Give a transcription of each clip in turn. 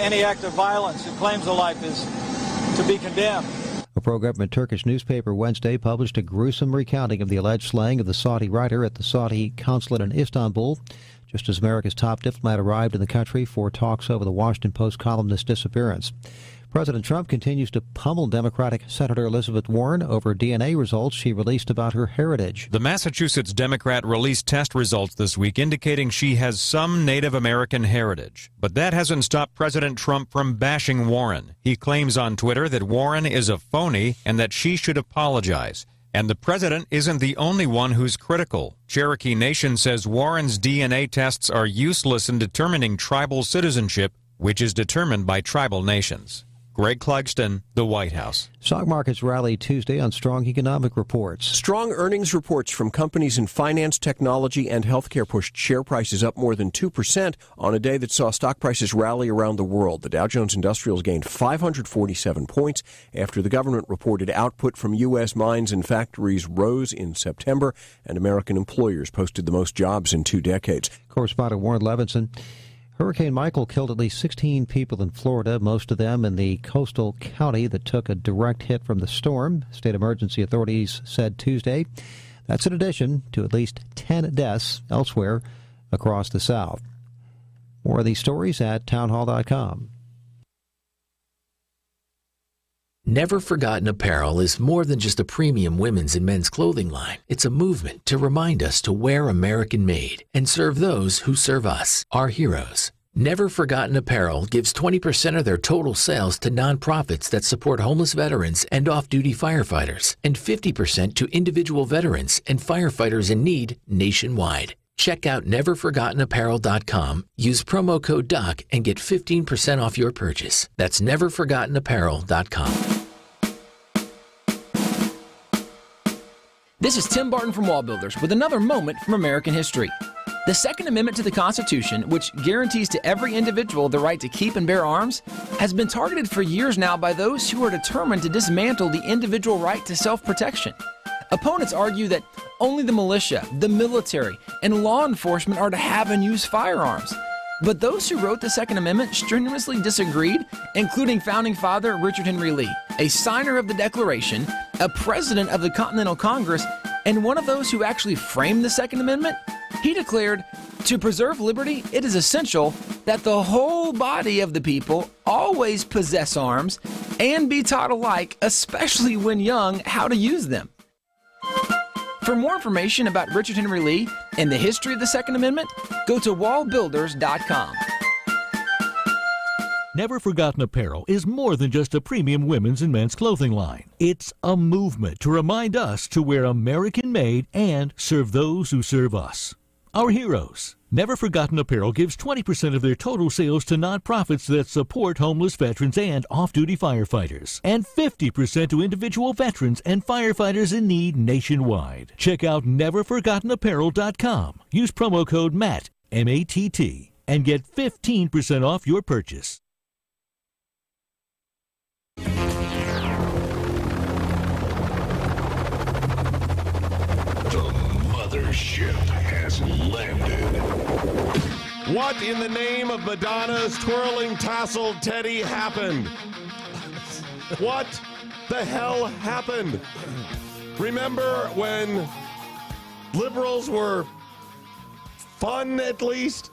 any act of violence that claims a life is to be condemned. A pro-government Turkish newspaper Wednesday published a gruesome recounting of the alleged slaying of the Saudi writer at the Saudi consulate in Istanbul, just as America's top diplomat arrived in the country for talks over the Washington Post columnist's disappearance. President Trump continues to pummel Democratic Senator Elizabeth Warren over DNA results she released about her heritage. The Massachusetts Democrat released test results this week indicating she has some Native American heritage. But that hasn't stopped President Trump from bashing Warren. He claims on Twitter that Warren is a phony and that she should apologize. And the president isn't the only one who's critical. Cherokee Nation says Warren's DNA tests are useless in determining tribal citizenship, which is determined by tribal nations. Greg Clugston, the White House. Stock markets rallied Tuesday on strong economic reports. Strong earnings reports from companies in finance, technology, and healthcare pushed share prices up more than 2% on a day that saw stock prices rally around the world. The Dow Jones Industrials gained 547 points after the government reported output from U.S. mines and factories rose in September, and American employers posted the most jobs in 2 decades. Correspondent Warren Levinson. Hurricane Michael killed at least 16 people in Florida, most of them in the coastal county that took a direct hit from the storm, state emergency authorities said Tuesday. That's in addition to at least 10 deaths elsewhere across the South. More of these stories at townhall.com. Never Forgotten Apparel is more than just a premium women's and men's clothing line. It's a movement to remind us to wear American-made and serve those who serve us, our heroes. Never Forgotten Apparel gives 20% of their total sales to nonprofits that support homeless veterans and off-duty firefighters, and 50% to individual veterans and firefighters in need nationwide. Check out neverforgottenapparel.com, use promo code DOC, and get 15% off your purchase. That's neverforgottenapparel.com. This is Tim Barton from Wall Builders with another moment from American history. The Second Amendment to the Constitution, which guarantees to every individual the right to keep and bear arms, has been targeted for years now by those who are determined to dismantle the individual right to self-protection. Opponents argue that only the militia, the military, and law enforcement are to have and use firearms. But those who wrote the Second Amendment strenuously disagreed, including founding father Richard Henry Lee, a signer of the Declaration, a president of the Continental Congress, and one of those who actually framed the Second Amendment. He declared, "To preserve liberty, it is essential that the whole body of the people always possess arms and be taught alike, especially when young, how to use them." For more information about Richard Henry Lee and the history of the Second Amendment, go to wallbuilders.com. Never Forgotten Apparel is more than just a premium women's and men's clothing line. It's a movement to remind us to wear American-made and serve those who serve us, our heroes. Never Forgotten Apparel gives 20% of their total sales to nonprofits that support homeless veterans and off-duty firefighters, and 50% to individual veterans and firefighters in need nationwide. Check out neverforgottenapparel.com. Use promo code MATT, M-A-T-T, and get 15% off your purchase. The mothership has landed. What in the name of Madonna's twirling tasseled teddy happened? What the hell happened? Remember when liberals were fun, at least?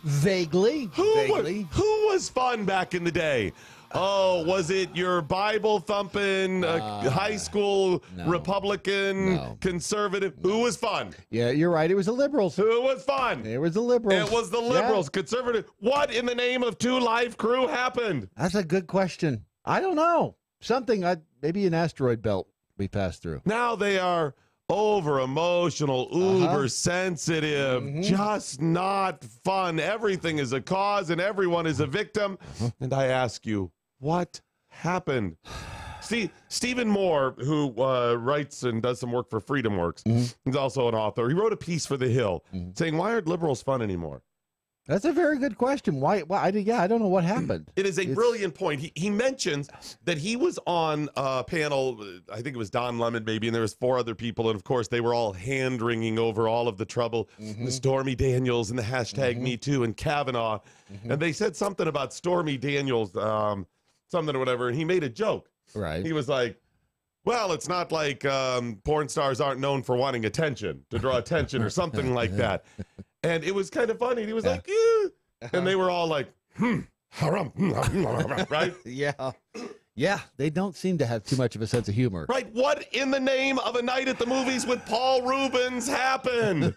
Vaguely. Who was fun back in the day? Oh, was it your Bible-thumping high school Republican conservative? Who was fun? Yeah, you're right. It was the liberals. Who was fun? It was the liberals. It was the liberals, conservative. What in the name of Two Live Crew happened? That's a good question. I don't know. Something, maybe an asteroid belt we passed through. Now they are over-emotional, uber-sensitive, just not fun. Everything is a cause and everyone is a victim. And I ask you, what happened? See, Stephen Moore, who writes and does some work for FreedomWorks, he's also an author. He wrote a piece for The Hill saying, why aren't liberals fun anymore? That's a very good question. Why? I don't know what happened. It is a brilliant point. He mentions that he was on a panel, I think it was Don Lemon maybe, and there was 4 other people, and of course they were all hand-wringing over all of the trouble, the Stormy Daniels and the hashtag Me Too and Kavanaugh, and they said something about Stormy Daniels, something or whatever, and he made a joke. Right. He was like, well, it's not like porn stars aren't known for wanting attention, to draw attention or something like that. And it was kind of funny. He was like, and they were all like, right? Yeah, they don't seem to have too much of a sense of humor. Right. What in the name of a night at the movies with Paul Rubens happened?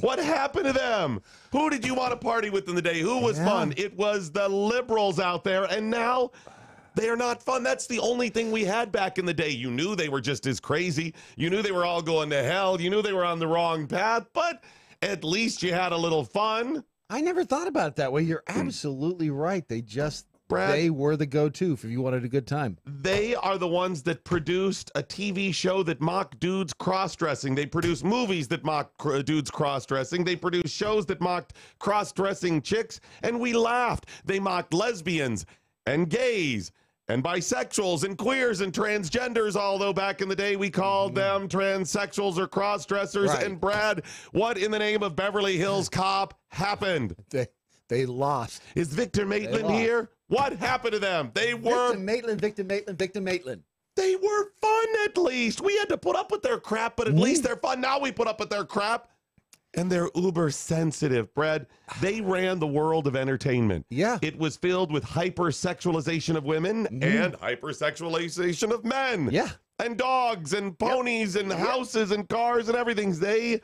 What happened to them? Who did you want to party with in the day? Who was fun? It was the liberals out there, and now they are not fun. That's the only thing we had back in the day. You knew they were just as crazy. You knew they were all going to hell. You knew they were on the wrong path, but at least you had a little fun. I never thought about it that way. You're absolutely right. They were the go-to if you wanted a good time. They are the ones that produced a TV show that mocked dudes cross-dressing. They produced movies that mocked dudes cross-dressing. They produced shows that mocked cross-dressing chicks, and we laughed. They mocked lesbians and gays and bisexuals and queers and transgenders, although back in the day we called them transsexuals or cross-dressers. Right. And Brad, what in the name of Beverly Hills Cop happened? They lost. Is Victor Maitland here? What happened to them? They were... Victor Maitland. They were fun, at least. We had to put up with their crap, but at least they're fun. Now we put up with their crap. And they're uber sensitive, Brad. They ran the world of entertainment. Yeah. It was filled with hypersexualization of women and hypersexualization of men. Yeah. And dogs and ponies and houses and cars and everything. The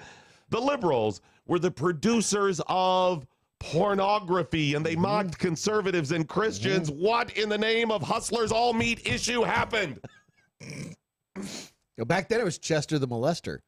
liberals, were the producers of pornography, and they mocked conservatives and Christians. What in the name of hustlers all meat issue happened? Back then it was Chester the molester.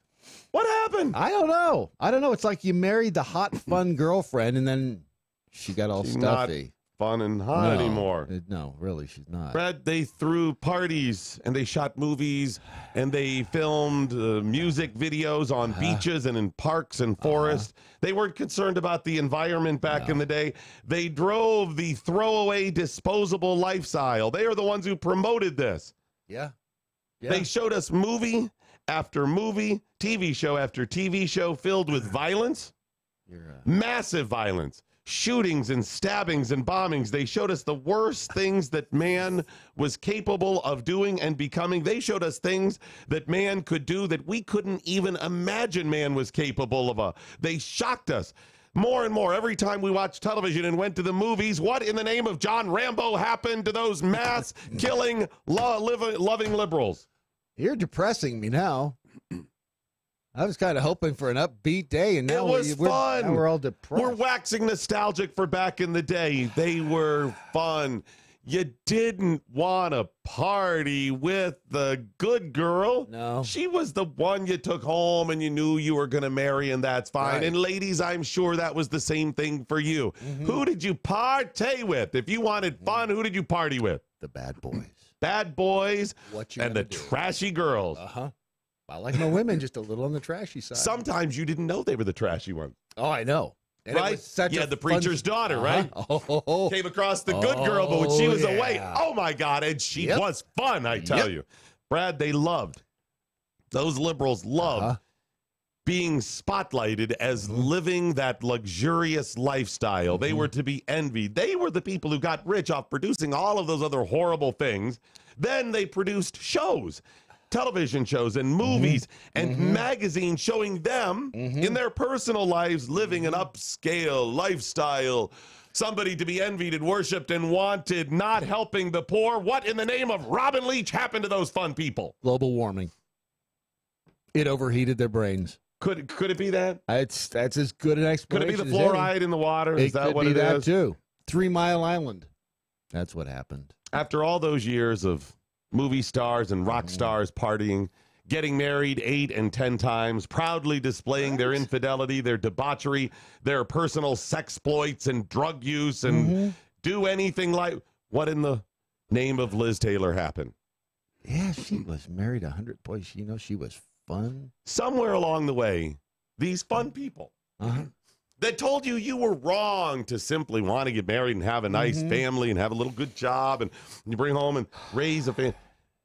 What happened? I don't know. It's like you married the hot, fun girlfriend, and then she got all stuffy. Not fun and hot anymore. No, really, she's not. Brad, they threw parties, and they shot movies, and they filmed music videos on beaches and in parks and forests. They weren't concerned about the environment back in the day. They drove the throwaway, disposable lifestyle. They are the ones who promoted this. Yeah. They showed us movie after movie, TV show after TV show filled with violence, massive violence, shootings and stabbings and bombings. They showed us the worst things that man was capable of doing and becoming. They showed us things that man could do that we couldn't even imagine man was capable of. They shocked us more and more every time we watched television and went to the movies. What in the name of John Rambo happened to those mass-killing, loving liberals? You're depressing me now. I was kind of hoping for an upbeat day, and now it was fun. Now we're all depressed. We're waxing nostalgic for back in the day. They were fun. You didn't want to party with the good girl. No. She was the one you took home and you knew you were going to marry, and that's fine. Right. And ladies, I'm sure that was the same thing for you. Who did you party with? If you wanted fun, who did you party with? The bad boys. Bad boys and the trashy girls. I like my women just a little on the trashy side. Sometimes you didn't know they were the trashy ones. Oh, I know. And right? Yeah, the preacher's daughter, right? Oh. Came across the good girl, but when she was away, oh my God, and she was fun, I tell you. Brad, those liberals loved being spotlighted as living that luxurious lifestyle. They were to be envied. They were the people who got rich off producing all of those other horrible things. Then they produced shows, television shows and movies and magazines showing them in their personal lives living an upscale lifestyle, somebody to be envied and worshipped and wanted, not helping the poor. What in the name of Robin Leach happened to those fun people? Global warming. It overheated their brains. Could it be that? That's as good an explanation. Could it be the fluoride in the water? Is that what it is? It could be that too. 3 Mile Island. That's what happened. After all those years of movie stars and rock stars partying, getting married 8 and 10 times, proudly displaying their infidelity, their debauchery, their personal sexploits and drug use, and do anything like, what in the name of Liz Taylor happened? Yeah, she was married 100 boys. She was fun. Somewhere along the way, these fun people, that told you you were wrong to simply want to get married and have a nice family and have a little good job and you bring home and raise a family.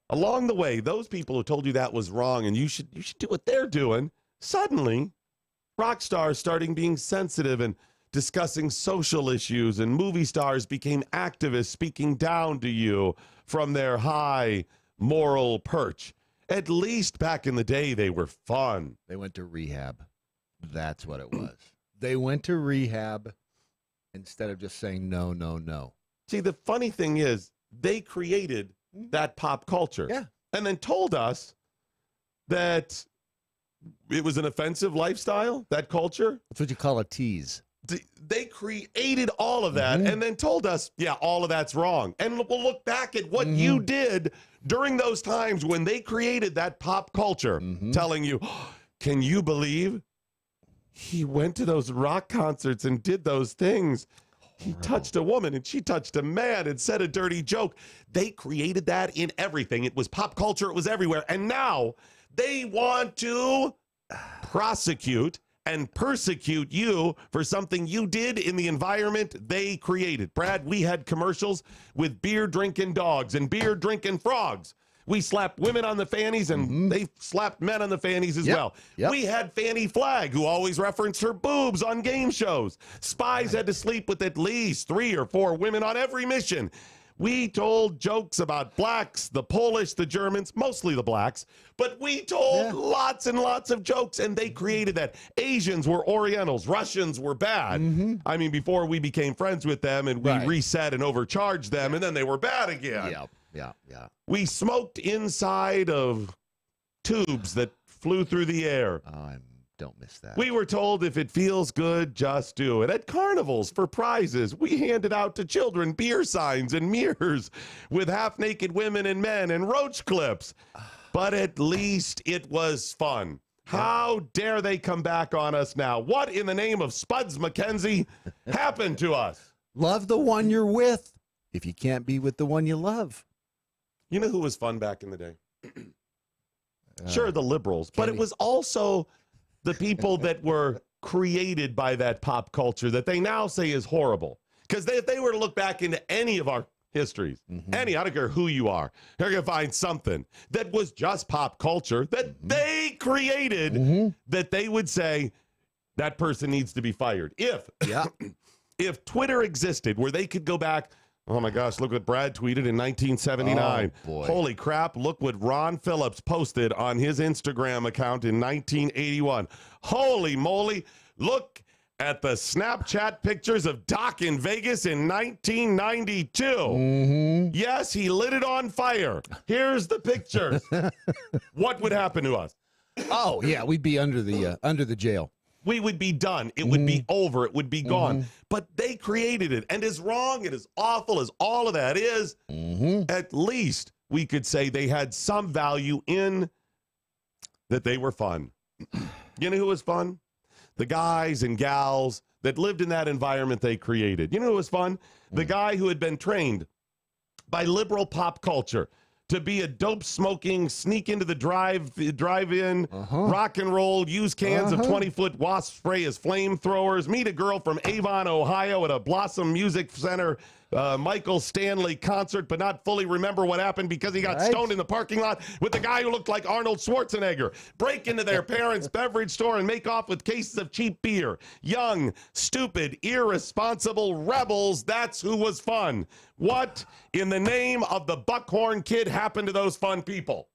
Along the way, those people who told you that was wrong and you should do what they're doing, suddenly rock stars starting being sensitive and discussing social issues, and movie stars became activists speaking down to you from their high moral perch. At least back in the day, they were fun. They went to rehab. That's what it was. They went to rehab instead of just saying no, no, no. See, the funny thing is they created that pop culture and then told us that it was an offensive lifestyle, that culture. That's what you call a tease. They created all of that and then told us, yeah, all of that's wrong. And we'll look back at what you did during those times when they created that pop culture, telling you, can you believe he went to those rock concerts and did those things? He touched a woman and she touched a man and said a dirty joke. They created that in everything. It was pop culture. It was everywhere. And now they want to prosecute and persecute you for something you did in the environment they created. Brad, we had commercials with beer-drinking dogs and beer-drinking frogs. We slapped women on the fannies, and they slapped men on the fannies as well. We had Fanny Flagg, who always referenced her boobs on game shows. Spies had to sleep with at least 3 or 4 women on every mission. We told jokes about blacks, the Polish, the Germans, mostly the blacks, but we told lots and lots of jokes, and they created that. Asians were Orientals, Russians were bad. I mean, before we became friends with them, and we reset and overcharged them, and then they were bad again. Yeah. We smoked inside of tubes that flew through the air. I don't miss that. We were told if it feels good, just do it. At carnivals for prizes, we handed out to children beer signs and mirrors with half-naked women and men and roach clips. But at least it was fun. How dare they come back on us now? What in the name of Spuds McKenzie happened to us? Love the one you're with if you can't be with the one you love. You know who was fun back in the day? Sure, the liberals, but it was also the people that were created by that pop culture that they now say is horrible. Because if they were to look back into any of our histories, I don't care who you are, they're going to find something that was just pop culture that they created that they would say that person needs to be fired. If Twitter existed where they could go back, oh my gosh, look what Brad tweeted in 1979. Oh, boy. Holy crap, look what Ron Phillips posted on his Instagram account in 1981. Holy moly, look at the Snapchat pictures of Doc in Vegas in 1992. Yes, he lit it on fire. Here's the pictures. What would happen to us? Oh, yeah, we'd be under the jail. We would be done. It would be over. It would be gone. But they created it. And as wrong and as awful as all of that is, at least we could say they had some value in that they were fun. You know who was fun? The guys and gals that lived in that environment they created. You know who was fun? The guy who had been trained by liberal pop culture to be a dope-smoking, sneak into the drive-in, rock and roll, use cans of 20-foot wasp spray as flamethrowers, meet a girl from Avon, Ohio at a Blossom Music Center Michael Stanley concert, but not fully remember what happened because he got stoned in the parking lot with the guy who looked like Arnold Schwarzenegger. Break into their parents' beverage store and make off with cases of cheap beer. Young, stupid, irresponsible rebels, that's who was fun. What in the name of the Buckhorn Kid happened to those fun people?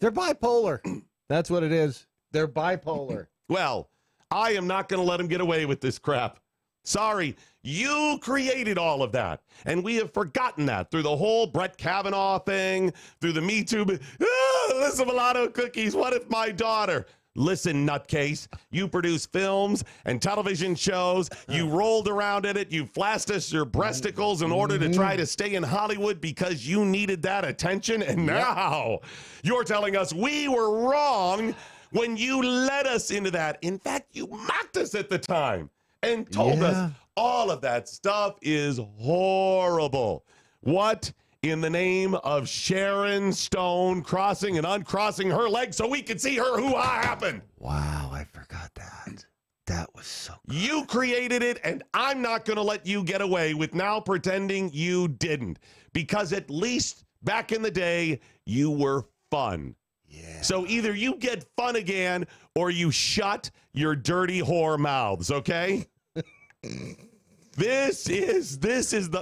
They're bipolar. That's what it is. They're bipolar. Well, I am not going to let them get away with this crap. Sorry, you created all of that, and we have forgotten that through the whole Brett Kavanaugh thing, through the Me Too. Alyssa Milano cookies, what if my daughter? Listen, nutcase, you produce films and television shows. You rolled around in it. You flashed us your breasticles in order to try to stay in Hollywood because you needed that attention. And now you're telling us we were wrong when you led us into that. In fact, you mocked us at the time and told us all of that stuff is horrible. What in the name of Sharon Stone crossing and uncrossing her legs so we could see her hoo-ha happen? Wow, I forgot that. That was so good. You created it, and I'm not going to let you get away with now pretending you didn't. Because at least back in the day, you were fun. Yeah. So either you get fun again, or you shut your dirty whore mouths, okay? This is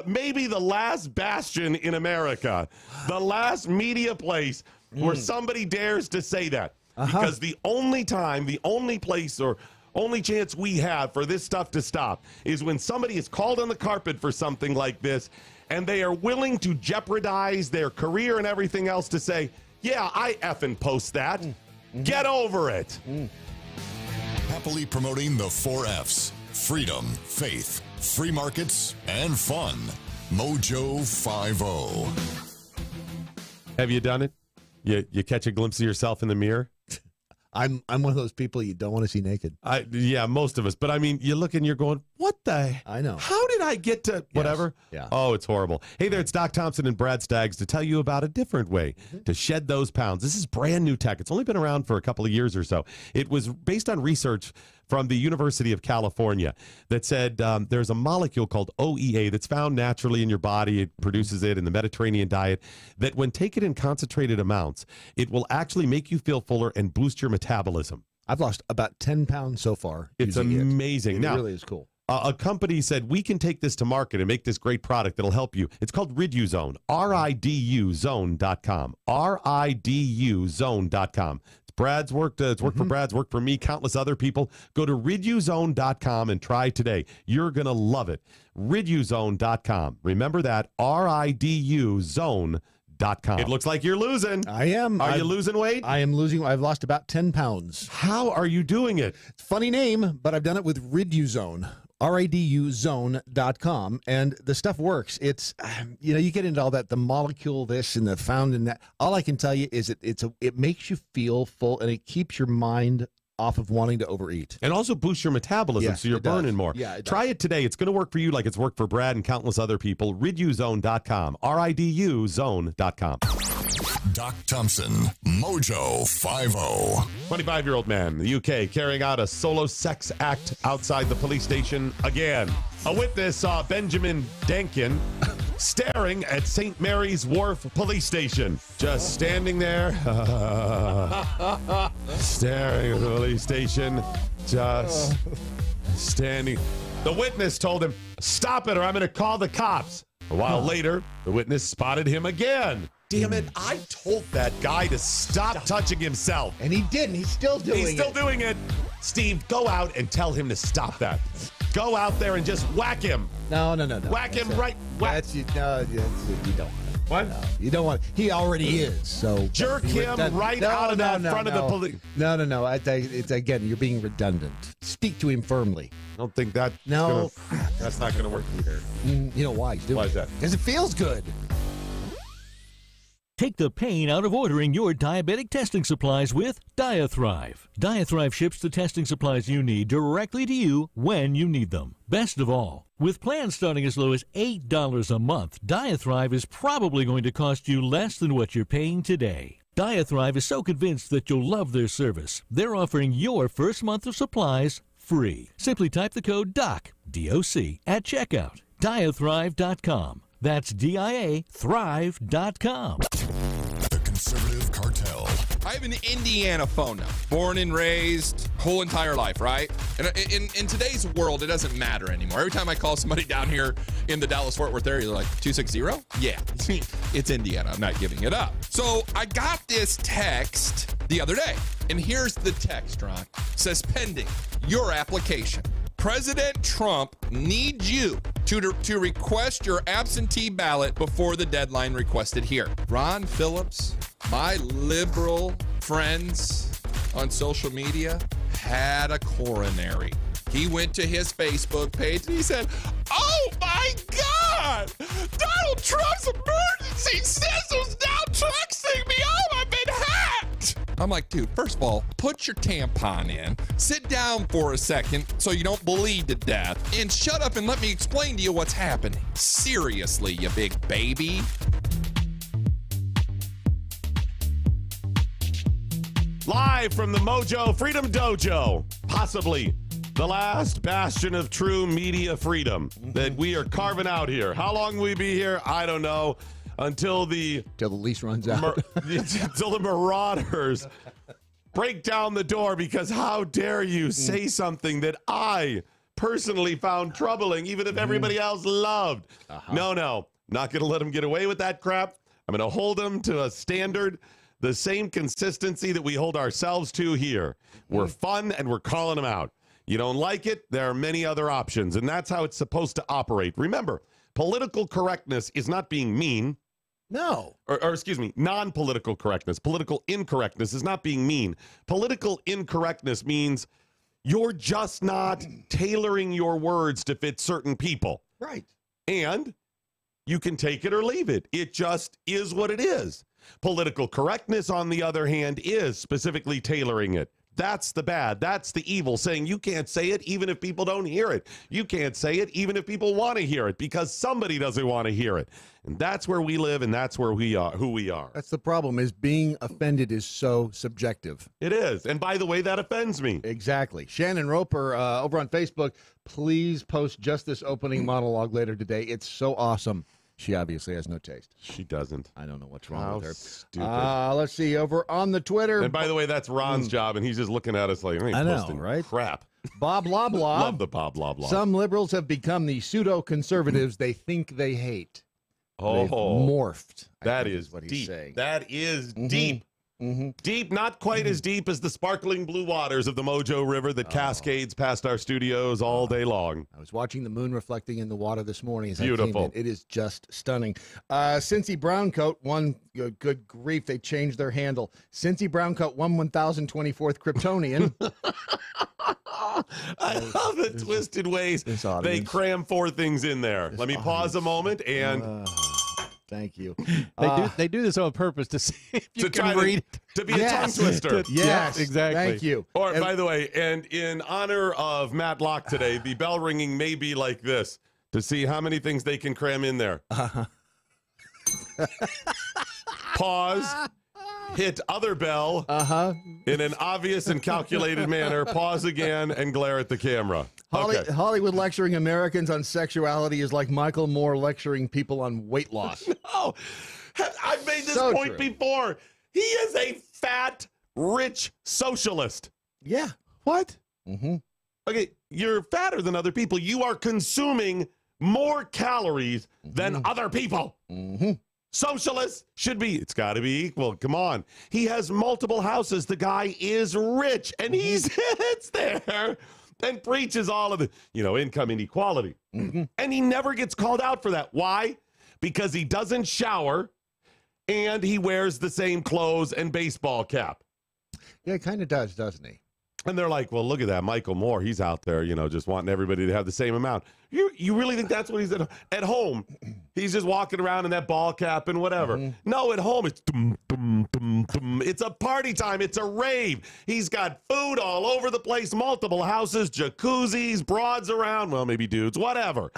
maybe the last bastion in America, the last media place where somebody dares to say that. Because the only time, the only place or only chance we have for this stuff to stop is when somebody is called on the carpet for something like this, and they are willing to jeopardize their career and everything else to say, yeah, I effing post that. Get over it. Happily promoting the 4 F's: freedom, faith, free markets, and fun. MoJo 50. Have you done it? You catch a glimpse of yourself in the mirror? I'm one of those people you don't want to see naked. Yeah, most of us. But I mean, you look and you're going, what the? I know. How did I get to whatever? Yeah. Oh, it's horrible. Hey there, it's Doc Thompson and Brad Staggs to tell you about a different way to shed those pounds. This is brand new tech. It's only been around for a couple of years or so. It was based on research from the University of California that said there's a molecule called OEA that's found naturally in your body. It produces it in the Mediterranean diet, that when taken in concentrated amounts, it will actually make you feel fuller and boost your metabolism. I've lost about 10 pounds so far. It's amazing. It Now, really is cool. A company said, we can take this to market and make this great product that'll help you. It's called Riduzone, RIDUZone.com, RIDUZone.com. Brad's worked. It's worked for Brad's, worked for me, countless other people. Go to riduzone.com and try today. You're going to love it. Riduzone.com. Remember that, RIDUZone.com. It looks like you're losing. I am. Are you losing weight? I am losing. I've lost about 10 pounds. How are you doing it? It's a funny name, but I've done it with Riduzone. RIDUZone.com, and the stuff works. It's, you get into all that, the molecule this and the found in that. All I can tell you is it makes you feel full, and it keeps your mind off of wanting to overeat. And also boosts your metabolism, Yes, so you're it does. burning more. Yeah, it Try it today. It's going to work for you like it's worked for Brad and countless other people. Riduzone.com, RIDUZone.com. Doc Thompson, MoJo 50. 25-year-old man in the UK carrying out a solo sex act outside the police station again. A witness saw Benjamin Dankin staring at St. Mary's Wharf police station. Just standing there, staring at the police station, just standing. The witness told him, "Stop it or I'm going to call the cops." A while later, the witness spotted him again. Damn it, I told that guy to stop touching himself. And he didn't. He's still doing it. He's still doing it. Steve, go out and tell him to stop that. Go out there and just whack him. No. Whack him right. Whack. You don't want it. What? No, you don't want it. He already is. So jerk him right out of that front of the police. No. It's again, you're being redundant. Speak to him firmly. I don't think that. No, that's not going to work either. You know why? Why is that? Because it feels good. Take the pain out of ordering your diabetic testing supplies with Diathrive. Diathrive ships the testing supplies you need directly to you when you need them. Best of all, with plans starting as low as $8 a month, Diathrive is probably going to cost you less than what you're paying today. Diathrive is so convinced that you'll love their service, they're offering your first month of supplies free. Simply type the code DOC, D-O-C, at checkout. Diathrive.com. That's D-I-A Thrive.com. The Conservative Cartel. I have an Indiana phone now. Born and raised, whole entire life, right? And in today's world, it doesn't matter anymore. Every time I call somebody down here in the Dallas-Fort Worth area, they're like, 260? Yeah, it's Indiana. I'm not giving it up. So I got this text the other day. And here's the text, Ron. It says, pending your application. President Trump needs you to request your absentee ballot before the deadline requested here. Ron Phillips, my liberal friends on social media, had a coronary. He went to his Facebook page and he said, "Oh my God! Donald Trump's emergency system's now texting me. Oh, I've been hacked!" I'm like, dude, first of all, put your tampon in, sit down for a second so you don't bleed to death, and shut up and let me explain to you what's happening. Seriously, you big baby. Live from the MoJo Freedom Dojo, possibly the last bastion of true media freedom that we are carving out here. How long will we be here? I don't know. Until the lease runs out. Until the marauders break down the door, because how dare you say something that I personally found troubling, even if everybody else loved. No, not going to let them get away with that crap. I'm going to hold them to a standard, the same consistency that we hold ourselves to here. We're fun and we're calling them out. You don't like it, there are many other options, and that's how it's supposed to operate. Remember, political correctness is not being mean. No. Or excuse me, non-political correctness. Political incorrectness is not being mean. Political incorrectness means you're just not tailoring your words to fit certain people. Right. And you can take it or leave it. It just is what it is. Political correctness, on the other hand, is specifically tailoring it. That's the bad. That's the evil, saying you can't say it even if people don't hear it. You can't say it even if people want to hear it, because somebody doesn't want to hear it. And that's where we live, and that's where we are, who we are. That's the problem, is being offended is so subjective. It is. And by the way, that offends me. Exactly. Shannon Roper over on Facebook, please post just this opening monologue later today. It's so awesome. She obviously has no taste. She doesn't. I don't know what's wrong with her. Stupid. Let's see. Over on the Twitter. And by the way, that's Ron's job, and he's just looking at us like, I know, posting right? crap. Bob blah blah. Love the Bob blah blah. Some liberals have become the pseudo-conservatives they think they hate. They've morphed. That is what he's deep. saying. That is deep. Deep, not quite as deep as the sparkling blue waters of the MoJo River that cascades past our studios all day long. I was watching the moon reflecting in the water this morning as Beautiful. I came in. It is just stunning. Cincy Browncoat won. Good grief, they changed their handle. Cincy Browncoat won 1024th Kryptonian. I love the twisted ways they cram four things in there. Let me pause a moment and... Thank you. They do this on purpose to see if you can read it. To be a tongue twister. Yes, exactly. Thank you. Or, by the way, and in honor of Matt Locke today, the bell ringing may be like this to see how many things they can cram in there. Pause. Hit other bell in an obvious and calculated manner. Pause again and glare at the camera. Okay. Hollywood lecturing Americans on sexuality is like Michael Moore lecturing people on weight loss. No, I've made this point before. He is a fat, rich socialist. Yeah. What? Okay, you're fatter than other people. You are consuming more calories than other people. Socialists should be, it's got to be equal. Come on. He has multiple houses. The guy is rich, and he sits there and preaches all of the, income inequality. And he never gets called out for that. Why? Because he doesn't shower, and he wears the same clothes and baseball cap. Yeah, it kind of does, doesn't he? And they're like, well, look at that. Michael Moore, he's out there, just wanting everybody to have the same amount. You really think that's what he's at home? He's just walking around in that ball cap and whatever. No, at home, it's dum, dum, dum, dum. It's a party time. It's a rave. He's got food all over the place, multiple houses, jacuzzis, broads around. Well, maybe dudes, whatever.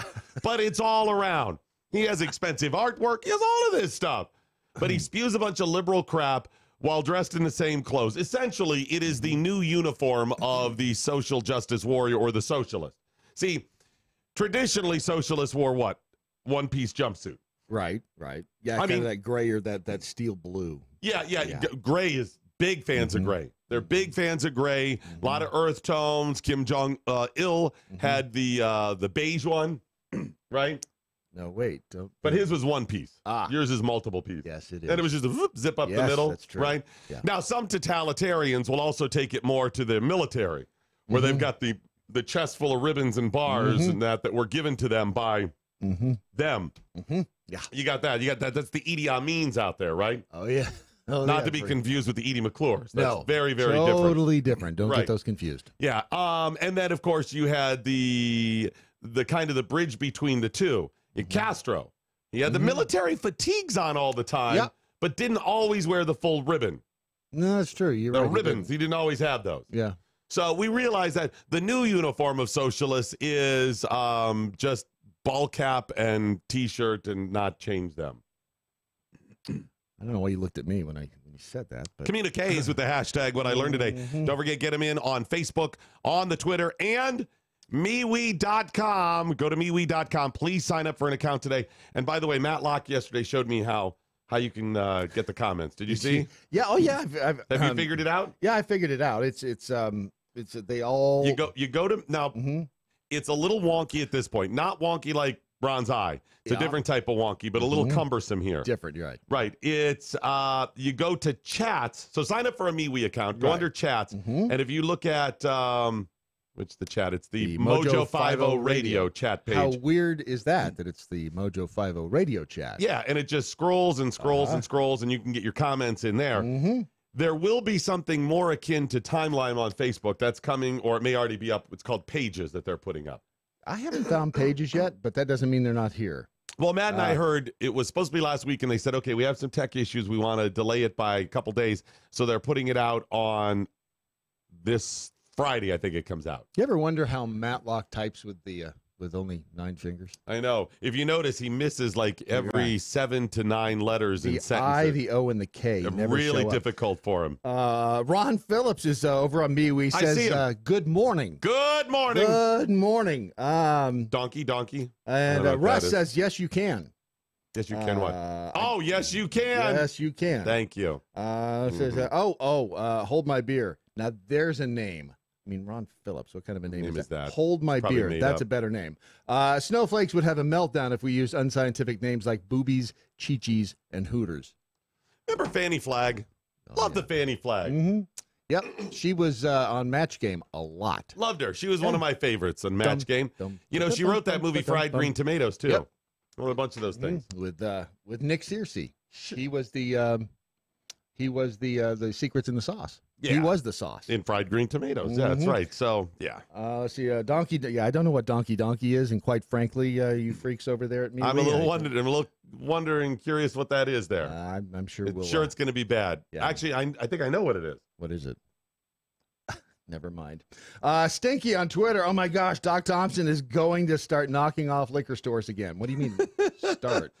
But it's all around. He has expensive artwork. He has all of this stuff. But he spews a bunch of liberal crap while dressed in the same clothes. Essentially, it is the new uniform of the social justice warrior or the socialist. See, traditionally, socialists wore what? One-piece jumpsuit. Right. Yeah, kind of that gray or that steel blue. Yeah. Gray is big fans of gray. They're big fans of gray. A lot of earth tones. Kim Jong-il had the beige one, right? No, wait. But his was one piece. Yours is multiple pieces. Yes, it is. And it was just a whoop, zip up the middle. That's true. Right? Yeah. Now, some totalitarians will also take it more to the military, where they've got the chest full of ribbons and bars and that were given to them by them. Yeah. You got that. That's the Edie Amin's out there, right? Oh, yeah. Not to be confused with the Edie McClures. That's very, very different. Totally different. Don't get those confused. Yeah. And then, of course, you had the kind of the bridge between the two. Castro. He had the military fatigues on all the time, but didn't always wear the full ribbon. No, that's true. You're the right. ribbons. He didn't always have those. Yeah. So we realize that the new uniform of socialists is just ball cap and T-shirt and not change them. I don't know why you looked at me when you said that. But. Communiques with the hashtag What I Learned Today. Don't forget, get them in on Facebook, on the Twitter, and MeWe.com. Go to MeWe.com. Please sign up for an account today. And by the way, Matt Locke yesterday showed me how you can get the comments. Did you see? Yeah. Oh, yeah. Have you figured it out? Yeah, I figured it out. It's they all. You go to now. It's a little wonky at this point. Not wonky like Ron's eye. It's a different type of wonky, but a little cumbersome here. Different, you're right. Right. It's you go to chats. So sign up for a MeWe account. Go under chats, and if you look at which the chat, it's the MoJo 50 radio chat page. How weird is that it's the MoJo 50 radio chat? Yeah, and it just scrolls and scrolls and scrolls, and you can get your comments in there. There will be something more akin to Timeline on Facebook that's coming, or it may already be up. It's called Pages that they're putting up. I haven't found Pages yet, but that doesn't mean they're not here. Well, Matt and I heard it was supposed to be last week, and they said, okay, we have some tech issues. We want to delay it by a couple days. So they're putting it out on this Friday, I think it comes out. You ever wonder how Matlock types with only 9 fingers? I know. If you notice, he misses like every 7 to 9 letters in sentences. The I, the O, and the K never really show up. Difficult for him. Ron Phillips is over on MeWe. He says, good morning. Good morning. Good morning. Donkey. And Russ says, yes, you can. Yes, you can what? Yes, you can. Yes, you can. Thank you. Says, hold my beer. Now, there's a name. I mean, Ron Phillips, what kind of a name is that? Hold My Beer. That's a better name. Snowflakes would have a meltdown if we used unscientific names like boobies, chi-chis, and hooters. Remember Fanny Flag? Love the Fanny Flag. Yep. She was on Match Game a lot. Loved her. She was one of my favorites on Match Game. You know, she wrote that movie Fried Green Tomatoes, too. Yep. Well, a bunch of those things. With Nick Searcy. He was the secrets in the sauce. Yeah. He was the sauce. In Fried Green Tomatoes. Yeah, that's right. So, yeah. Let's see, Donkey. Yeah, I don't know what Donkey is, and quite frankly, you freaks over there at me. I'm a little wondering, curious what that is there. I'm sure it's going to be bad. Yeah. Actually, I think I know what it is. What is it? Never mind. Stinky on Twitter. Oh, my gosh, Doc Thompson is going to start knocking off liquor stores again. What do you mean start?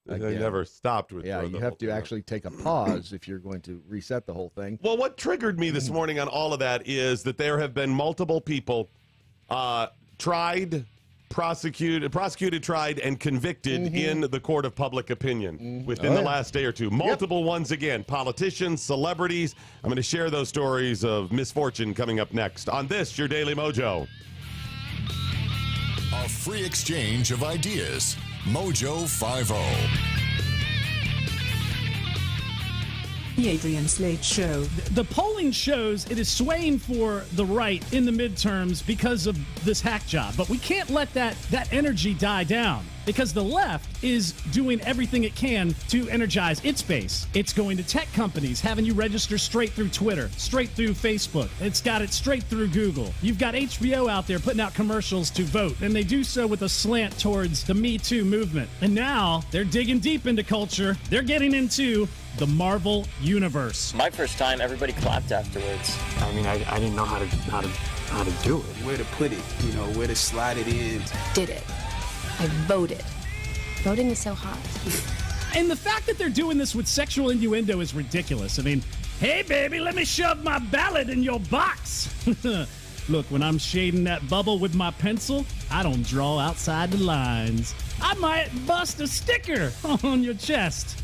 They never stopped with. Yeah, you have to actually take a pause if you're going to reset the whole thing. Well, what triggered me this morning on all of that is that there have been multiple people tried, prosecuted, tried, and convicted in the court of public opinion within the last day or two. Multiple ones again. Politicians, celebrities. I'm going to share those stories of misfortune coming up next on this, your Daily Mojo. A free exchange of ideas. MoJo 50. The Adrian Slade Show. The polling shows it is swaying for the right in the midterms because of this hack job. But we can't let that energy die down because the left is doing everything it can to energize its base. It's going to tech companies, having you register straight through Twitter, straight through Facebook. It's got it straight through Google. You've got HBO out there putting out commercials to vote, and they do so with a slant towards the Me Too movement. And now they're digging deep into culture. They're getting into the Marvel Universe. My first time, everybody clapped afterwards. I mean, I didn't know how to do it. Where to put it, where to slide it in. Did it. I voted. Voting is so hot. And the fact that they're doing this with sexual innuendo is ridiculous. I mean, hey, baby, let me shove my ballot in your box. Look, when I'm shading that bubble with my pencil, I don't draw outside the lines. I might bust a sticker on your chest.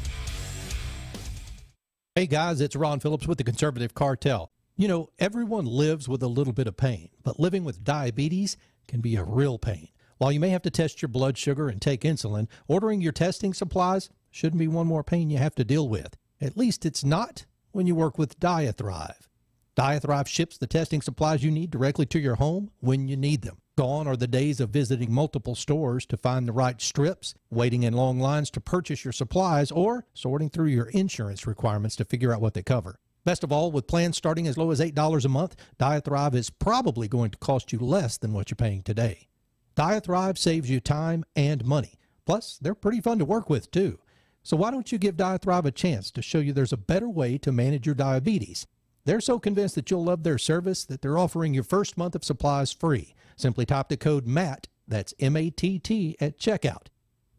Hey guys, it's Ron Phillips with the Conservative Cartel. You know, everyone lives with a little bit of pain, but living with diabetes can be a real pain. While you may have to test your blood sugar and take insulin, ordering your testing supplies shouldn't be one more pain you have to deal with. At least it's not when you work with Diathrive. Diathrive ships the testing supplies you need directly to your home when you need them. Gone are the days of visiting multiple stores to find the right strips, waiting in long lines to purchase your supplies, or sorting through your insurance requirements to figure out what they cover. Best of all, with plans starting as low as $8 a month, Diathrive is probably going to cost you less than what you're paying today. Diathrive saves you time and money. Plus, they're pretty fun to work with, too. So why don't you give Diathrive a chance to show you there's a better way to manage your diabetes? They're so convinced that you'll love their service that they're offering your first month of supplies free. Simply type the code MATT, that's M-A-T-T, at checkout.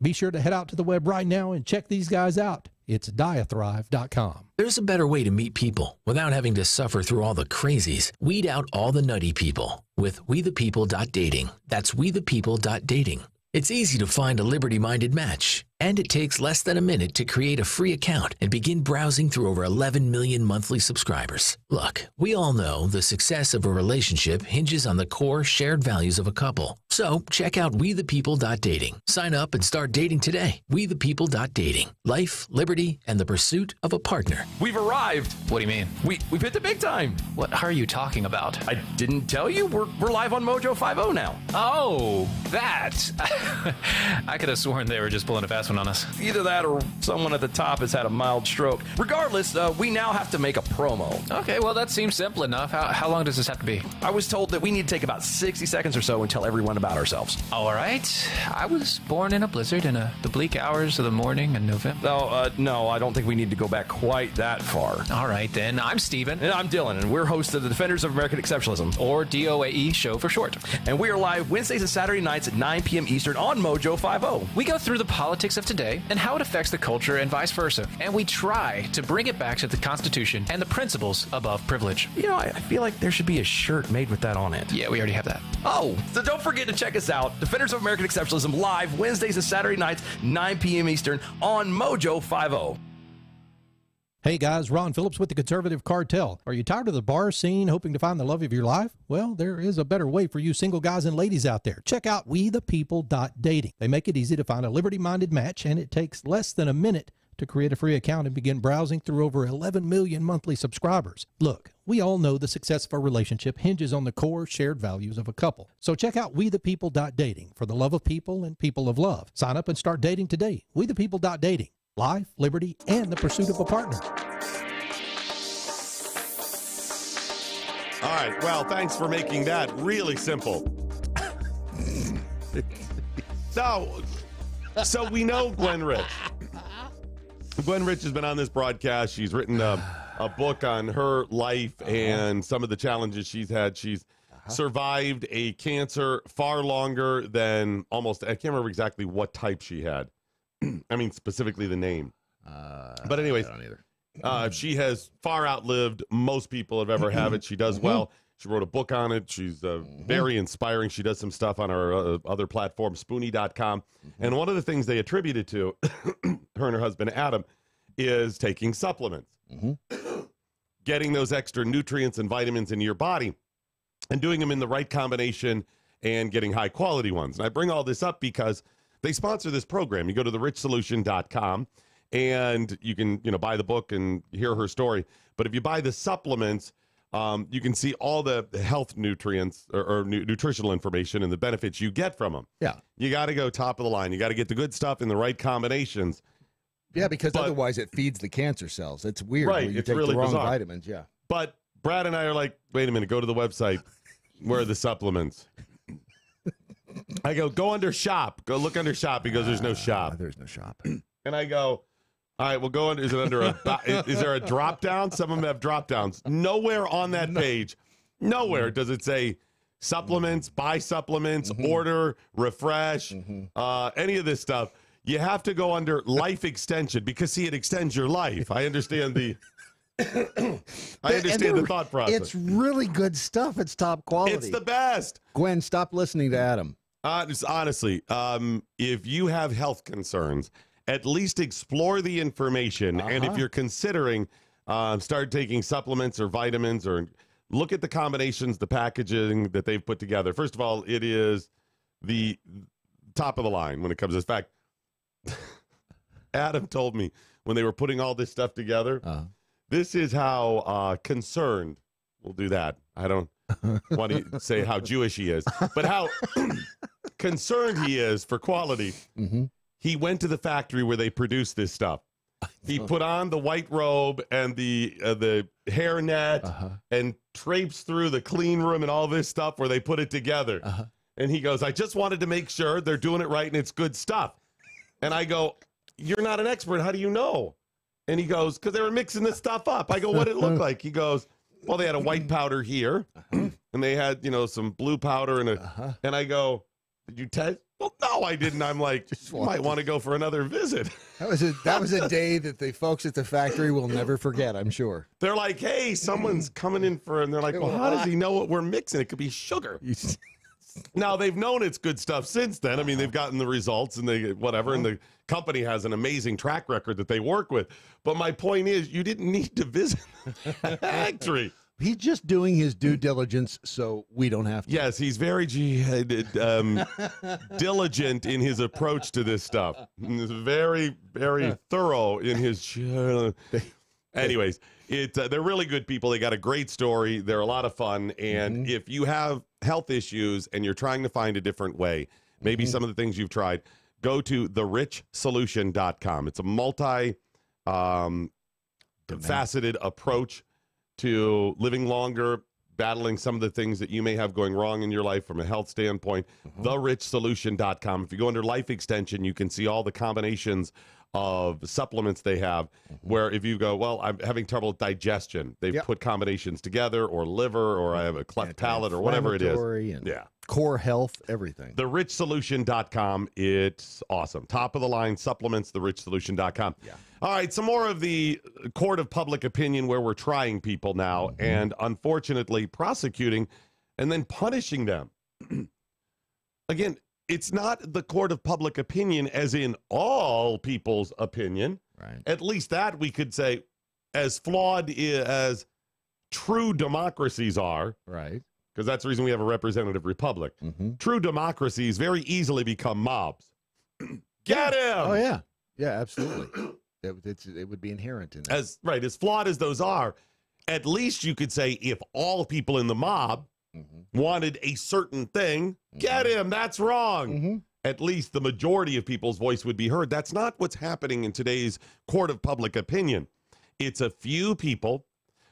Be sure to head out to the web right now and check these guys out. It's diathrive.com. There's a better way to meet people without having to suffer through all the crazies. Weed out all the nutty people with wethepeople.dating. That's wethepeople.dating. It's easy to find a liberty-minded match, and it takes less than a minute to create a free account and begin browsing through over 11 million monthly subscribers. Look, we all know the success of a relationship hinges on the core shared values of a couple. So check out wethepeople.dating. Sign up and start dating today. Wethepeople.dating. Life, liberty, and the pursuit of a partner. We've arrived. What do you mean? We've hit the big time. What are you talking about? I didn't tell you. We're live on MoJo 50 now. Oh, that. I could have sworn they were just pulling a fast one on us. Either that or someone at the top has had a mild stroke. Regardless, we now have to make a promo. Okay, well, that seems simple enough. How long does this have to be? I was told that we need to take about 60 seconds or so and tell everyone about ourselves. All right. I was born in a blizzard in the bleak hours of the morning in November. No, I don't think we need to go back quite that far. All right, then. I'm Steven. And I'm Dylan, and we're hosts of the Defenders of American Exceptionalism, or DOAE show for short. And we are live Wednesdays and Saturday nights at 9 p.m. Eastern on MoJo 50. We go through the politics of today and how it affects the culture and vice versa. And we try to bring it back to the Constitution and the principles above privilege. You know, I feel like there should be a shirt made with that on it. Yeah, we already have that. Oh, so don't forget to check us out. Defenders of American Exceptionalism live Wednesdays and Saturday nights, 9 p.m. Eastern on MoJo 50. Hey guys, Ron Phillips with the Conservative Cartel. Are you tired of the bar scene, hoping to find the love of your life? Well, there is a better way for you single guys and ladies out there. Check out wethepeople.dating. They make it easy to find a liberty-minded match, and it takes less than a minute to create a free account and begin browsing through over 11 million monthly subscribers. Look, we all know the success of a relationship hinges on the core shared values of a couple. So check out wethepeople.dating for the love of people and people of love. Sign up and start dating today. Wethepeople.dating. Life, liberty, and the pursuit of a partner. All right. Well, thanks for making that really simple. So we know Gwen Rich. Gwen Rich has been on this broadcast. She's written a book on her life and some of the challenges she's had. She's survived a cancer far longer than I can't remember exactly what type she had. I mean, specifically the name. But anyways, I don't either. She has far outlived most people have ever have it. She does well. She wrote a book on it. She's very inspiring. She does some stuff on our other platform, Spoonie.com. And one of the things they attributed to her and her husband, Adam, is taking supplements. Getting those extra nutrients and vitamins into your body and doing them in the right combination and getting high quality ones. And I bring all this up because they sponsor this program. You go to therichsolution.com and you can, buy the book and hear her story. But if you buy the supplements, you can see all the health nutrients or nutritional information and the benefits you get from them. Yeah. You got to go top of the line. You got to get the good stuff in the right combinations. Yeah, because otherwise it feeds the cancer cells. It's weird. Right. You It's take really the wrong bizarre. vitamins. Yeah. But Brad and I are like, wait a minute, go to the website. Where are the supplements? I go under shop. Go look under shop. He goes, there's no shop. There's no shop. And I go, all right, well, go under. Is it under is there a drop down? Some of them have drop downs. Nowhere on that page, nowhere does it say supplements, buy supplements, order, refresh, any of this stuff. You have to go under life extension because, see, it extends your life. I understand the the thought process. It's really good stuff. It's top quality. It's the best. Gwen, stop listening to Adam. Honestly, if you have health concerns, at least explore the information. And if you're considering start taking supplements or vitamins, or look at the combinations, the packaging that they've put together. First of all, it is the top of the line when it comes to this. In fact, Adam told me when they were putting all this stuff together, this is how concerned, we'll do that. I don't want to say how Jewish he is, but how concerned he is for quality. He went to the factory where they produce this stuff. He put on the white robe and the hairnet and traipsed through the clean room and all this stuff where they put it together. And he goes, I just wanted to make sure they're doing it right and it's good stuff. And I go, you're not an expert. How do you know? And he goes, because they were mixing this stuff up. I go, what did it look like? He goes, well, they had a white powder here, and they had, some blue powder and I go, did you test? Well, no, I didn't. I'm like, you might want to go for another visit. That was a day that the folks at the factory will never forget, I'm sure. They're like, hey, someone's coming in for, and they're like, well, how does he know what we're mixing? It could be sugar. Now, they've known it's good stuff since then. I mean, they've gotten the results and they whatever, and the company has an amazing track record that they work with. But my point is, you didn't need to visit the factory. He's just doing his due diligence so we don't have to. Yes, he's very diligent in his approach to this stuff. He's very, very thorough in his... Anyways, they're really good people. They got a great story. They're a lot of fun. And if you have health issues and you're trying to find a different way, maybe some of the things you've tried, go to therichsolution.com. It's a multi-faceted approach to living longer, battling some of the things that you may have going wrong in your life from a health standpoint. Therichsolution.com. If you go under life extension, you can see all the combinations of supplements they have, where if you go, well, I'm having trouble with digestion, they've put combinations together, or liver, or I have a cleft palate, or whatever it is. And core health, everything. Therichsolution.com. It's awesome. Top of the line supplements, therichsolution.com. Yeah. All right, some more of the court of public opinion where we're trying people now and unfortunately prosecuting and then punishing them. Again, it's not the court of public opinion as in all people's opinion. Right. At least that we could say, as flawed as true democracies are. Right. Because that's the reason we have a representative republic. True democracies very easily become mobs. Get him! Oh, yeah. Yeah, absolutely. It would be inherent in that. As flawed as those are, at least you could say if all people in the mob wanted a certain thing, get him, that's wrong. At least the majority of people's voice would be heard. That's not what's happening in today's court of public opinion. It's a few people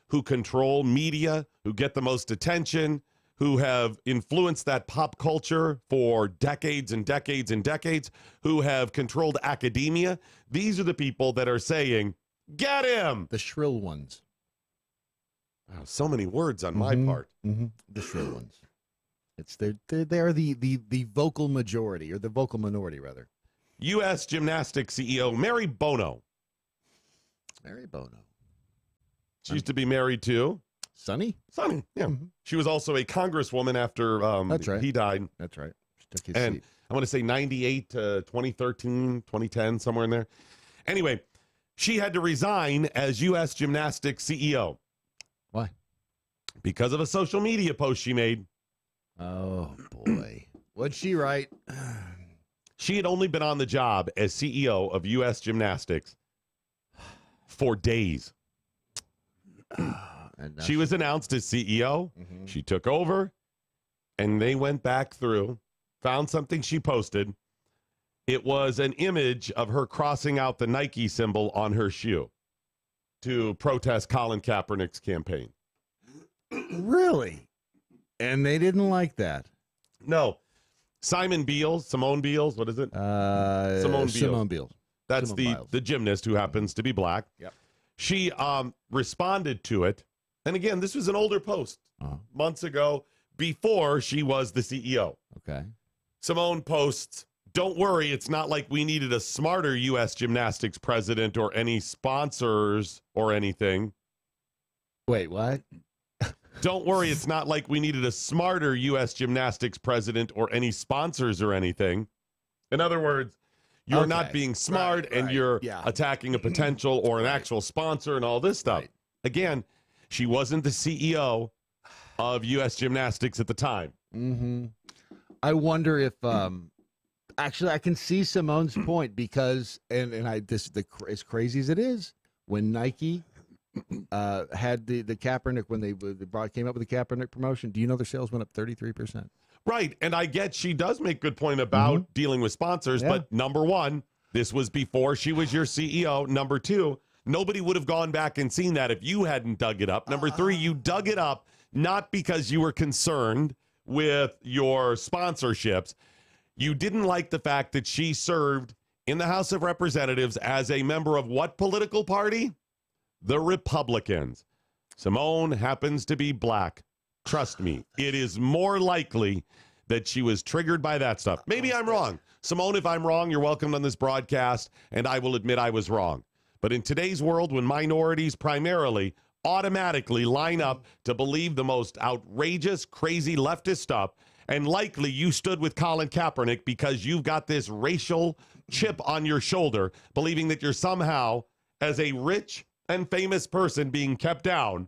who control media, who get the most attention, who have influenced that pop culture for decades and decades and decades, who have controlled academia. These are the people that are saying, get him! The shrill ones. Wow, so many words on my part. The shrill ones. They're the vocal majority, or the vocal minority, rather. U.S. Gymnastics CEO Mary Bono. Mary Bono. She used to be married to... Sonny, yeah. She was also a congresswoman after he died. That's right. She took his and seat. I want to say 98 to 2013, 2010, somewhere in there. Anyway, she had to resign as U.S. Gymnastics CEO. Why? Because of a social media post she made. Oh, boy. What'd she write? She had only been on the job as CEO of U.S. Gymnastics for days. She was announced as CEO. She took over, and they went back through, found something she posted. It was an image of her crossing out the Nike symbol on her shoe to protest Colin Kaepernick's campaign. Really? And they didn't like that? No. Simone Biles, what is it? Simone Biles. That's the gymnast who happens to be black. Yep. She responded to it. And again, this was an older post months ago before she was the CEO. Okay. Simone posts, don't worry, it's not like we needed a smarter U.S. Gymnastics president or any sponsors or anything. Wait, what? Don't worry, it's not like we needed a smarter U.S. Gymnastics president or any sponsors or anything. In other words, you're not being smart and you're attacking a potential or an actual sponsor and all this stuff. Again, she wasn't the CEO of U.S. Gymnastics at the time. I wonder if, actually, I can see Simone's point because, as crazy as it is, when Nike had the Kaepernick, when they came up with the Kaepernick promotion, do you know their sales went up 33%? Right, and I get she does make good point about dealing with sponsors, but number one, this was before she was your CEO. Number two, nobody would have gone back and seen that if you hadn't dug it up. Number three, you dug it up not because you were concerned with your sponsorships. You didn't like the fact that she served in the House of Representatives as a member of what political party? The Republicans. Simone happens to be black. Trust me, it is more likely that she was triggered by that stuff. Maybe I'm wrong. Simone, if I'm wrong, you're welcome on this broadcast, and I will admit I was wrong. But in today's world, when minorities primarily automatically line up to believe the most outrageous, crazy leftist stuff, and likely you stood with Colin Kaepernick because you've got this racial chip on your shoulder, believing that you're somehow, as a rich and famous person being kept down,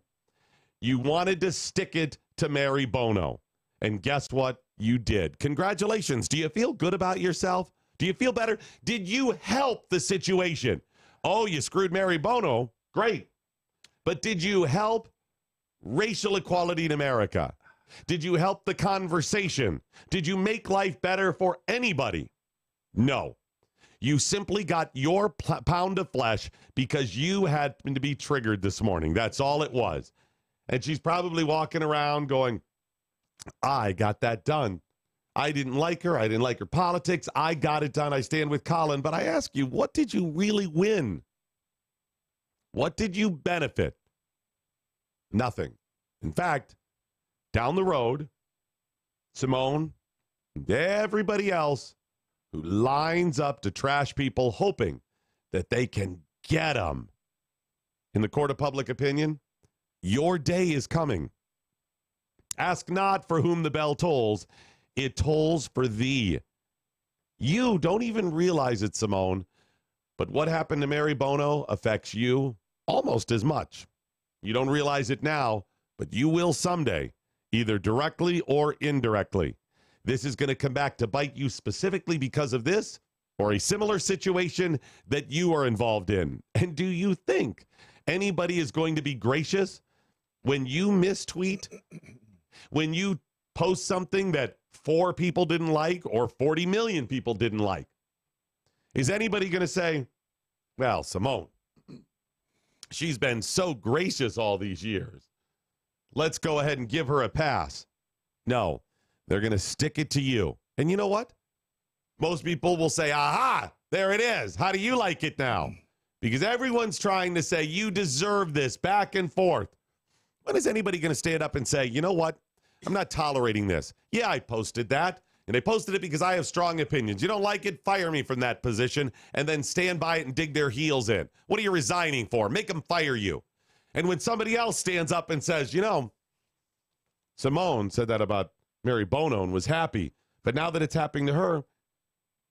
you wanted to stick it to Mary Bono. And guess what? You did. Congratulations. Do you feel good about yourself? Do you feel better? Did you help the situation? Oh, you screwed Mary Bono. Great. But did you help racial equality in America? Did you help the conversation? Did you make life better for anybody? No. You simply got your pound of flesh because you had to be triggered this morning. That's all it was. And she's probably walking around going, I got that done. I didn't like her. I didn't like her politics. I got it done. I stand with Colin. But I ask you, what did you really win? What did you benefit? Nothing. In fact, down the road, Simone and everybody else who lines up to trash people hoping that they can get them in the court of public opinion, your day is coming. Ask not for whom the bell tolls. It tolls for thee. You don't even realize it, Simone, but what happened to Mary Bono affects you almost as much. You don't realize it now, but you will someday, either directly or indirectly. This is going to come back to bite you specifically because of this or a similar situation that you are involved in. And do you think anybody is going to be gracious when you mistweet, when you post something that 4 people didn't like or 40 million people didn't like? Is anybody going to say, well, Simone, she's been so gracious all these years, let's go ahead and give her a pass? No, they're going to stick it to you. And you know what? Most people will say, aha, there it is. How do you like it now? Because everyone's trying to say, you deserve this, back and forth. When is anybody going to stand up and say, you know what? I'm not tolerating this. Yeah, I posted that. And I posted it because I have strong opinions. You don't like it? Fire me from that position and then stand by it and dig their heels in. What are you resigning for? Make them fire you. And when somebody else stands up and says, you know, Simone said that about Mary Bono and was happy, but now that it's happening to her,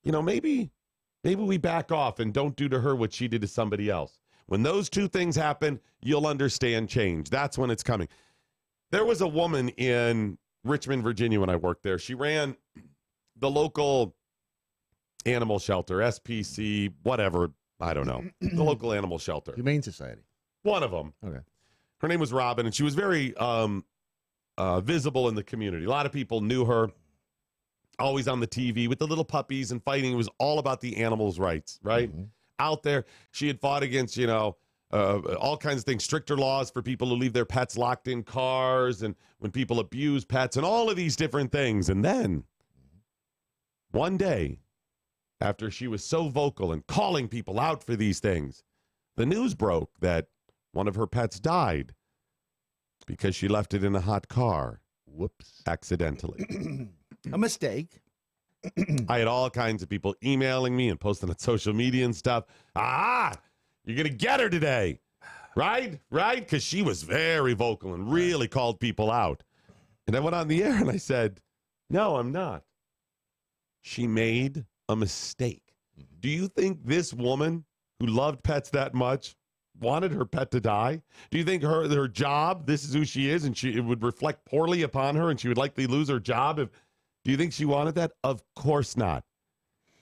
you know, maybe we back off and don't do to her what she did to somebody else. When those two things happen, you'll understand change. That's when it's coming. There was a woman in Richmond, Virginia, when I worked there. She ran the local animal shelter, SPC, whatever, I don't know, the local animal shelter. Humane Society. One of them. Okay. Her name was Robin, and she was very visible in the community. A lot of people knew her, always on the TV with the little puppies and fighting. It was all about the animals' rights, right? Mm-hmm. Out there, she had fought against, you know, all kinds of things, stricter laws for people who leave their pets locked in cars and when people abuse pets and all of these different things. And then one day, after she was so vocal and calling people out for these things, the news broke that one of her pets died because she left it in a hot car. Whoops. Accidentally. A mistake. I had all kinds of people emailing me and posting on social media and stuff. You're going to get her today. Right? Right? Because she was very vocal and really called people out. And I went on the air and I said, no, I'm not. She made a mistake. Do you think this woman who loved pets that much wanted her pet to die? Do you think her job, this is who she is, and it would reflect poorly upon her and she would likely lose her job? Do you think she wanted that? Of course not.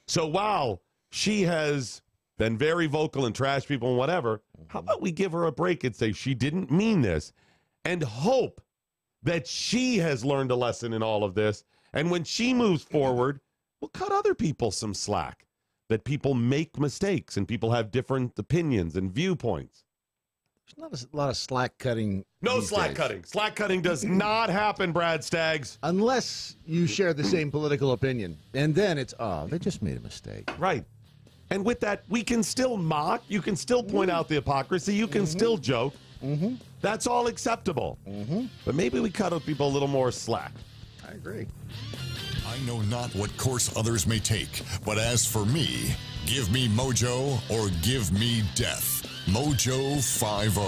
So while she has been very vocal and trash people and whatever, how about we give her a break and say she didn't mean this and hope that she has learned a lesson in all of this. And when she moves forward, we'll cut other people some slack, that people make mistakes and people have different opinions and viewpoints. There's not a lot of slack cutting. No slack cutting. Slack cutting does not happen, Brad Staggs. Unless you share the same political opinion. And then it's, they just made a mistake. Right. And with that, we can still mock. You can still point out the hypocrisy. You can still joke. Mm-hmm. That's all acceptable. Mm-hmm. But maybe we cut people a little more slack. I agree. I know not what course others may take, but as for me, give me mojo or give me death. MoJo 50.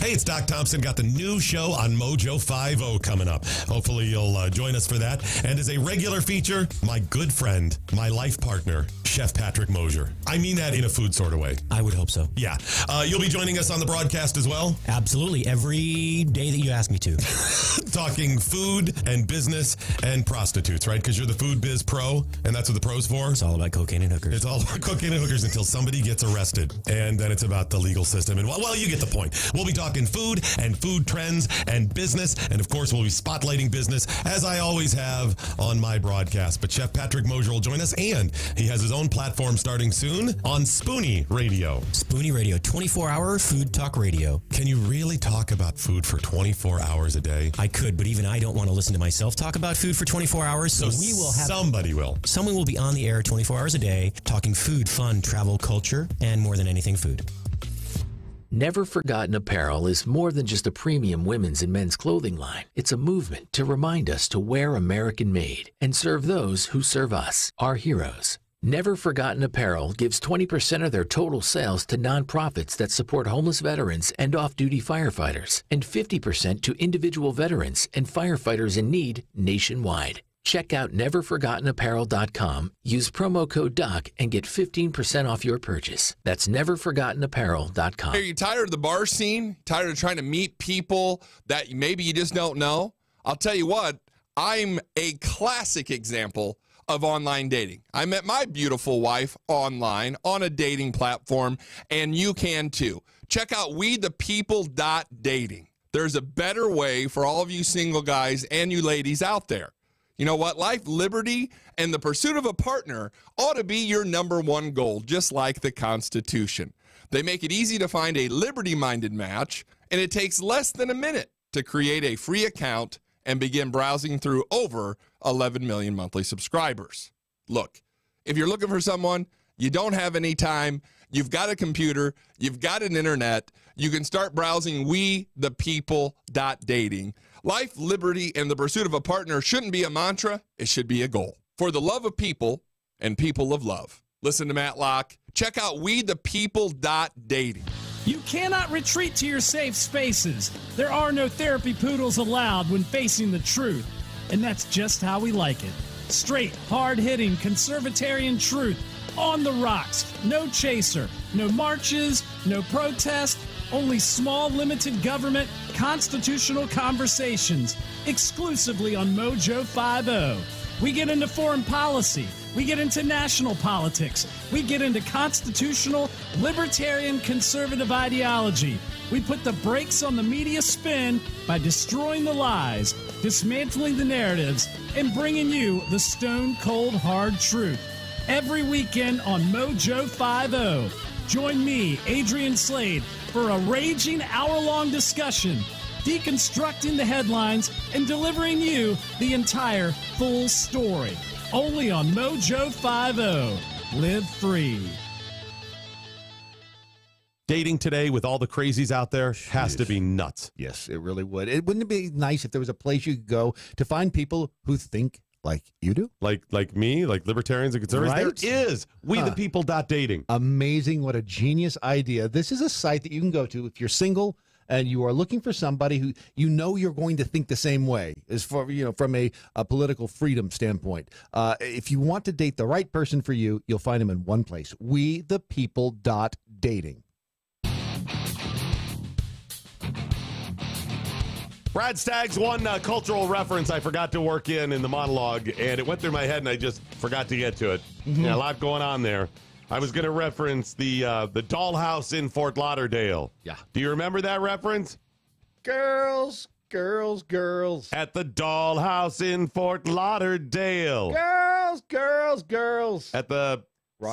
Hey, it's Doc Thompson. Got the new show on MoJo 50 coming up. Hopefully you'll join us for that. And as a regular feature, my good friend, my life partner, Chef Patrick Mosier. I mean that in a food sort of way. I would hope so. Yeah. You'll be joining us on the broadcast as well? Absolutely. Every day that you ask me to. Talking food and business and prostitutes, right? Because you're the food biz pro, and that's what the pro's for. It's all about cocaine and hookers. It's all about cocaine and hookers until somebody gets arrested. And then it's about the legal system. And well, you get the point. We'll be talking food and food trends and business. And of course, we'll be spotlighting business as I always have on my broadcast. But Chef Patrick Mosier will join us, and he has his own platform starting soon on Spoonie Radio. Spoonie Radio, 24-hour food talk radio. Can you really talk about food for 24 hours a day? I could, but even I don't want to listen to myself talk about food for 24 hours. So we will have somebody will. Someone will be on the air 24 hours a day talking food, fun, travel, culture, and more than anything, food. Never Forgotten Apparel is more than just a premium women's and men's clothing line. It's a movement to remind us to wear American made and serve those who serve us, our heroes. Never Forgotten Apparel gives 20% of their total sales to nonprofits that support homeless veterans and off-duty firefighters, and 50% to individual veterans and firefighters in need nationwide. Check out neverforgottenapparel.com, use promo code DOC, and get 15% off your purchase. That's neverforgottenapparel.com. Are you tired of the bar scene? Tired of trying to meet people that maybe you just don't know? I'll tell you what, I'm a classic example of online dating. I met my beautiful wife online on a dating platform, and you can too. Check out wethepeople.dating. There's a better way for all of you single guys and you ladies out there. You know what? Life, liberty, and the pursuit of a partner ought to be your number one goal, just like the Constitution. They make it easy to find a liberty-minded match, and it takes less than a minute to create a free account and begin browsing through over 11 million monthly subscribers. Look, if you're looking for someone, you don't have any time, you've got a computer, you've got an internet, you can start browsing wethepeople.dating. Life, liberty, and the pursuit of a partner shouldn't be a mantra. It should be a goal. For the love of people and people of love. Listen to Matt Locke. Check out wethepeople.dating. You cannot retreat to your safe spaces. There are no therapy poodles allowed when facing the truth. And that's just how we like it. Straight, hard-hitting, conservatarian truth. On the rocks. No chaser. No marches. No protest. Only small, limited government, constitutional conversations, exclusively on MoJo 50. We get into foreign policy. We get into national politics. We get into constitutional, libertarian, conservative ideology. We put the brakes on the media spin by destroying the lies, dismantling the narratives, and bringing you the stone-cold hard truth. Every weekend on MoJo 50. Join me, Adrian Slade, for a raging hour-long discussion, deconstructing the headlines and delivering you the entire full story. Only on MoJo 50. Live free. Dating today with all the crazies out there has to be nuts. Yes, it really would. Wouldn't it be nice if there was a place you could go to find people who think like you do? Like me, like libertarians and conservatives? Right? There is. Wethepeople.dating. Amazing. What a genius idea. This is a site that you can go to if you're single and you are looking for somebody who you know you're going to think the same way, as for, from a political freedom standpoint. If you want to date the right person for you, you'll find them in one place. wethepeople.dating. Brad Stagg's one cultural reference I forgot to work in the monologue, and it went through my head, and I just forgot to get to it. Mm-hmm. Yeah, a lot going on there. I was going to reference the dollhouse in Fort Lauderdale. Yeah. Do you remember that reference? Girls, girls, girls. At the dollhouse in Fort Lauderdale. Girls, girls, girls. At the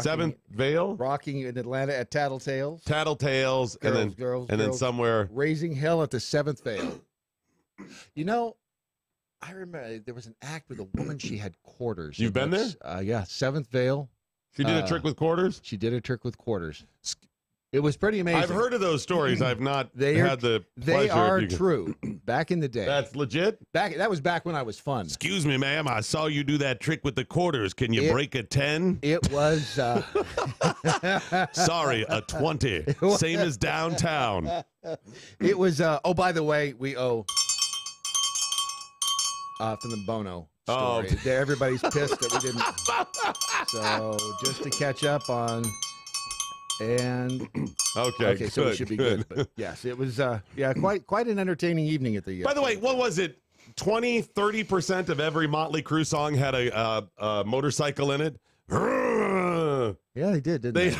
Seventh Veil? Rocking in Atlanta at Tattletales. Tattletales. Girls, then somewhere. Raising Hell at the Seventh Veil. I remember there was an act with a woman, she had quarters. You've been there? Yeah, Seventh Veil. She did a trick with quarters? She did a trick with quarters. It was pretty amazing. I've heard of those stories. I've not had the pleasure. They are true. Back in the day. That's legit? That was back when I was fun. Excuse me, ma'am. I saw you do that trick with the quarters. Can you break a 10? It was... Sorry, a 20. Same as downtown. It was... oh, by the way, we owe... from the Bono story. Everybody's pissed that we didn't... So, just to catch up on... And okay, so it should be good. But yes, it was quite an entertaining evening at the. By the way, what was it? 20-30% of every Motley Crue song had a motorcycle in it. Yeah, they did, didn't they?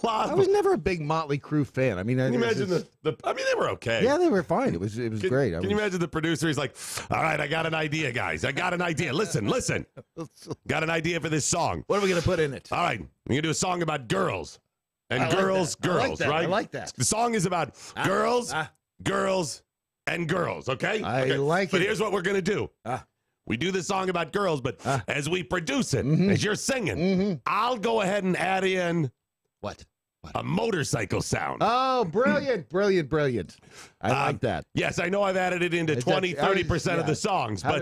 I was never a big Motley Crue fan. I mean, can you imagine I mean, they were okay. Yeah, they were fine. It was great. Can you imagine the producer? He's like, "All right, I got an idea, guys. I got an idea. Listen. Got an idea for this song. What are we gonna put in it? All right, we're gonna do a song about girls." And girls, right? I like that. The song is about girls, girls, and girls, okay? I like it. But here's what we're going to do. We do the song about girls, but as we produce it, as you're singing, I'll go ahead and add in... What? A motorcycle sound. Oh, brilliant, brilliant, brilliant. I like that. Yes, I know I've added it into 20-30% of the songs, but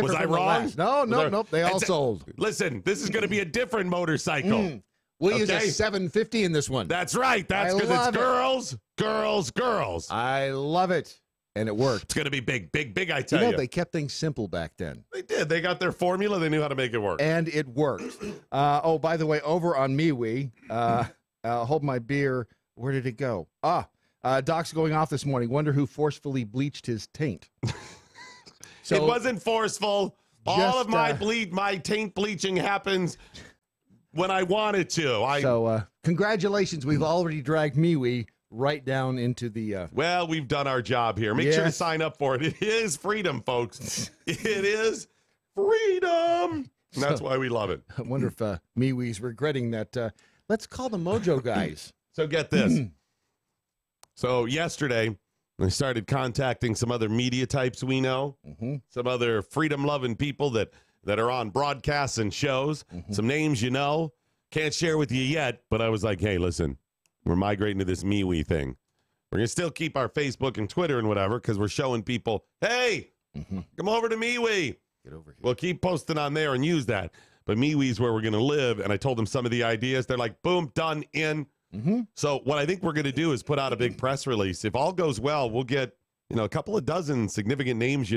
was I wrong? No, they all sold. Listen, this is going to be a different motorcycle. We'll use a 750 in this one. That's right. That's because it's girls, girls, girls. I love it. And it worked. It's going to be big, big, big, I tell you. They kept things simple back then. They did. They got their formula. They knew how to make it work. And it worked. Oh, by the way, over on MeWe, hold my beer. Where did it go? Doc's going off this morning. Wonder who forcefully bleached his taint. So, it wasn't forceful. All of my taint bleaching happens when I wanted to. So, congratulations. We've already dragged MeWe right down into the... Well, we've done our job here. Make sure to sign up for it. It is freedom, folks. It is freedom. And that's why we love it. I wonder if MeWe's regretting that. Let's call the MoJo guys. So get this. So yesterday, I started contacting some other media types we know, some other freedom-loving people that are on broadcasts and shows, some names you know. Can't share with you yet, but I was like, hey, listen, we're migrating to this MeWe thing. We're going to still keep our Facebook and Twitter and whatever because we're showing people, hey, come over to MeWe. Get over here. We'll keep posting on there and use that. But MeWe's where we're going to live, and I told them some of the ideas. They're like, boom, done, in. So what I think we're going to do is put out a big press release. If all goes well, we'll get a couple of dozen significant names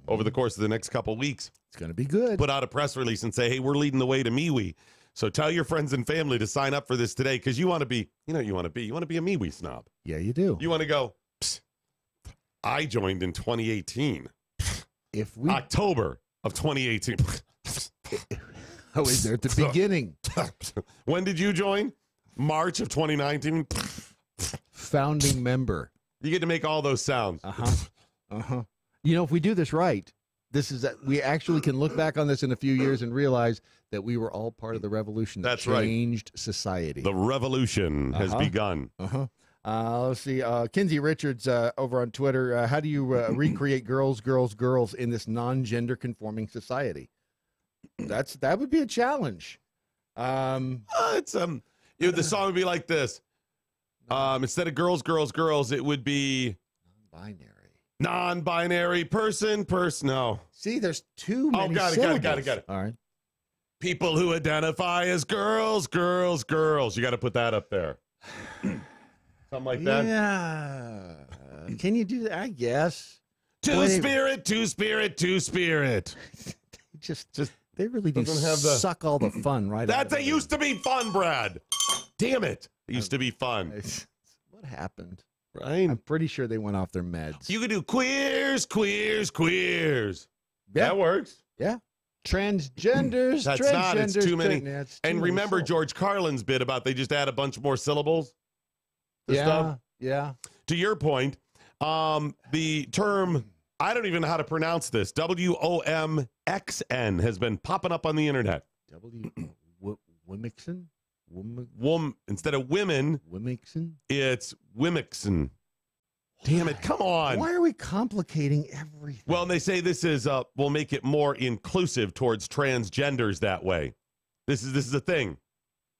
over the course of the next couple of weeks. It's going to be good. Put out a press release and say, hey, we're leading the way to MeWe. So tell your friends and family to sign up for this today because you want to be, you want to be a MeWe snob. Yeah, you do. You want to go, I joined in 2018. October of 2018. Oh, is there at the beginning? When did you join? March of 2019. Founding member. You get to make all those sounds. If we do this right, we actually can look back on this in a few years and realize that we were all part of the revolution that changed society. The revolution has begun. Let's see. Kinsey Richards over on Twitter. How do you recreate girls in this non-gender conforming society? That would be a challenge. The song would be like this. Instead of girls, it would be non-binary person. No. See, there's too many. Got it. All right. People who identify as girls. You got to put that up there. Something like that. Yeah. Can you do that? I guess. Two spirit. just they really do suck all the fun, right? It used to be fun, Brad. Damn it. It used to be fun. What happened? Right? I'm pretty sure they went off their meds. You could do queers. Yeah. That works. Yeah. Transgenders. That's not. It's too many. And remember George Carlin's bit about they just add a bunch more syllables? Yeah. To your point, the term, I don't even know how to pronounce this, WOMXN has been popping up on the internet. Wimixon? Instead of women, Wimixon? It's Wimixon. Damn it, come on. Why are we complicating everything? Well, and they say this is, will make it more inclusive towards transgenders that way. This is a thing.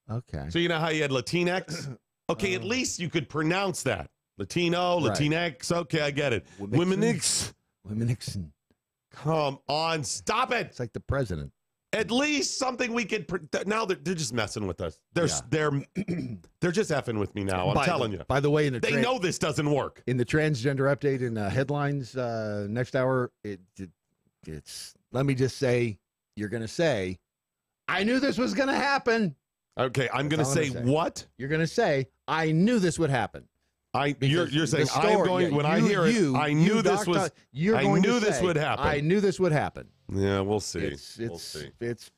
Okay. So you know how you had Latinx? Okay, at least you could pronounce that. Latino, Latinx. Okay, I get it. Womenix. Come on, stop it. It's like the president. At least something we could. Now they're just messing with us. They're just effing with me now. I'm telling you. By the way, they know this doesn't work. In the transgender update in headlines next hour, it's. Let me just say, you're going to say, I knew this was going to happen. Okay, I'm going to say what? You're going to say, I knew this would happen. You're saying I'm going when I hear it. I knew this was. I knew this would happen. I knew this would happen. Yeah, we'll see. We'll see. It's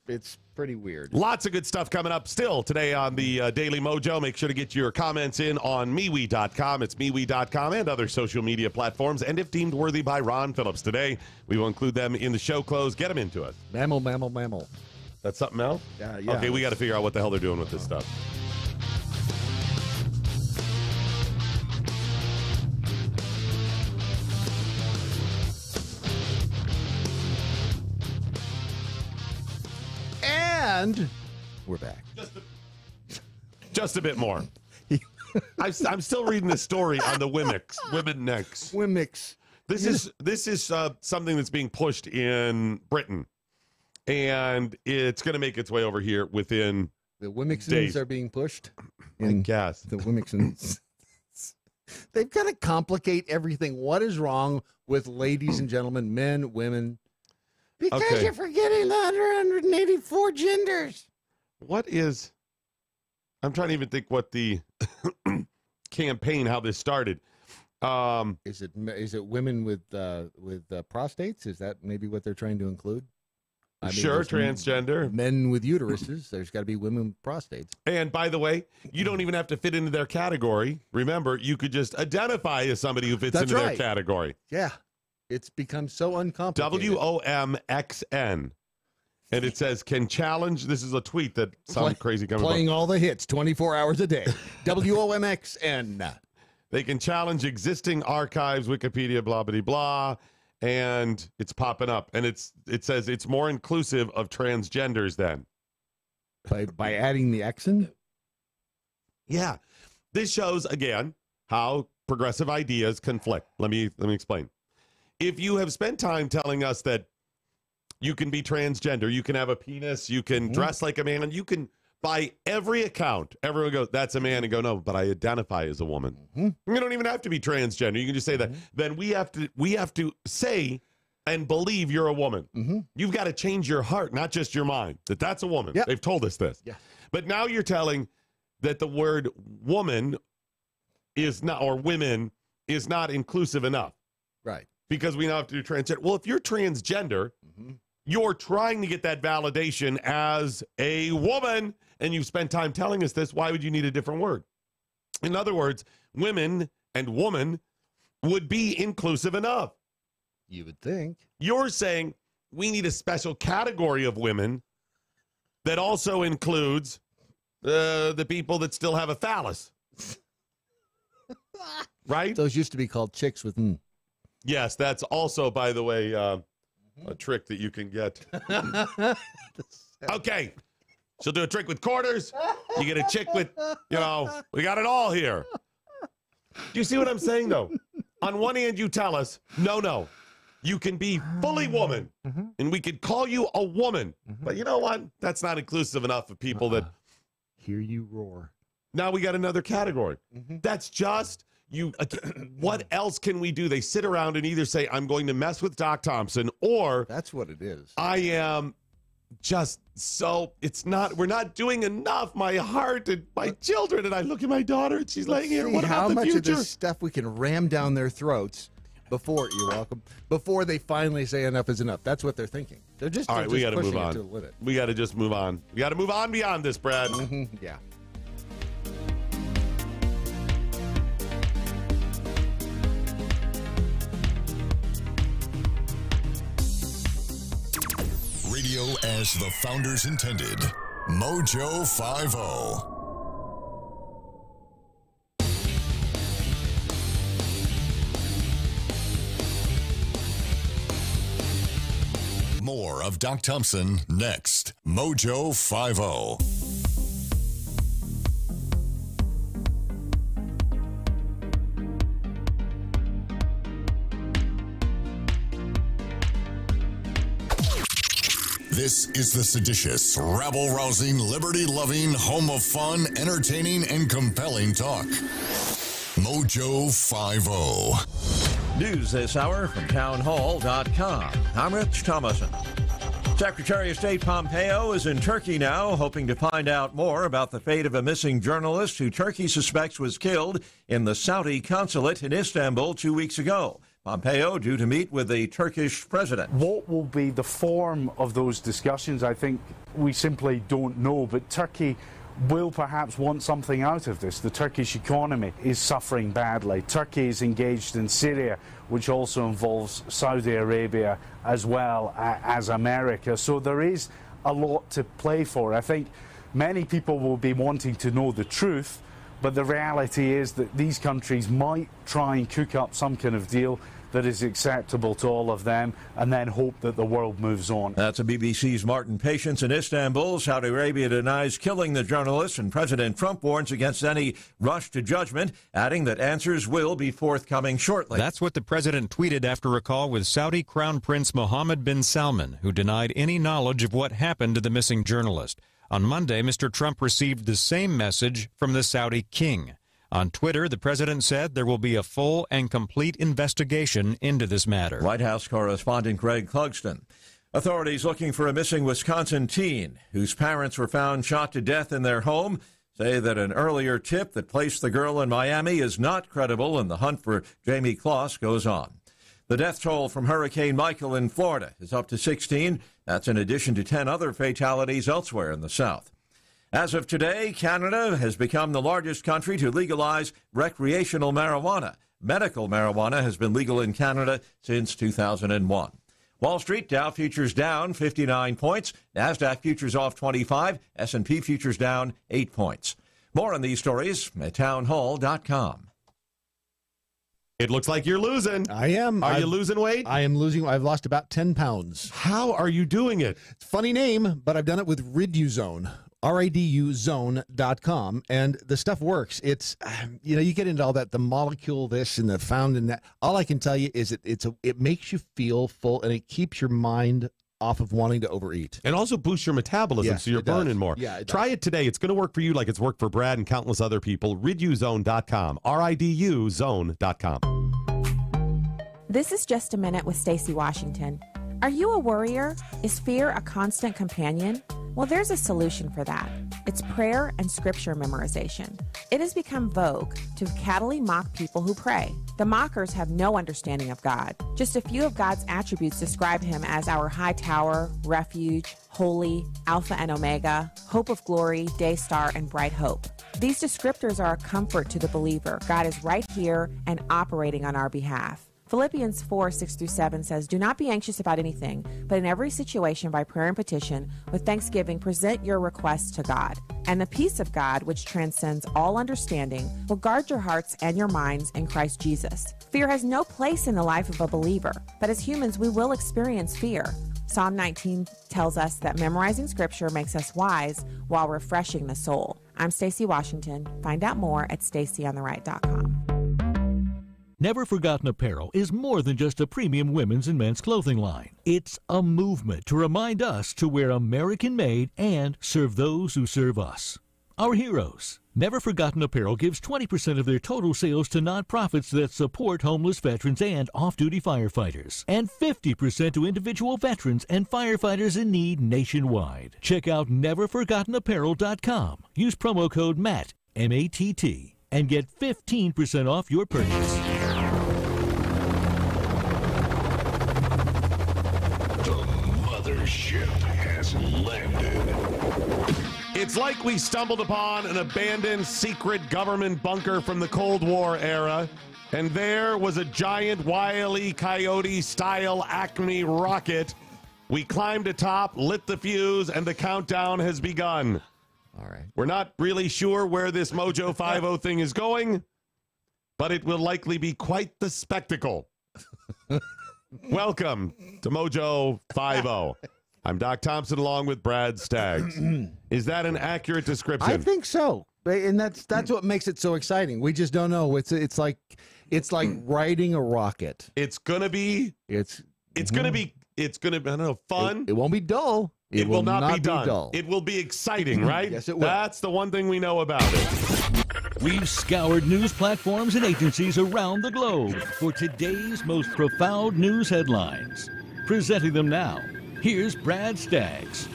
pretty weird. Lots of good stuff coming up still today on the Daily Mojo. Make sure to get your comments in on MeWe.com. It's MeWe.com and other social media platforms. And if deemed worthy by Ron Phillips today, we will include them in the show close. Get them into us. Mammal. That's something else? Yeah. Okay, we got to figure out what the hell they're doing with this stuff. And we're back. Just a bit more. I'm still reading the story on the Womenix. This is something that's being pushed in Britain, and it's going to make its way over here within the Womixons days. Are being pushed. I guess the Womixons. They've got to complicate everything. What is wrong with ladies and gentlemen, men, women? Because you're forgetting the 184 genders. What is? I'm trying to even think what the campaign, how this started. Is it women with prostates? Is that maybe what they're trying to include? Sure, transgender. Men with uteruses. There's got to be women with prostates. And by the way, you don't even have to fit into their category. Remember, you could just identify as somebody who fits into their category. Yeah. It's become so uncomplicated. WOMXN. And it says, can challenge. This is a tweet that sounds crazy coming playing all the hits 24 hours a day. WOMXN. They can challenge existing archives, Wikipedia, blah, blah, blah. And it's popping up. And it says it's more inclusive of transgenders then. By adding the Xen? Yeah. This shows, again, how progressive ideas conflict. Let me explain. If you have spent time telling us that you can be transgender, you can have a penis, you can dress like a man, and you can, by every account, everyone goes, that's a man, and go, no, but I identify as a woman. You don't even have to be transgender. You can just say that. Then we have to say and believe you're a woman. You've got to change your heart, not just your mind, that's a woman. They've told us this. But now you're telling that the word woman is not, or women is not inclusive enough. Right. Because we now have to do transgender. Well, if you're transgender, you're trying to get that validation as a woman, and you've spent time telling us this. Why would you need a different word? In other words, women and woman would be inclusive enough. You would think. You're saying we need a special category of women that also includes the people that still have a phallus. Right? Those used to be called chicks with Yes, that's also, by the way, a trick that you can get. Okay. She'll do a trick with quarters. You get a chick with, we got it all here. Do you see what I'm saying, though? On one hand, you tell us, no, you can be fully woman, and we could call you a woman. But you know what? That's not inclusive enough of people that hear you roar. Now we got another category. That's just... what else can we do? They sit around and either say, I'm going to mess with Doc Thompson, or that's what it is. I am just we're not doing enough. My heart and my children, and I look at my daughter and she's laying here. What about the future? How much of this stuff we can ram down their throats before they finally say enough is enough? That's what they're thinking. They're just, all right, we got to move on. To the limit. We got to just move on. We got to move on beyond this, Brad. Yeah. Radio as the founders intended. MoJo 50. More of Doc Thompson next. MoJo 50. This is the seditious, rabble-rousing, liberty-loving, home of fun, entertaining, and compelling talk. MoJo 50. News this hour from townhall.com. I'm Rich Thomason. Secretary of State Pompeo is in Turkey now, hoping to find out more about the fate of a missing journalist who Turkey suspects was killed in the Saudi consulate in Istanbul 2 weeks ago. Pompeo due to meet with the Turkish president. What will be the form of those discussions? I think we simply don't know, but Turkey will perhaps want something out of this. The Turkish economy is suffering badly. Turkey is engaged in Syria, which also involves Saudi Arabia as well as America. So there is a lot to play for. I think many people will be wanting to know the truth, but the reality is that these countries might try and cook up some kind of deal that is acceptable to all of them, and then hope that the world moves on. That's a BBC's Martin Patience in Istanbul. Saudi Arabia denies killing the journalist, and President Trump warns against any rush to judgment, adding that answers will be forthcoming shortly. That's what the president tweeted after a call with Saudi Crown Prince Mohammed bin Salman, who denied any knowledge of what happened to the missing journalist. On Monday, Mr. Trump received the same message from the Saudi king. On Twitter, the president said there will be a full and complete investigation into this matter. White House correspondent Greg Clugston. Authorities looking for a missing Wisconsin teen whose parents were found shot to death in their home say that an earlier tip that placed the girl in Miami is not credible, and the hunt for Jamie Kloss goes on. The death toll from Hurricane Michael in Florida is up to 16. That's in addition to 10 other fatalities elsewhere in the South. As of today, Canada has become the largest country to legalize recreational marijuana. Medical marijuana has been legal in Canada since 2001. Wall Street, Dow futures down 59 points. NASDAQ futures off 25. S&P futures down 8 points. More on these stories at townhall.com. It looks like you're losing. I am. Are you losing weight? I am losing. I've lost about 10 pounds. How are you doing it? Funny name, but I've done it with Riduzone. RIDUzone.com, and the stuff works. It's, you get into all that, the molecule this and the found in that. All I can tell you is it makes you feel full, and it keeps your mind off of wanting to overeat. And also boosts your metabolism, so you're burning more. Yeah, Try it today. It's going to work for you like it's worked for Brad and countless other people. Riduzone.com. RIDUzone.com. This is Just a Minute with Stacey Washington. Are you a worrier? Is fear a constant companion? Well, there's a solution for that. It's prayer and scripture memorization. It has become vogue to cattily mock people who pray. The mockers have no understanding of God. Just a few of God's attributes describe him as our high tower, refuge, holy, Alpha and Omega, hope of glory, day star, and bright hope. These descriptors are a comfort to the believer. God is right here and operating on our behalf. Philippians 4:6-7 says, "Do not be anxious about anything, but in every situation by prayer and petition, with thanksgiving, present your requests to God. And the peace of God, which transcends all understanding, will guard your hearts and your minds in Christ Jesus." Fear has no place in the life of a believer, but as humans, we will experience fear. Psalm 19 tells us that memorizing scripture makes us wise while refreshing the soul. I'm Stacey Washington. Find out more at staceyontheright.com. Never Forgotten Apparel is more than just a premium women's and men's clothing line. It's a movement to remind us to wear American-made and serve those who serve us. Our heroes. Never Forgotten Apparel gives 20% of their total sales to nonprofits that support homeless veterans and off-duty firefighters, and 50% to individual veterans and firefighters in need nationwide. Check out neverforgottenapparel.com. Use promo code MATT, M-A-T-T, and get 15% off your purchase. Ship has landed. It's like we stumbled upon an abandoned secret government bunker from the Cold War era, and there was a giant Wile E. Coyote-style Acme rocket. We climbed atop, lit the fuse, and the countdown has begun. All right. We're not really sure where this MoJo 50 thing is going, but it will likely be quite the spectacle. Welcome to MoJo 50. I'm Doc Thompson along with Brad Staggs. Is that an accurate description? I think so. And that's what makes it so exciting. We just don't know. It's like riding a rocket. It's gonna be I don't know, fun. It won't be dull. It will not be dull. It will be exciting, right? Yes, it will. That's the one thing we know about it. We've scoured news platforms and agencies around the globe for today's most profound news headlines. Presenting them now, here's Brad Staggs.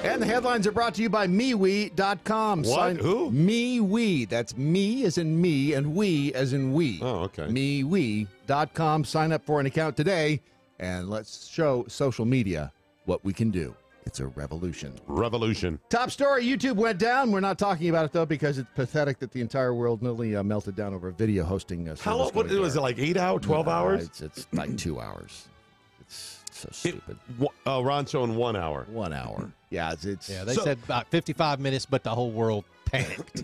And the headlines are brought to you by MeWe.com. What? Who? MeWe. That's me as in me and we as in we. Oh, okay. MeWe.com. Sign up for an account today, and let's show social media what we can do. It's a revolution. Revolution. Top story, YouTube went down. We're not talking about it, though, because it's pathetic that the entire world nearly melted down over video hosting. How long? What was it, like 8 hours, 12 hours? It's like 2 hours. It's so stupid. Ron's showing 1 hour. 1 hour. Yeah, they said about 55 minutes, but the whole world panicked.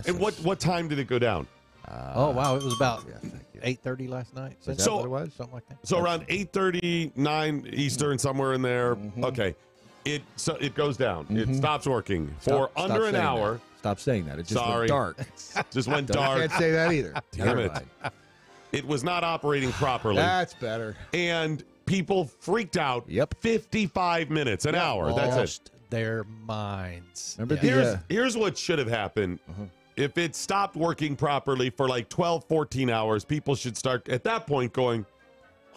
And what time did it go down? Wow, it was about 8:30 last night. Is that what it was? Something like that. So around 8:30, 9 Eastern, somewhere in there. Mm-hmm. Okay. It goes down. Mm-hmm. It stops working for under an hour. Stop saying that. It just went dark. Just went dark. I can't say that either. Damn it. It was not operating properly. That's better. And people freaked out. Yep. 55 minutes, an hour. That's it. Their minds. Remember here's what should have happened. If it stopped working properly for like 12, 14 hours, people should start at that point going,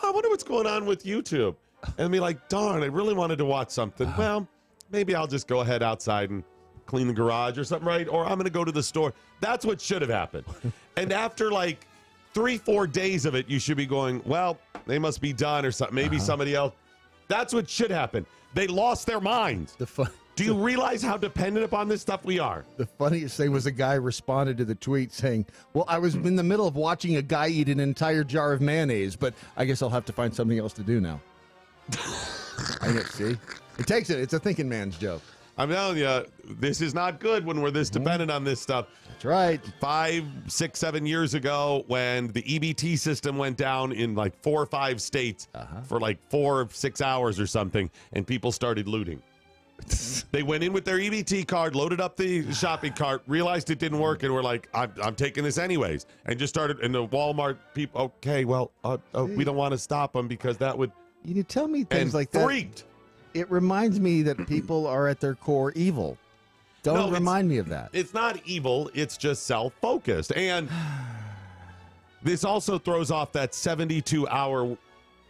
I wonder what's going on with YouTube. And be like, darn, I really wanted to watch something. Well, maybe I'll just go ahead outside and clean the garage or something, right? Or I'm going to go to the store. That's what should have happened. And after like 3-4 days of it, you should be going, well, they must be done or something. Maybe somebody else. That's what should happen. They lost their minds. Do you realize how dependent upon this stuff we are? The funniest thing was a guy responded to the tweet saying, well, I was in the middle of watching a guy eat an entire jar of mayonnaise, but I guess I'll have to find something else to do now. See? It takes it. It's a thinking man's joke. I'm telling you, this is not good when we're this dependent on this stuff. That's right. 5, 6, 7 years ago, when the EBT system went down in like 4 or 5 states for like 4 or 6 hours or something, and people started looting. They went in with their EBT card, loaded up the shopping cart, realized it didn't work, and were like, I'm taking this anyways. And just started, and the Walmart people, okay, well, we don't want to stop them because that would... You tell me things like that. Freaked. It reminds me that people are at their core evil. Don't remind me of that. It's not evil. It's just self-focused. And this also throws off that 72-hour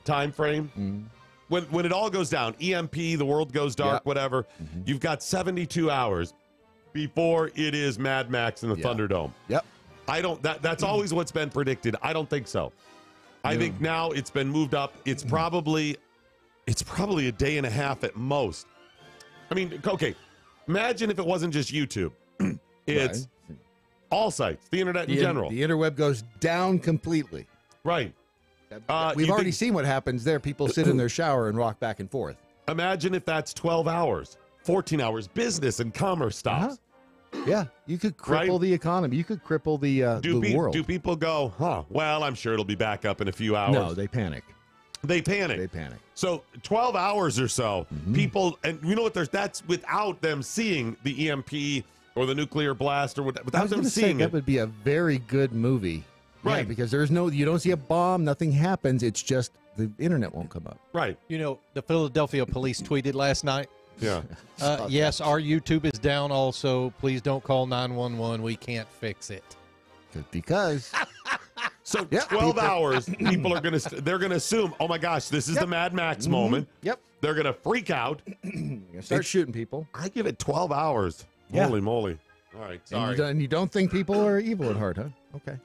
time frame. When it all goes down, EMP, the world goes dark, whatever, you've got 72 hours before it is Mad Max in the Thunderdome. Yep. That's always what's been predicted. I don't think so. I think now it's been moved up. It's probably a day and a half at most. I mean, okay, imagine if it wasn't just YouTube. It's all sites, the internet in general. The interweb goes down completely. Right. We've already seen what happens there. People sit in their shower and rock back and forth. Imagine if that's 12 hours, 14 hours, business and commerce stops. Yeah, you could cripple the economy. You could cripple the world. Do people go, well, I'm sure it'll be back up in a few hours? No, they panic. They panic. So 12 hours or so, people, and you know what? That's without them seeing the EMP or the nuclear blast or without them seeing it. That would be a very good movie. Right. Yeah, because you don't see a bomb, nothing happens. It's just the internet won't come up. Right. You know, the Philadelphia police tweeted last night. Yeah. Yes, our YouTube is down also. Please don't call 911. We can't fix it. Because. So 12 hours, people are going to assume, oh my gosh, this is the Mad Max moment. Yep. They're going to freak out. Start shooting people. I give it 12 hours. Yeah. Holy moly. All right, sorry. And you don't think people are evil at heart, huh? Okay.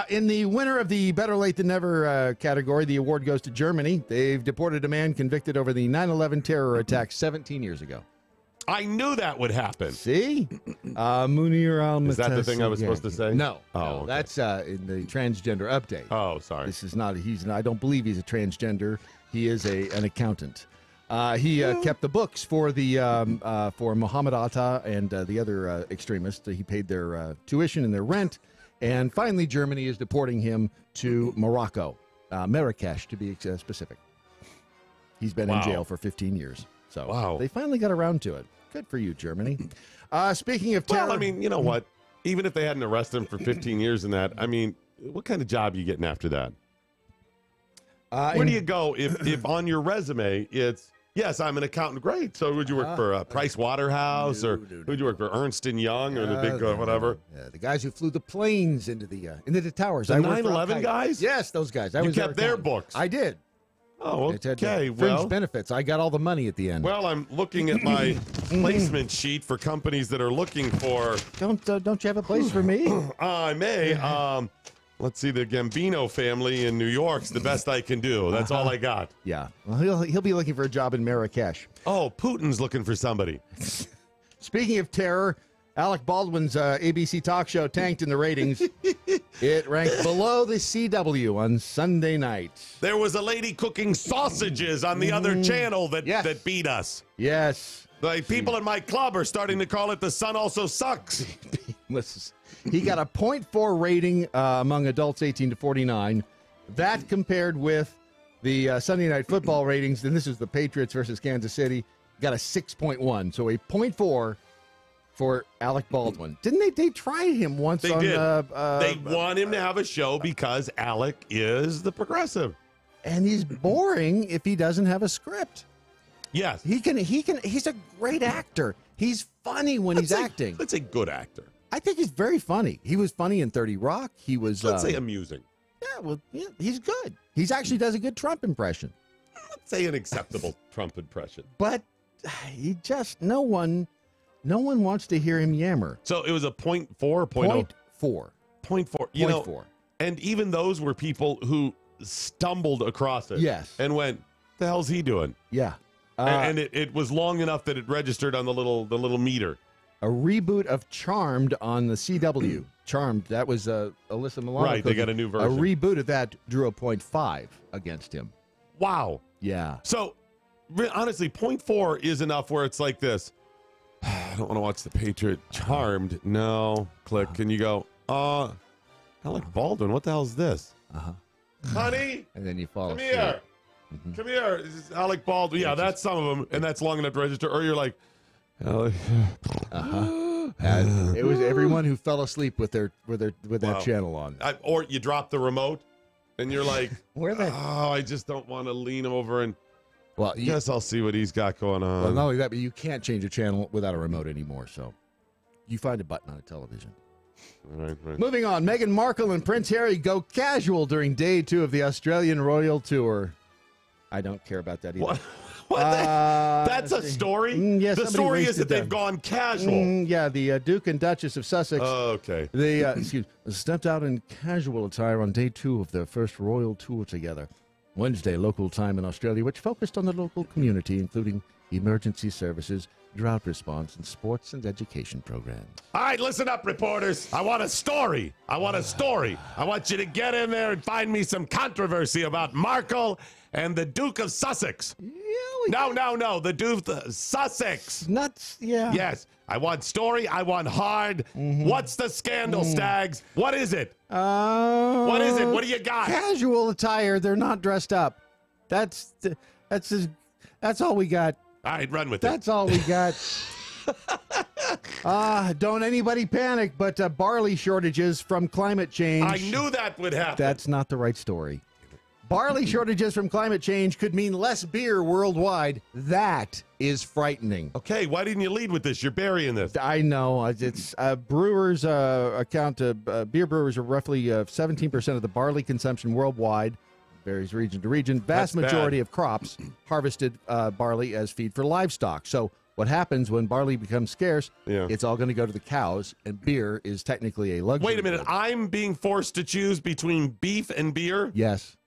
In the winner of the Better Late Than Never category, the award goes to Germany. They've deported a man convicted over the 9/11 terror attack 17 years ago. I knew that would happen. See? Munir al-Mutassi. Is that the thing I was supposed to say? No. Okay. That's in the transgender update. Oh, sorry. This is not, I don't believe he's a transgender. He is an accountant. He kept the books for for Muhammad Atta and the other extremists. He paid their tuition and their rent. And finally, Germany is deporting him to Morocco, Marrakesh to be specific. He's been in jail for 15 years. So they finally got around to it. Good for you, Germany. Speaking of terror. Well, I mean, you know what? Even if they hadn't arrested him for 15 years in that, I mean, what kind of job are you getting after that? Where do you go if on your resume it's Yes, I'm an accountant. Great. So would you work for Price Waterhouse or would you work for Ernst & Young or the big whatever? The guys who flew the planes into the towers. The 9/11 guys? Yes, those guys. You kept their books. I did. Oh, okay. Fringe benefits. I got all the money at the end. Well, I'm looking at my placement sheet for companies that are looking for. Don't you have a place for me? I may. Let's see, the Gambino family in New York's the best I can do. That's all I got. Yeah. Well, he'll be looking for a job in Marrakesh. Oh, Putin's looking for somebody. Speaking of terror, Alec Baldwin's ABC talk show tanked in the ratings. It ranked below the CW on Sunday night. There was a lady cooking sausages on the other channel that beat us. Yes. Like people in my club are starting to call it The Sun Also Sucks. He got a 0.4 rating among adults 18 to 49. That compared with the Sunday Night Football ratings, and this is the Patriots versus Kansas City, got a 6.1. So a 0.4 for Alec Baldwin. Didn't they try him once? They did. They want him to have a show because Alec is the progressive. And he's boring if he doesn't have a script. Yes. He's a great actor. He's funny when he's acting. That's a good actor. I think he's very funny. He was funny in 30 Rock. He was Let's say amusing. Yeah, he's good. He actually does a good Trump impression. Let's say an acceptable Trump impression. But he just no one wants to hear him yammer. So it was a 0.4 or 0.0? 0.4. 0.4. You know, and even those were people who stumbled across it. Yes. And went, the hell's he doing? Yeah. And it was long enough that it registered on the little meter. A reboot of Charmed on the CW. Charmed, that was Alyssa Milano. Right, they got a new version. A reboot of that drew a 0.5 against him. Wow. Yeah. So, honestly, 0.4 is enough where it's like this. I don't want to watch The Patriot. Charmed. No. Click. And you go, Alec Baldwin, what the hell is this? Honey? And then you fall Come asleep. here. Come here. This is Alec Baldwin. Yeah, that's some of them. And that's long enough to register. Or you're like, Alec. It was everyone who fell asleep with that channel on. Or you drop the remote and you're like, Where I just don't want to lean over and Well, guess I'll see what he's got going on. Well, not only that, but you can't change a channel without a remote anymore. So you find a button on a television. Right. Moving on, Meghan Markle and Prince Harry go casual during day 2 of the Australian Royal Tour. I don't care about that either. What that's a story? Yes, the story is that they've gone casual. Yeah, the Duke and Duchess of Sussex. Okay. They stepped out in casual attire on day 2 of their first royal tour together. Wednesday, local time in Australia, which focused on the local community, including emergency services, drought response, and sports and education programs. All right, listen up, reporters. I want a story. I want you to get in there and find me some controversy about Markle and the Duke of Sussex. No. The Duke of Sussex. Nuts, yeah. Yes. I want story. I want hard. What's the scandal, Stags? What is it? What is it? What do you got? Casual attire. They're not dressed up. That's all we got. All right, run with it. That's all we got. Don't anybody panic, but barley shortages from climate change. I knew that would happen. That's not the right story. Barley shortages from climate change could mean less beer worldwide. That is frightening. Okay, why didn't you lead with this? You're burying this. I know. It's brewers beer brewers are roughly 17% of the barley consumption worldwide. Varies region to region. Vast majority of crops harvested barley as feed for livestock. So what happens when barley becomes scarce, it's all going to go to the cows, and beer is technically a luxury. Wait a minute. I'm being forced to choose between beef and beer? Yes.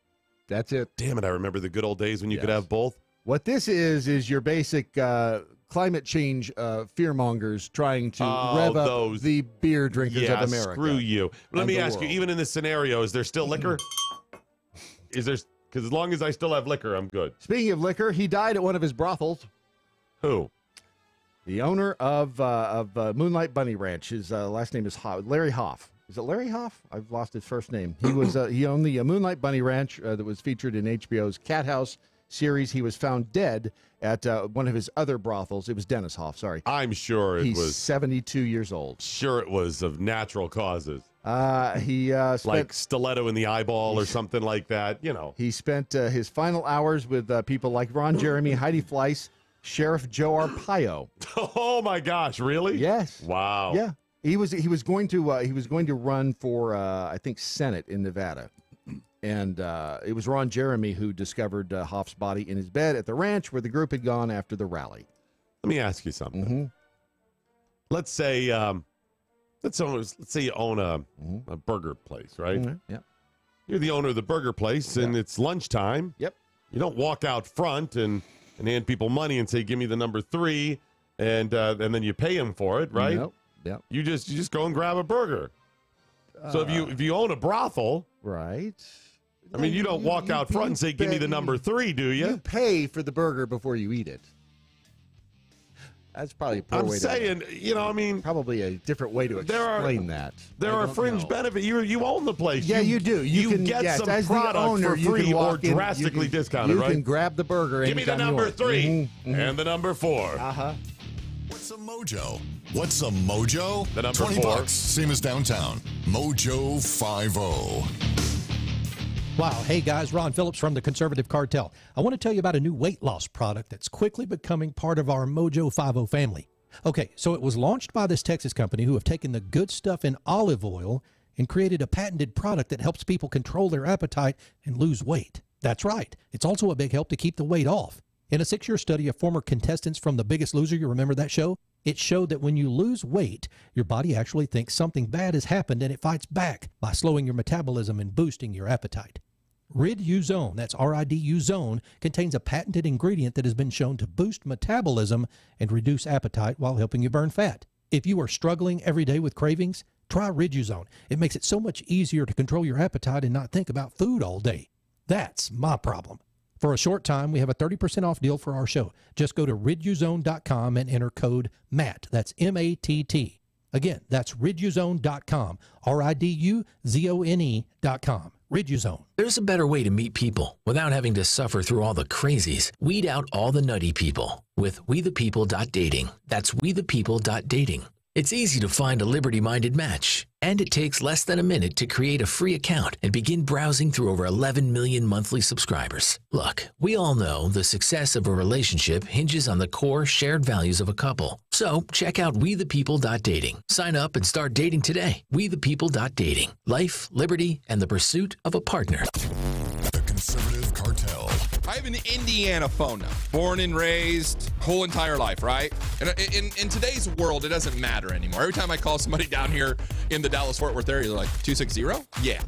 That's it. Damn it, I remember the good old days when you could have both. What this is your basic climate change fearmongers trying to rev up the beer drinkers of America. Screw you. Let me ask you, even in this scenario, is there still liquor? Is there? Because as long as I still have liquor, I'm good. Speaking of liquor, he died at one of his brothels. Who? The owner of Moonlight Bunny Ranch. His last name is Larry Hoff. Is it Larry Hoff? I've lost his first name. He was he owned the Moonlight Bunny Ranch that was featured in HBO's Cat House series. He was found dead at one of his other brothels. It was Dennis Hoff, sorry. I'm sure He's 72 years old. Sure it was of natural causes. He spent, like stiletto in the eyeball or something like that, you know. He spent his final hours with people like Ron Jeremy, Heidi Fleiss, Sheriff Joe Arpaio. Oh my gosh, really? Yes. Wow. Yeah. He was going to run for I think Senate in Nevada. And it was Ron Jeremy who discovered Hoff's body in his bed at the ranch where the group had gone after the rally. Let me ask you something. Mm-hmm. Let's say you own a burger place, right? Mm-hmm. Yeah. You're the owner of the burger place, and it's lunchtime. Yep. You don't walk out front and hand people money and say, "Give me the number 3," and then you pay them for it, right? Nope. Yep. You just go and grab a burger. So if you own a brothel, right? I mean, you don't walk out front and say, "Give me the number 3," do you? You pay for the burger before you eat it. That's probably a poor way probably a different way to explain that. There are fringe benefits. You own the place. Yeah, you do. You can get some as product the owner, for free or drastically you can, discounted, right? You can grab the burger. Give me the number 3 mm-hmm. and the number 4. Uh-huh. What's a MoJo? What's a MoJo? The number 20 4. bucks, same as downtown. MoJo 50. Wow. Hey, guys, Ron Phillips from the Conservative Cartel. I want to tell you about a new weight loss product that's quickly becoming part of our MoJo 50 family. Okay, so it was launched by this Texas company who have taken the good stuff in olive oil and created a patented product that helps people control their appetite and lose weight. That's right. It's also a big help to keep the weight off. In a 6-year study of former contestants from The Biggest Loser, you remember that show? It showed that when you lose weight, your body actually thinks something bad has happened and it fights back by slowing your metabolism and boosting your appetite. Rid-U-Zone, that's R-I-D-U Zone, contains a patented ingredient that has been shown to boost metabolism and reduce appetite while helping you burn fat. If you are struggling every day with cravings, try Rid-U-Zone. It makes it so much easier to control your appetite and not think about food all day. That's my problem. For a short time, we have a 30% off deal for our show. Just go to riduzone.com and enter code MATT. That's M-A-T-T. Again, that's riduzone.com, RIDUZONE.com. Rid-U-Zone. There's a better way to meet people without having to suffer through all the crazies. Weed out all the nutty people with WeThePeople.dating. That's WeThePeople.dating. It's easy to find a liberty-minded match, and it takes less than a minute to create a free account and begin browsing through over 11 million monthly subscribers. Look, we all know the success of a relationship hinges on the core shared values of a couple. So check out WeThePeople.dating. Sign up and start dating today. WeThePeople.dating. Life, liberty, and the pursuit of a partner. The Conservative Cartel. I have an Indiana phone number. Born and raised, whole entire life, right? And in today's world, it doesn't matter anymore. Every time I call somebody down here in the Dallas-Fort Worth area, they're like, 260? Yeah,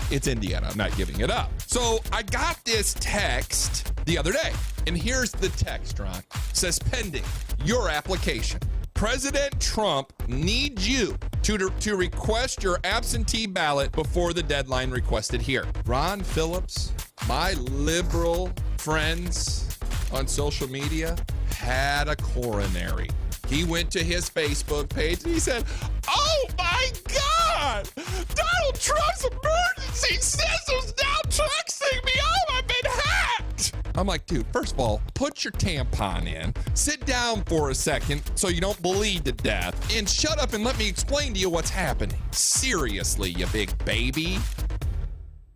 it's Indiana. I'm not giving it up. So I got this text the other day, and here's the text, Ron. It says, pending your application. President Trump needs you to request your absentee ballot before the deadline requested here. Ron Phillips, my liberal friends on social media, had a coronary. He went to his Facebook page and he said, "Oh my God! Donald Trump's emergency system's now texting me. Oh, I've been hacked!" I'm like, dude, first of all, put your tampon in, sit down for a second so you don't bleed to death, and shut up and let me explain to you what's happening. Seriously, you big baby.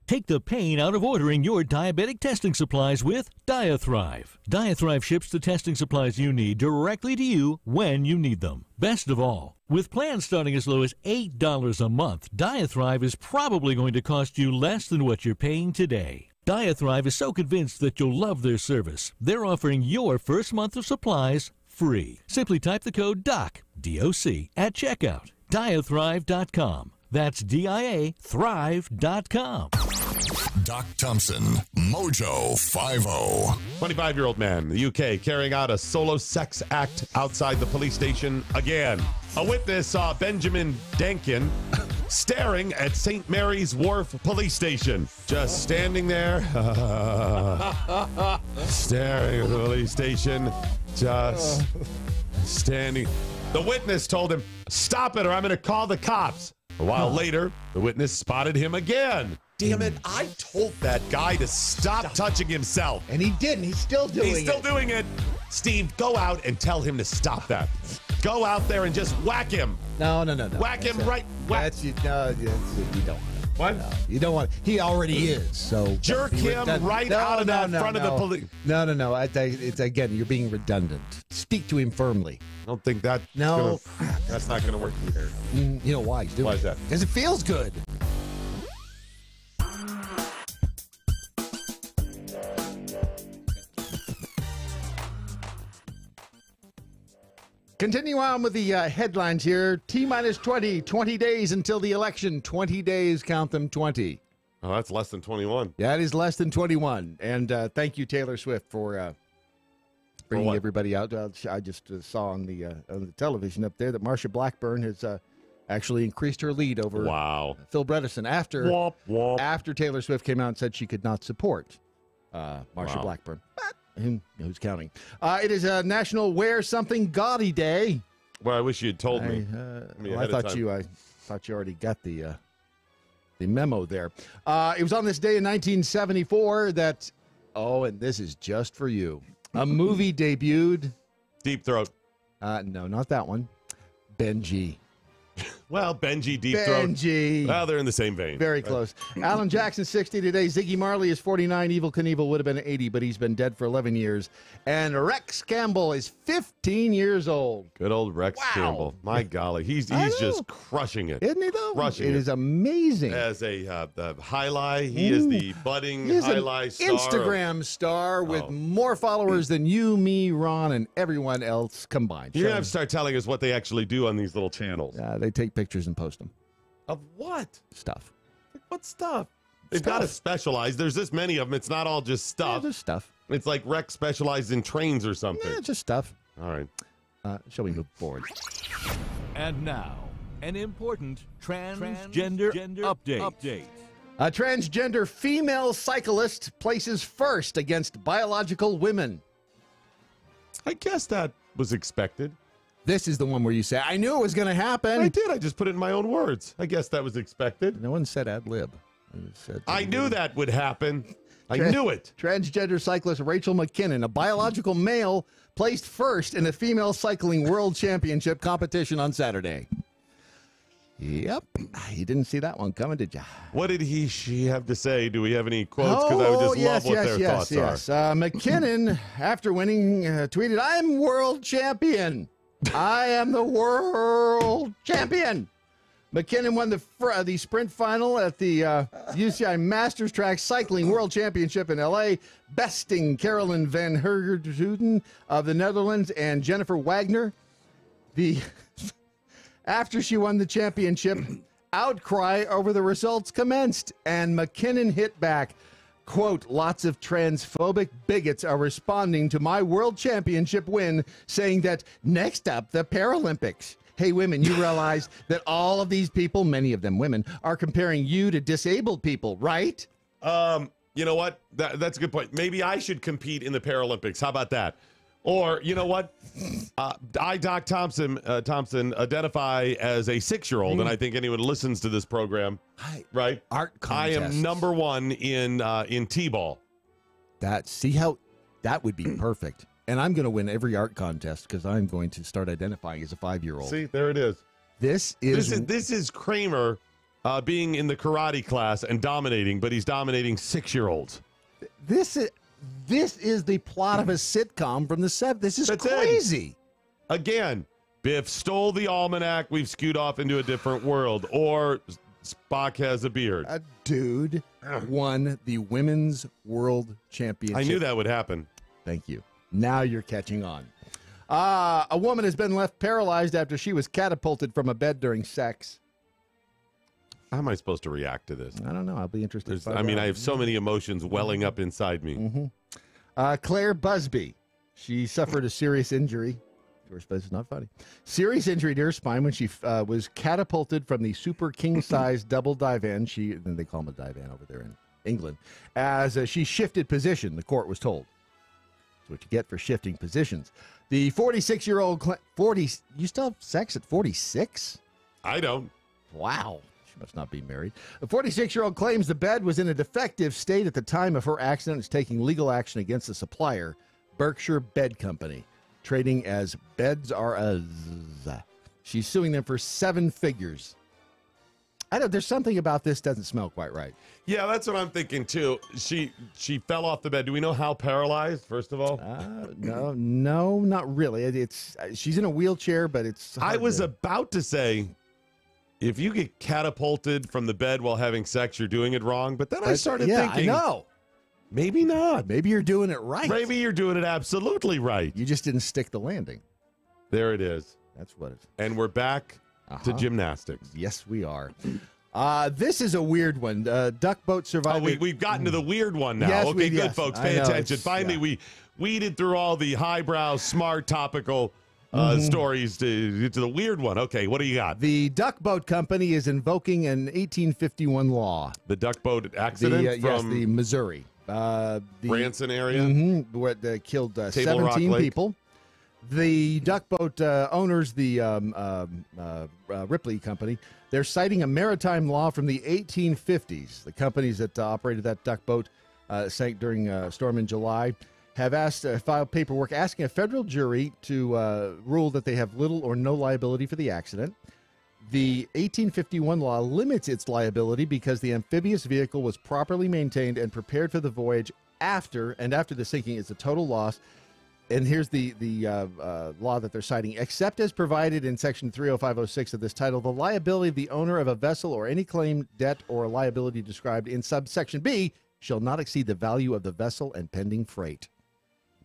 Take the pain out of ordering your diabetic testing supplies with Diathrive. Diathrive ships the testing supplies you need directly to you when you need them. Best of all, with plans starting as low as $8 a month, Diathrive is probably going to cost you less than what you're paying today. Diathrive is so convinced that you'll love their service, they're offering your first month of supplies free. Simply type the code DOC, D-O-C, at checkout. Diathrive.com. That's D-I-A, thrive.com. Doc Thompson, MoJo 50. 25-year-old man in the UK carrying out a solo sex act outside the police station again. A witness saw Benjamin Dankin staring at St. Mary's Wharf police station. Just standing there, staring at the police station, just standing. The witness told him, "Stop it or I'm going to call the cops." A while later, the witness spotted him again. Damn it, I told that guy to stop touching himself. And he didn't. He's still doing it. He's still doing it. Steve, go out and tell him to stop that. Go out there and just whack him. No. Whack him right. Whack. You don't. What? No, you don't want. He already is. So jerk him right out of that front of the police. No. It's again. You're being redundant. Speak to him firmly. I don't think that. No, that's not going to work either. You know why he's doing? Why is that? Because it feels good. Continue on with the headlines here. T-minus 20 days until the election. 20 days, count them 20. Oh, that's less than 21. Yeah, it is less than 21. And thank you, Taylor Swift, for bringing everybody out. I just saw on the television up there that Marsha Blackburn has actually increased her lead over Phil Bredesen after Taylor Swift came out and said she could not support Marsha Blackburn. Who's counting? It is a National Wear Something Gaudy Day. Well, I wish you had told me. I thought you already got the memo there. It was on this day in 1974 that, and this is just for you. A movie debuted. Deep Throat. No, not that one. Benji. Well, Benji, Deep Throat. Benji. Well, they're in the same vein. Very close. Alan Jackson, 60 today. Ziggy Marley is 49. Evel Knievel would have been 80, but he's been dead for 11 years. And Rex Campbell is 15 years old. Good old Rex Campbell. My golly. He's just crushing it. Isn't he, though? Crushing it is amazing. As a highlight, he is the budding highlight star. Instagram star with more followers than you, me, Ron, and everyone else combined. You're going to have to start telling us what they actually do on these little channels. They take pictures and post them. Of what? Stuff. What stuff? They've got to specialize. There's this many of them. It's not all just stuff. Yeah, just stuff. It's like Rex specialized in trains or something. Yeah, just stuff. All right. Shall we move forward? And now, an important transgender update. A transgender female cyclist places first against biological women. I guess that was expected. This is the one where you say, I knew it was going to happen. I did. I just put it in my own words. I guess that was expected. No one said ad lib. I knew that would happen. I knew it. Transgender cyclist Rachel McKinnon, a biological male, placed first in a female cycling world championship competition on Saturday. Yep. You didn't see that one coming, did you? What did she have to say? Do we have any quotes? Because I would just love what their thoughts are. McKinnon, after winning, tweeted, I'm world champion. I am the world champion. McKinnon won the sprint final at the UCI Masters Track Cycling World Championship in L.A., besting Carolyn van Hergeden of the Netherlands and Jennifer Wagner. After she won the championship, outcry over the results commenced, and McKinnon hit back. Quote, lots of transphobic bigots are responding to my world championship win, saying that next up, the Paralympics. Hey, women, you realize that all of these people, many of them women, are comparing you to disabled people, right? You know what? That's a good point. Maybe I should compete in the Paralympics. How about that? Or, you know what? Doc Thompson, identify as a 6-year-old, and I think anyone who listens to this program, right? Art contest. I am number one in T-ball. See how that would be perfect. And I'm going to win every art contest because I'm going to start identifying as a 5-year-old. See, there it is. This is Kramer being in the karate class and dominating, but he's dominating 6-year-olds. This is the plot of a sitcom from the 70s. This is crazy. Again, Biff stole the almanac. We've skewed off into a different world. Or Spock has a beard. A dude won the Women's World Championship. I knew that would happen. Thank you. Now you're catching on. A woman has been left paralyzed after she was catapulted from a bed during sex. How am I supposed to react to this? I don't know. I'll be interested. I have so many emotions welling up inside me. Mm-hmm. Claire Busby. She suffered a serious injury. But it's not funny. Serious injury to her spine when she was catapulted from the super king-size double divan. They call them a divan over there in England. As she shifted position, the court was told. That's what you get for shifting positions. The 46-year-old... You still have sex at 46? I don't. Wow. She must not be married. The 46-year-old claims the bed was in a defective state at the time of her accident and is taking legal action against the supplier, Berkshire Bed Company. trading as Beds R Us. She's suing them for 7 figures. There's something about this doesn't smell quite right. Yeah, that's what I'm thinking too. She fell off the bed. Do we know how paralyzed, first of all? No, not really. She's in a wheelchair, but it's I was about to say, if you get catapulted from the bed while having sex, you're doing it wrong. But then I started thinking, I know. Maybe not. Maybe you're doing it right. Maybe you're doing it absolutely right. You just didn't stick the landing. There it is. That's what it is. And we're back to gymnastics. Yes, we are. This is a weird one. Duck boat survivor. Oh, we've gotten to the weird one now. Yes, okay, good, folks. Pay attention. Finally, we weeded through all the highbrow, smart, topical stories to the weird one. Okay, what do you got? The Duck Boat Company is invoking an 1851 law. The duck boat accident from the Missouri. The Branson area? What killed Table 17 Rock Lake. people. The duck boat owners, the Ripley Company, they're citing a maritime law from the 1850s. The companies that operated that duck boat sank during a storm in July have filed paperwork asking a federal jury to rule that they have little or no liability for the accident. The 1851 law limits its liability because the amphibious vehicle was properly maintained and prepared for the voyage after the sinking is a total loss. And here's the law that they're citing. Except as provided in Section 30506 of this title, the liability of the owner of a vessel or any claim, debt, or liability described in subsection B shall not exceed the value of the vessel and pending freight.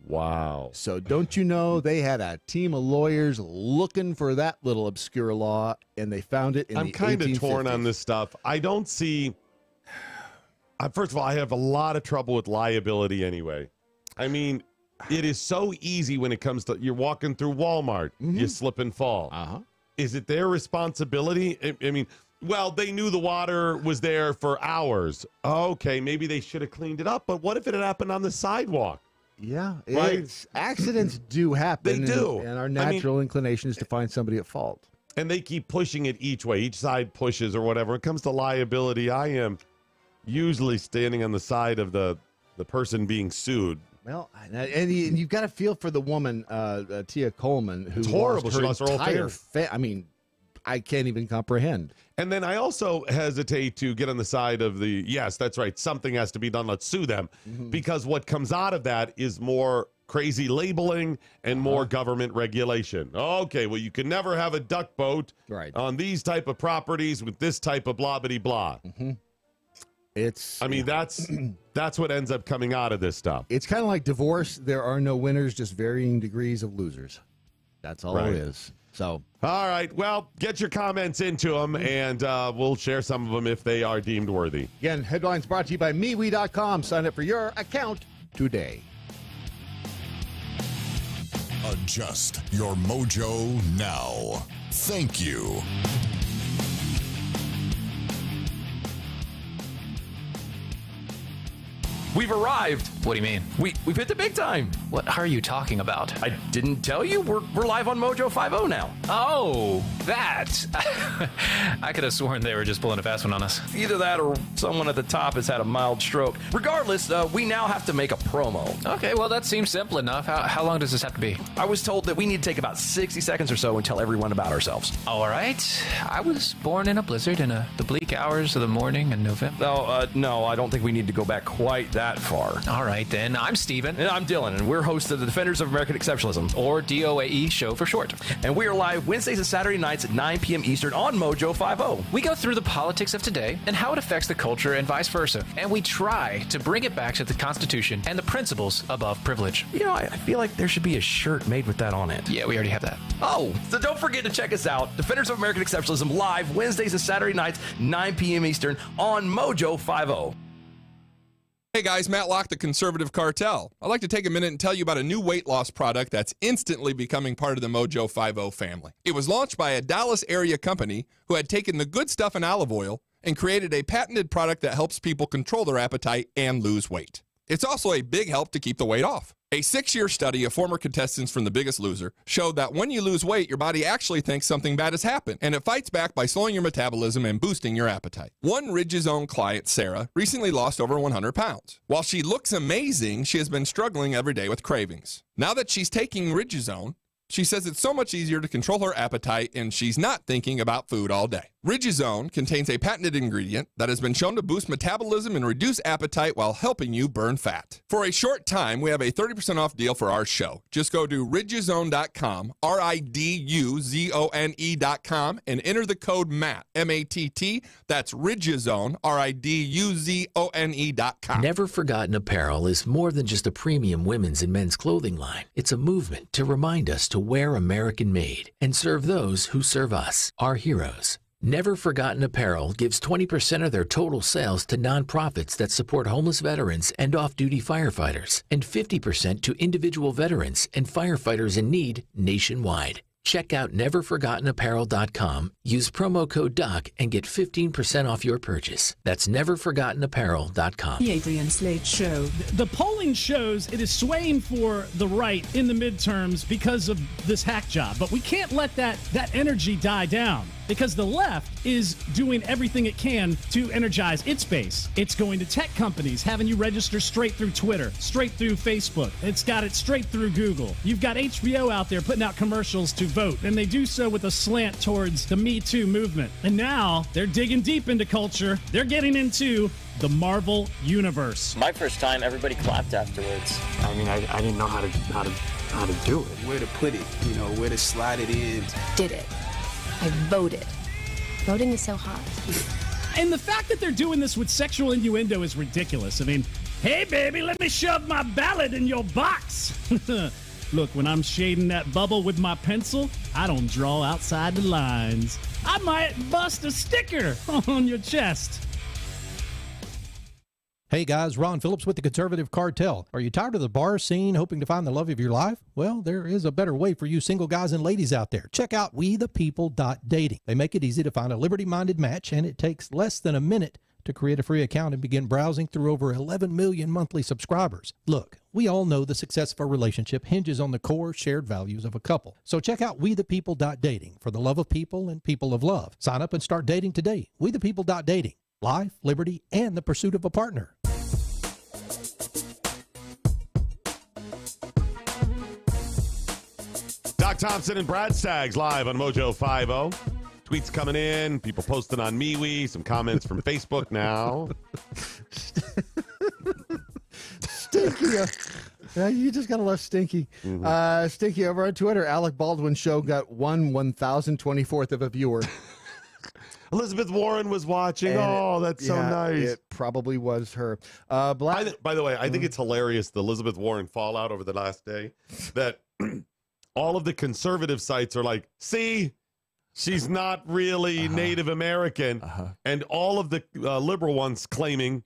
Wow. So don't you know they had a team of lawyers looking for that little obscure law, and they found it in the 1850s. I'm kind of torn on this stuff. I don't see... First of all, I have a lot of trouble with liability anyway. I mean, it is so easy when it comes to... You're walking through Walmart, you slip and fall. Is it their responsibility? I mean... Well, they knew the water was there for hours. Okay, maybe they should have cleaned it up, but what if it had happened on the sidewalk? Yeah, right? Accidents do happen. They do. And our natural inclination is to find somebody at fault. And they keep pushing it each way. Each side pushes or whatever. When it comes to liability, I am usually standing on the side of the person being sued. Well, and you've got to feel for the woman, Tia Coleman, who lost her entire I mean, I can't even comprehend. And then I also hesitate to get on the side of the, yes, that's right, something has to be done, let's sue them. Because what comes out of that is more crazy labeling and more government regulation. Okay, well, you can never have a duck boat on these type of properties with this type of blah-bitty-blah. I mean, that's what ends up coming out of this stuff. It's kind of like divorce. There are no winners, just varying degrees of losers. That's all it is. So, all right. Well, get your comments into them, and we'll share some of them if they are deemed worthy. Again, headlines brought to you by MeWe.com. Sign up for your account today. Adjust your mojo now. Thank you. We've arrived. What do you mean? We've hit the big time. What are you talking about? I didn't tell you. We're live on MoJo 50 now. Oh, that. I could have sworn they were just pulling a fast one on us. Either that or someone at the top has had a mild stroke. Regardless, we now have to make a promo. Okay, well, that seems simple enough. How long does this have to be? I was told that we need to take about 60 seconds or so and tell everyone about ourselves. All right. I was born in a blizzard in the bleak hours of the morning in November. No, I don't think we need to go back quite that far. All right, then. I'm Steven. And I'm Dylan, and we're hosts of the Defenders of American Exceptionalism, or DOAE show for short. And we are live Wednesdays and Saturday nights at 9 p.m. Eastern on MoJo 50. We go through the politics of today and how it affects the culture and vice versa. And we try to bring it back to the Constitution and the principles above privilege. You know, I feel like there should be a shirt made with that on it. Yeah, we already have that. Oh, so don't forget to check us out. Defenders of American Exceptionalism live Wednesdays and Saturday nights, 9 p.m. Eastern on MoJo 50. Hey guys, Matt Locke, the Conservative Cartel. I'd like to take a minute and tell you about a new weight loss product that's instantly becoming part of the MoJo 50 family. It was launched by a Dallas area company who had taken the good stuff in olive oil and created a patented product that helps people control their appetite and lose weight. It's also a big help to keep the weight off. A 6-year study of former contestants from The Biggest Loser showed that when you lose weight, your body actually thinks something bad has happened, and it fights back by slowing your metabolism and boosting your appetite. One Ridge's Own client, Sarah, recently lost over 100 pounds. While she looks amazing, she has been struggling every day with cravings. Now that she's taking Ridge's Own, she says it's so much easier to control her appetite and she's not thinking about food all day. Ridge's Own contains a patented ingredient that has been shown to boost metabolism and reduce appetite while helping you burn fat. For a short time, we have a 30% off deal for our show. Just go to ridgezone.com, RIDUZONE.com, and enter the code MATT, M-A-T-T. That's Ridgezone, RIDUZONE.com. Never Forgotten Apparel is more than just a premium women's and men's clothing line. It's a movement to remind us to wear American made and serve those who serve us, our heroes. Never Forgotten Apparel gives 20% of their total sales to nonprofits that support homeless veterans and off-duty firefighters, and 50% to individual veterans and firefighters in need nationwide. Check out neverforgottenapparel.com, use promo code DOC, and get 15% off your purchase. That's neverforgottenapparel.com. The Adrian Slade Show. The polling shows it is swaying for the right in the midterms because of this hack job. But we can't let that energy die down, because the left is doing everything it can to energize its base. It's going to tech companies, having you register straight through Twitter, straight through Facebook. It's got it straight through Google. You've got HBO out there putting out commercials to vote, and they do so with a slant towards the Me Too movement. And now they're digging deep into culture. They're getting into the Marvel Universe. My first time, everybody clapped afterwards. I mean, I didn't know how to do it. Where to put it, where to slide it in. Did it. I voted. Voting is so hot. And the fact that they're doing this with sexual innuendo is ridiculous. I mean, hey, baby, let me shove my ballot in your box. Look, when I'm shading that bubble with my pencil, I don't draw outside the lines. I might bust a sticker on your chest. Hey guys, Ron Phillips with the Conservative Cartel. Are you tired of the bar scene, hoping to find the love of your life? Well, there is a better way for you single guys and ladies out there. Check out WeThePeople.dating. They make it easy to find a liberty-minded match, and it takes less than a minute to create a free account and begin browsing through over 11 million monthly subscribers. Look, we all know the success of a relationship hinges on the core shared values of a couple. So check out WeThePeople.dating for the love of people and people of love. Sign up and start dating today. WeThePeople.dating. Life, liberty, and the pursuit of a partner. Doc Thompson and Brad Staggs live on MoJo 50. Tweets coming in, people posting on MeWe, some comments from Facebook now. Stinky. You just got to love Stinky. Mm-hmm. Stinky over on Twitter. Alec Baldwin show got 1/1024th of a viewer. Elizabeth Warren was watching. And that's so nice. It probably was her. By the way, I think it's hilarious, the Elizabeth Warren fallout over the last day, that all of the conservative sites are like, see, she's not really Native American. And all of the liberal ones claiming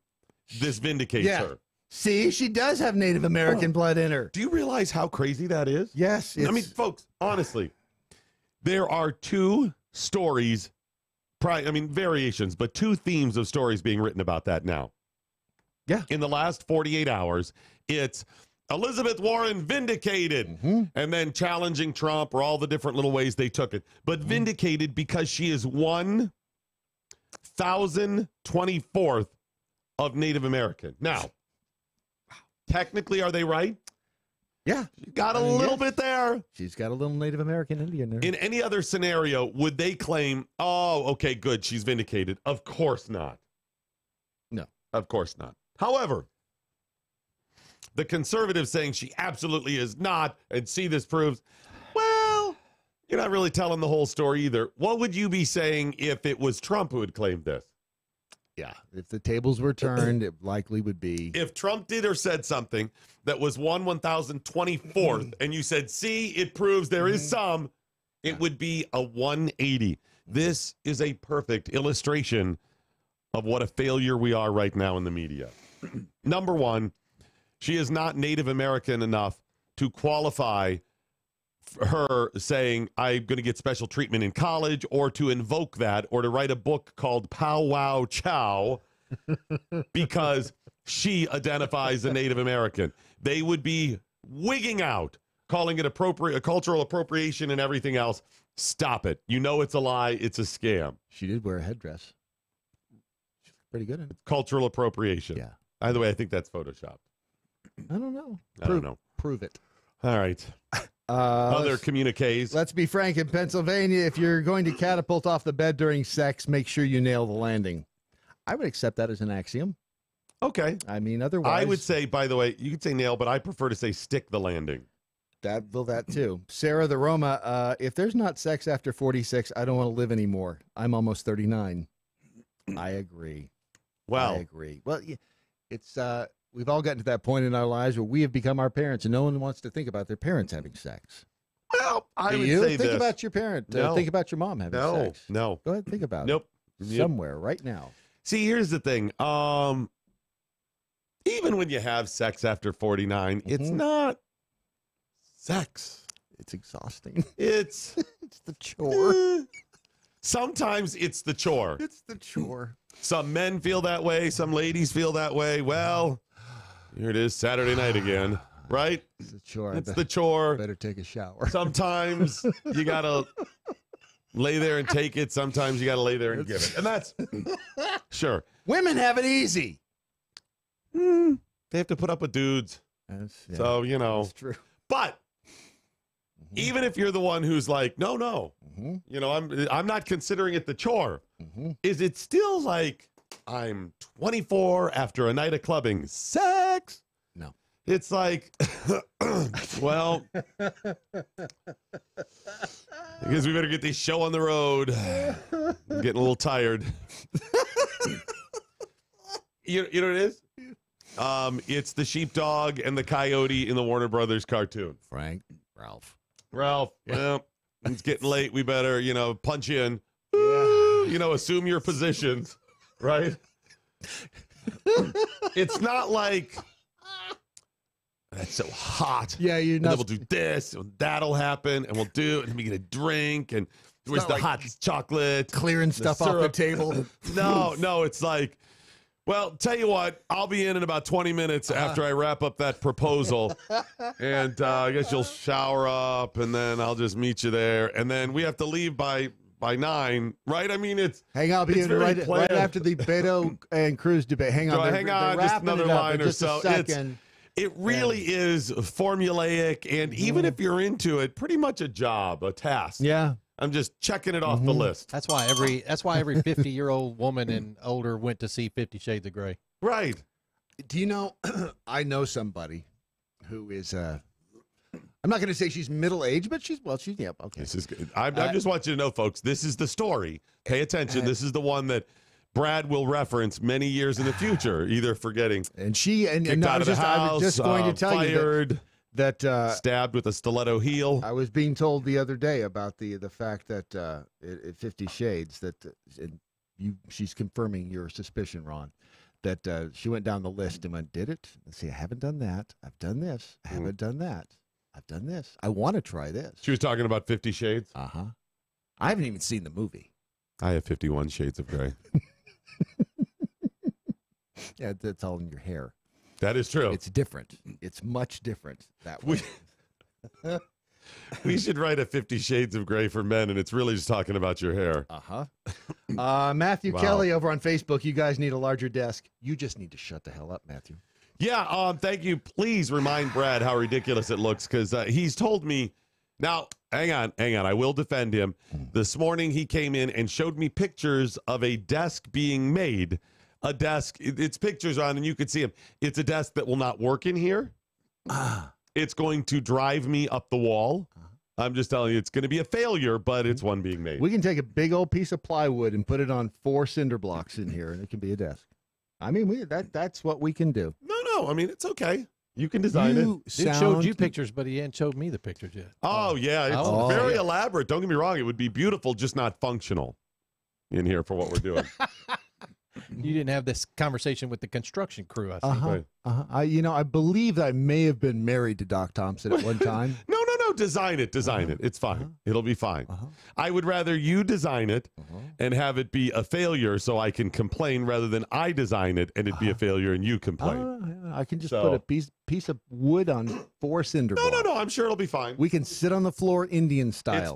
this vindicates her. See, she does have Native American blood in her. Do you realize how crazy that is? Yes. I mean, folks, honestly, there are two stories, variations, but two themes of stories being written about that now. Yeah. In the last 48 hours, it's Elizabeth Warren vindicated, and then challenging Trump, or all the different little ways they took it. But vindicated because she is 1,024th of Native American. Now, technically, are they right? Yeah. She got a little bit there. She's got a little Native American Indian there. In any other scenario, would they claim, oh, okay, good, she's vindicated? Of course not. No. Of course not. However, the conservatives saying she absolutely is not, and see, this proves, well, you're not really telling the whole story either. What would you be saying if it was Trump who had claimed this? Yeah, if the tables were turned, it likely would be. If Trump did or said something that was 1,024th, and you said, see, it proves there is some, it would be a 180. This is a perfect illustration of what a failure we are right now in the media. Number one, she is not Native American enough to qualify her saying, I'm going to get special treatment in college, or to invoke that, or to write a book called Pow Wow Chow, because she identifies a Native American. They would be wigging out, calling it a cultural appropriation and everything else. Stop it. You know it's a lie. It's a scam. She did wear a headdress. She's pretty good at it. Cultural appropriation. Yeah. By the way, I think that's Photoshopped. I don't know. I don't know. Prove it. All right. Other communiques. Let's be frank. In Pennsylvania, if you're going to catapult off the bed during sex, make sure you nail the landing. I would accept that as an axiom. Okay. I mean, otherwise, I would say, by the way, you could say nail, but I prefer to say stick the landing. That too. Sarah the Roma, if there's not sex after 46, I don't want to live anymore. I'm almost 39. I agree. Well, I agree. Well, it's we've all gotten to that point in our lives where we have become our parents, and no one wants to think about their parents having sex. Well, I would you say think this. about your parent. No. Think about your mom having sex. No. Go ahead, think about Nope. it. Somewhere right now. See, here's the thing. Even when you have sex after 49, it's not sex. It's exhausting. It's the chore. Sometimes it's the chore. It's the chore. Some men feel that way. Some ladies feel that way. Well, here it is, Saturday night again, right? It's the chore. It's the chore. Better take a shower. Sometimes you got to lay there and take it. Sometimes you got to lay there and give it. And that's, sure. Women have it easy. They have to put up with dudes. So, you know. That's true. But even if you're the one who's like, no, you know, I'm not considering it the chore. Is it still like I'm 24 after a night of clubbing? Sex? No. It's like, well, I guess we better get this show on the road. I'm getting a little tired. You know what it is? It's the sheepdog and the coyote in the Warner Brothers cartoon. Ralph. Well, it's getting late. We better, you know, punch in. You know, assume your positions, right? It's not like that's so hot. Yeah, you're and not. then we'll do this, and that'll happen, and we'll do it, and we get a drink, and where's the like hot chocolate? Clearing stuff off the table. No, it's like, well, tell you what, I'll be in about 20 minutes after I wrap up that proposal. And I guess you'll shower up, and then I'll just meet you there. And then we have to leave by 9, right? I mean, it's Hang on, it's very right planned. after the Beto and Cruz debate. Hang on. Hang on, just another line or so. It really is formulaic, and even if you're into it, pretty much a job, a task. Yeah. I'm just checking it off the list. That's why every 50-year-old woman and older went to see 50 Shades of Grey. Right. Do you know, I know somebody who is, I'm not going to say she's middle-aged, but she's, yeah, okay. This is good. I just want you to know, folks, this is the story. Pay attention. This is the one that Brad will reference many years in the future, either forgetting and she and kicked out of the house, I was just going to tell fired, you that stabbed with a stiletto heel. I was being told the other day about the fact that at 50 Shades that she's confirming your suspicion, Ron, that she went down the list and went, did it? Let's see, I haven't done that. I've done this. I haven't done that. I've done this. I want to try this. She was talking about 50 Shades? Uh-huh. I haven't even seen the movie. I have 51 Shades of Grey. Yeah, that's all in your hair. That is true. It's different. It's much different that way. We should write a 50 Shades of Grey for men, and it's really just talking about your hair. Matthew Wow. Kelly over on Facebook. You guys need a larger desk. You just need to shut the hell up, Matthew. Yeah, thank you. Please remind Brad how ridiculous it looks, because he's told me. Now, hang on. I will defend him. This morning he came in and showed me pictures of a desk being made. A desk, it's pictures on, and you could see him. It's a desk that will not work in here. It's going to drive me up the wall. I'm just telling you, it's going to be a failure, but it's one being made. We can take a big old piece of plywood and put it on 4 cinder blocks in here, and it can be a desk. I mean, that's what we can do. No. I mean, it's okay. You can design it. He showed you pictures, but he hadn't showed me the pictures yet. Oh, yeah. It's very elaborate. Don't get me wrong. It would be beautiful, just not functional in here for what we're doing. You didn't have this conversation with the construction crew, I think. I believe that I may have been married to Doc Thompson at one time. No. design it. It's fine. It'll be fine. I would rather you design it and have it be a failure so I can complain rather than I design it and it be a failure and you complain. I can just put a piece of wood on 4 cinder blocks. No, I'm sure it'll be fine. We can sit on the floor Indian style.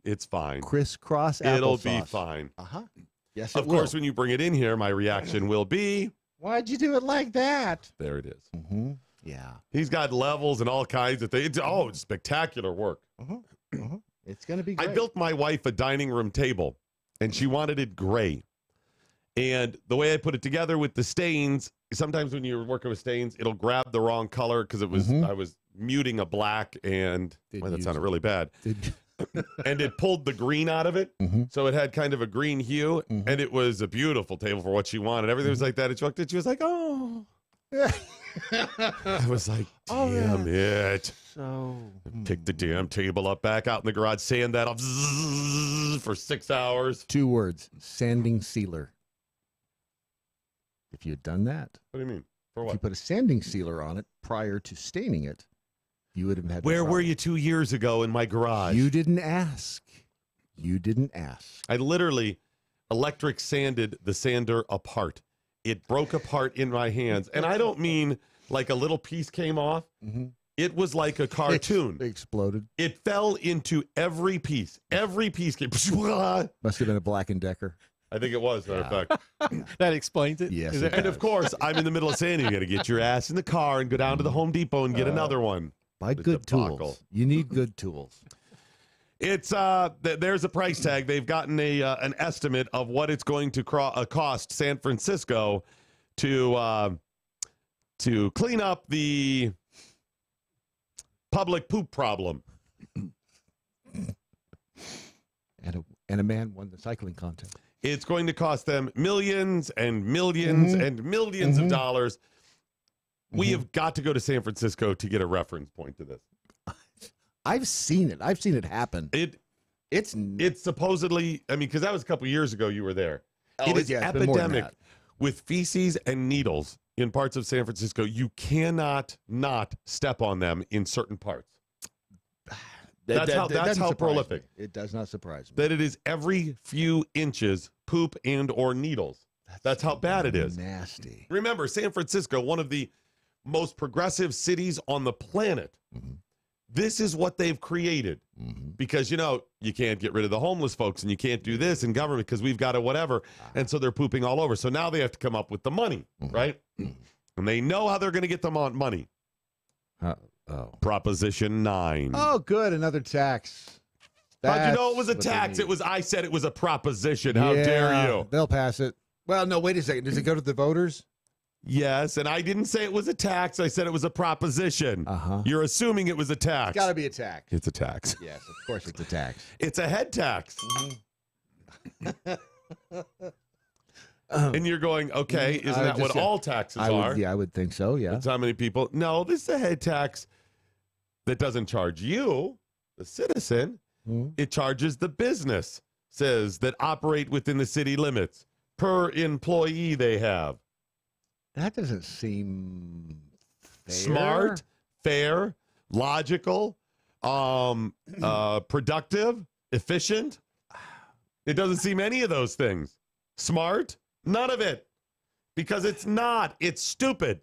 It's fine. Crisscross applesauce. It'll be fine. Yes, of course, when you bring it in here, my reaction will be, why'd you do it like that? There it is. Yeah. He's got levels and all kinds of things. Oh, it's spectacular work. It's going to be great. I built my wife a dining room table, and she wanted it gray. And the way I put it together with the stains, sometimes when you're working with stains, it'll grab the wrong color because it was I was muting a black, and that sounded really bad. And it pulled the green out of it, so it had kind of a green hue, and it was a beautiful table for what she wanted. Everything was like that. And she walked in, she was like, oh. I was like, damn it. So pick the damn table up, back out in the garage, sand that off for 6 hours. 2 words, sanding sealer. If you had done that. What do you mean? For what? If you put a sanding sealer on it prior to staining it, you would have had. Where were you 2 years ago in my garage? You didn't ask. You didn't ask. I literally electric sanded the sander apart. It broke apart in my hands. And I don't mean like a little piece came off. It was like a cartoon. It exploded. It fell into every piece. Every piece came. Must have been a Black & Decker. I think it was, matter of fact. That explains it. Yes. And of course, I'm in the middle of sanding. You got to get your ass in the car and go down to the Home Depot and get another one. Buy good tools. You need good tools. It's there's a price tag. They've gotten an estimate of what it's going to cost San Francisco to clean up the public poop problem. And a man won the cycling contest. It's going to cost them millions and millions and millions of dollars. We have got to go to San Francisco to get a reference point to this. I've seen it. I've seen it happen. It's supposedly, I mean, because that was a couple years ago you were there. It is epidemic with feces and needles in parts of San Francisco. You cannot not step on them in certain parts. That's how prolific. It does not surprise me. That it is every few inches poop and or needles. That's how bad it is. Nasty. Remember, San Francisco, one of the most progressive cities on the planet. This is what they've created because, you know, you can't get rid of the homeless folks and you can't do this in government because we've got a whatever. And so they're pooping all over. So now they have to come up with the money, right? And they know how they're going to get them on money. Proposition 9. Oh, good. Another tax. How'd you know it was a tax? I said it was a proposition. How dare you? They'll pass it. Well, no, wait a second. Does it go to the voters? Yes, and I didn't say it was a tax. I said it was a proposition. You're assuming it was a tax. It's got to be a tax. It's a tax. Yes, of course it's a tax. It's a head tax. And you're going, okay, isn't that what all taxes are? Yeah, I would think so, yeah. That's how many people. No, this is a head tax that doesn't charge you, the citizen. It charges the businesses that operate within the city limits per employee they have. That doesn't seem fair. Smart, fair, logical, productive, efficient. It doesn't seem any of those things. Smart, none of it. Because it's not. It's stupid.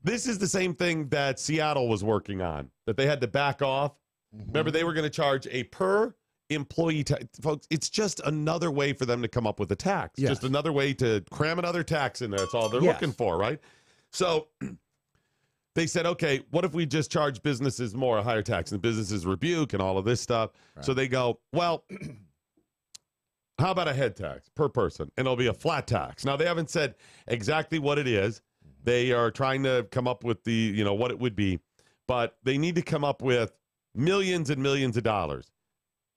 This is the same thing that Seattle was working on, that they had to back off. Remember, they were going to charge a per employee tax. Folks, it's just another way for them to come up with a tax. Yes. Just another way to cram another tax in there. That's all they're looking for, right? So they said, okay, what if we just charge businesses more, a higher tax? And businesses rebuke and all of this stuff. Right. So they go, well, how about a head tax per person? And it'll be a flat tax. Now, they haven't said exactly what it is. They are trying to come up with the, what it would be. But they need to come up with millions and millions of dollars.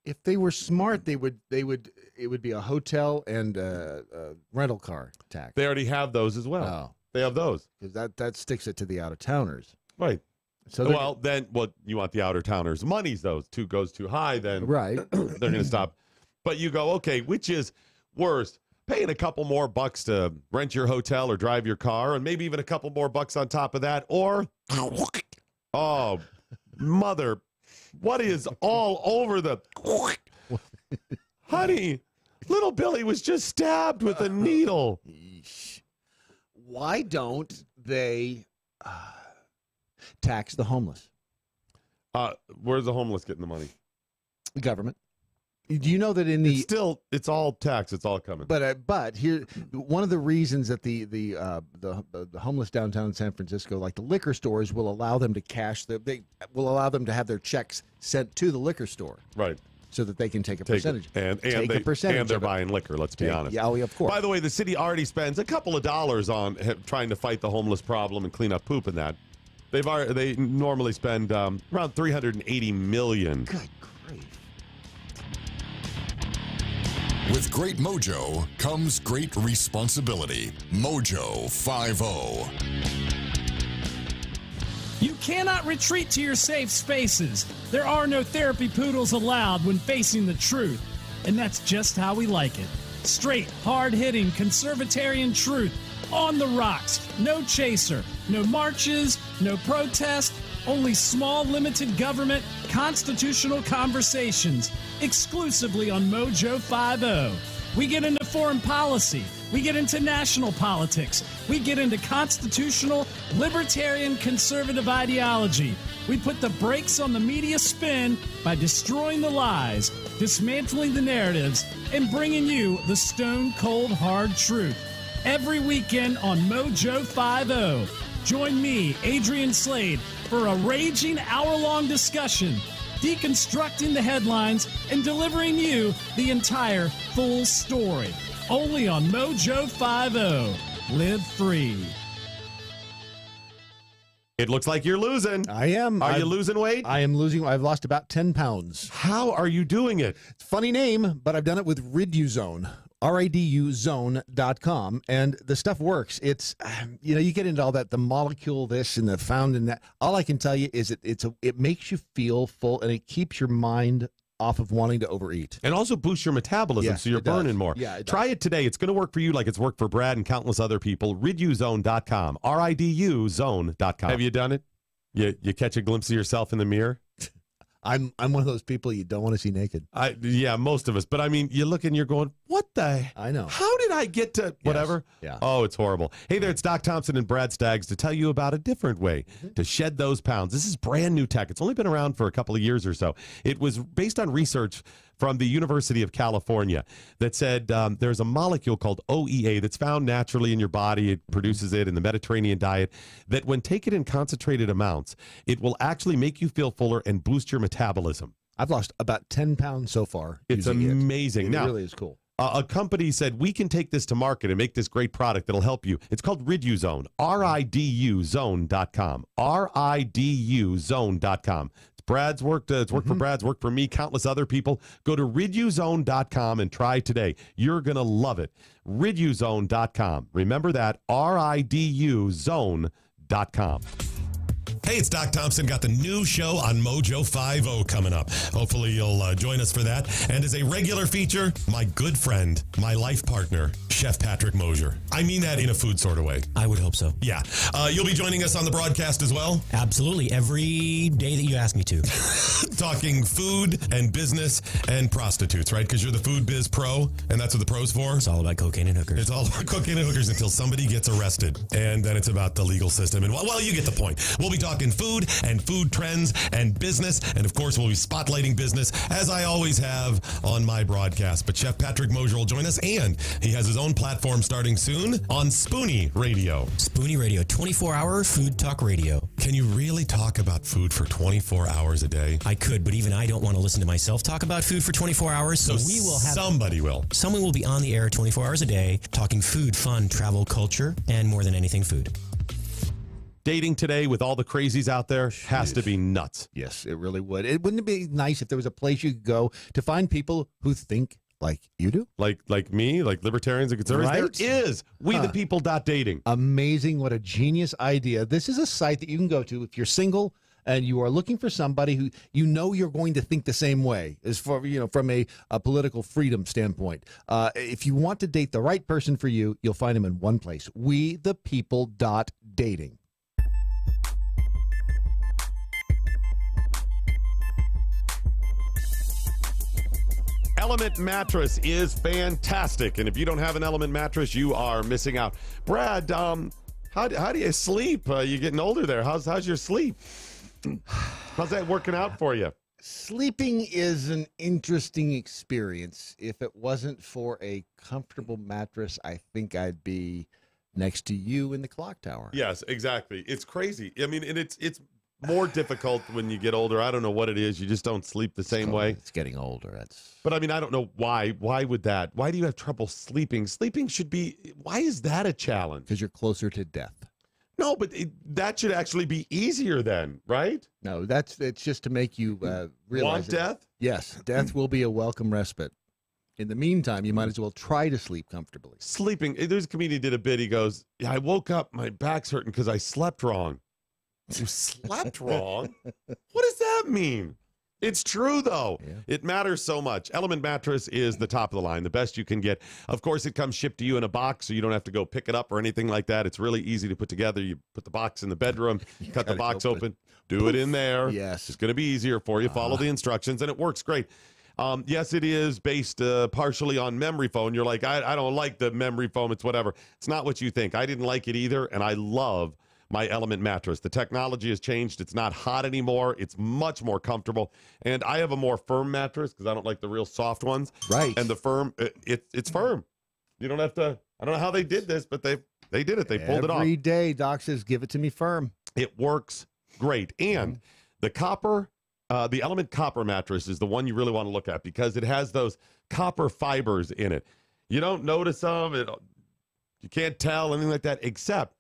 If they were smart, it would be a hotel and a rental car tax. They already have those as well. Oh. They have those. Because that sticks it to the out-of-towners. Right. So you want the out-of-towners' monies, those goes too high, then right. They're going to stop. But you go, okay, which is worse? Paying a couple more bucks to rent your hotel or drive your car, and maybe even a couple more bucks on top of that, or, oh, mother, What is all over the... Honey, little Billy was just stabbed with a needle. Why don't they tax the homeless? Where's the homeless getting the money? The government. Do you know that in the it's all tax, it's all coming. But here, one of the reasons that the homeless downtown San Francisco, like the liquor stores, will allow them to they will allow them to have their checks sent to the liquor store, right? So that they can take a percentage. Take a percentage. And they're buying liquor. Let's be honest. Yeah, of course. By the way, the city already spends a couple of dollars on trying to fight the homeless problem and clean up poop and that. They normally spend around $380 million. Good grief. With great mojo comes great responsibility. MoJo 50. You cannot retreat to your safe spaces. There are no therapy poodles allowed when facing the truth. And that's just how we like it. Straight, hard-hitting, conservatarian truth. On the rocks. No chaser. No marches. No protest. Only small, limited government, constitutional conversations. Exclusively on MoJo 50. We get into foreign policy. We get into national politics. We get into constitutional, libertarian, conservative ideology. We put the brakes on the media spin by destroying the lies, dismantling the narratives, and bringing you the stone-cold hard truth. Every weekend on MoJo 50. Join me, Adrian Slade, for a raging hour-long discussion, deconstructing the headlines and delivering you the entire full story. Only on MoJo 50. Live free. It looks like you're losing. I am. Are you losing weight? I am losing. I've lost about 10 pounds. How are you doing it? It's a funny name, but I've done it with Riduzone. RIDUzone.com, and the stuff works. It's, you get into all that, the molecule this and the found in that. All I can tell you is it makes you feel full, and it keeps your mind off of wanting to overeat. And also boosts your metabolism, so you're burning more. Yeah, Try it today. It's going to work for you like it's worked for Brad and countless other people. Riduzone.com. RIDUzone.com. Have you done it? You catch a glimpse of yourself in the mirror? I'm one of those people you don't want to see naked. Yeah, most of us. But I mean, you look and you're going, what the? I know. How did I get to whatever? Yes. Yeah. Oh, it's horrible. Hey there, it's Doc Thompson and Brad Staggs to tell you about a different way to shed those pounds. This is brand new tech. It's only been around for a couple of years or so. It was based on research from the University of California that said there's a molecule called OEA that's found naturally in your body. It produces it in the Mediterranean diet, that when taken in concentrated amounts, it will actually make you feel fuller and boost your metabolism. I've lost about 10 pounds so far. It's amazing. It really is cool. A company said, we can take this to market and make this great product that'll help you. It's called Riduzone, RIDUzone.com, RIDUzone.com. Brad's worked. It's worked for Brad's, worked for me, countless other people. Go to riduzone.com and try today. You're going to love it. Riduzone.com. Remember that, RIDUzone.com. Hey, it's Doc Thompson. Got the new show on MoJo 50 coming up. Hopefully you'll join us for that. And as a regular feature, my good friend, my life partner, Chef Patrick Mosier. I mean that in a food sort of way. I would hope so. Yeah. You'll be joining us on the broadcast as well? Absolutely. Every day that you ask me to. Talking food and business and prostitutes, right? Because you're the food biz pro, and that's what the pro's for. It's all about cocaine and hookers. It's all about cocaine and hookers until somebody gets arrested. And then it's about the legal system. And well, you get the point. We'll be talking food and food trends and business. And of course, we'll be spotlighting business, as I always have on my broadcast. But Chef Patrick Mosier will join us, and he has his own platform starting soon on Spoonie Radio. Spoonie Radio, 24-hour food talk radio. Can you really talk about food for 24 hours a day? I could, but even I don't want to listen to myself talk about food for 24 hours. So we will have somebody will. Someone will be on the air 24 hours a day talking food, fun, travel, culture, and more than anything, food. Dating today with all the crazies out there has to be nuts. Yes, it really would. Wouldn't it be nice if there was a place you could go to find people who think like you do? Like me, like libertarians and conservatives? Right? There is. WeThePeople.dating. Amazing. What a genius idea. This is a site that you can go to if you're single and you are looking for somebody who you're going to think the same way, as for from a political freedom standpoint. If you want to date the right person for you, you'll find them in one place. WeThePeople.dating. Element mattress is fantastic. And if you don't have an Element mattress, you are missing out. Brad, how do you sleep? You're getting older there. How's your sleep? How's that working out for you? Sleeping is an interesting experience. If it wasn't for a comfortable mattress, I think I'd be next to you in the clock tower. Yes, exactly. It's crazy. I mean, and it's more difficult when you get older. I don't know what it is. You just don't sleep the same way. It's getting older. But I mean, I don't know why. Why would that? Why do you have trouble sleeping? Sleeping should be. Why is that a challenge? Because you're closer to death. No, but that should actually be easier then, right? No, it's just to make you realize. Want death? Yes, death will be a welcome respite. In the meantime, you might as well try to sleep comfortably. Sleeping. There's a comedian did a bit. He goes, "Yeah, I woke up, my back's hurting because I slept wrong." You slept wrong? What does that mean? It's true, though. Yeah. It matters so much. Element mattress is the top of the line, the best you can get. Of course, it comes shipped to you in a box, so you don't have to go pick it up or anything like that. It's really easy to put together. You put the box in the bedroom, cut the box open, do it in there. Yes. It's going to be easier for you. Follow the instructions, and it works great. Yes, it is based partially on memory foam. You're like, I don't like the memory foam. It's whatever. It's not what you think. I didn't like it either, and I love my Element mattress. The technology has changed. It's not hot anymore. It's much more comfortable. And I have a more firm mattress because I don't like the real soft ones. Right. And the firm, it's firm. You don't have to, I don't know how they did this, but they did it. They pulled it off. Every day, Doc says, give it to me firm. It works great. And the copper, the Element copper mattress is the one you really want to look at because it has those copper fibers in it. You don't notice them. You can't tell, anything like that, except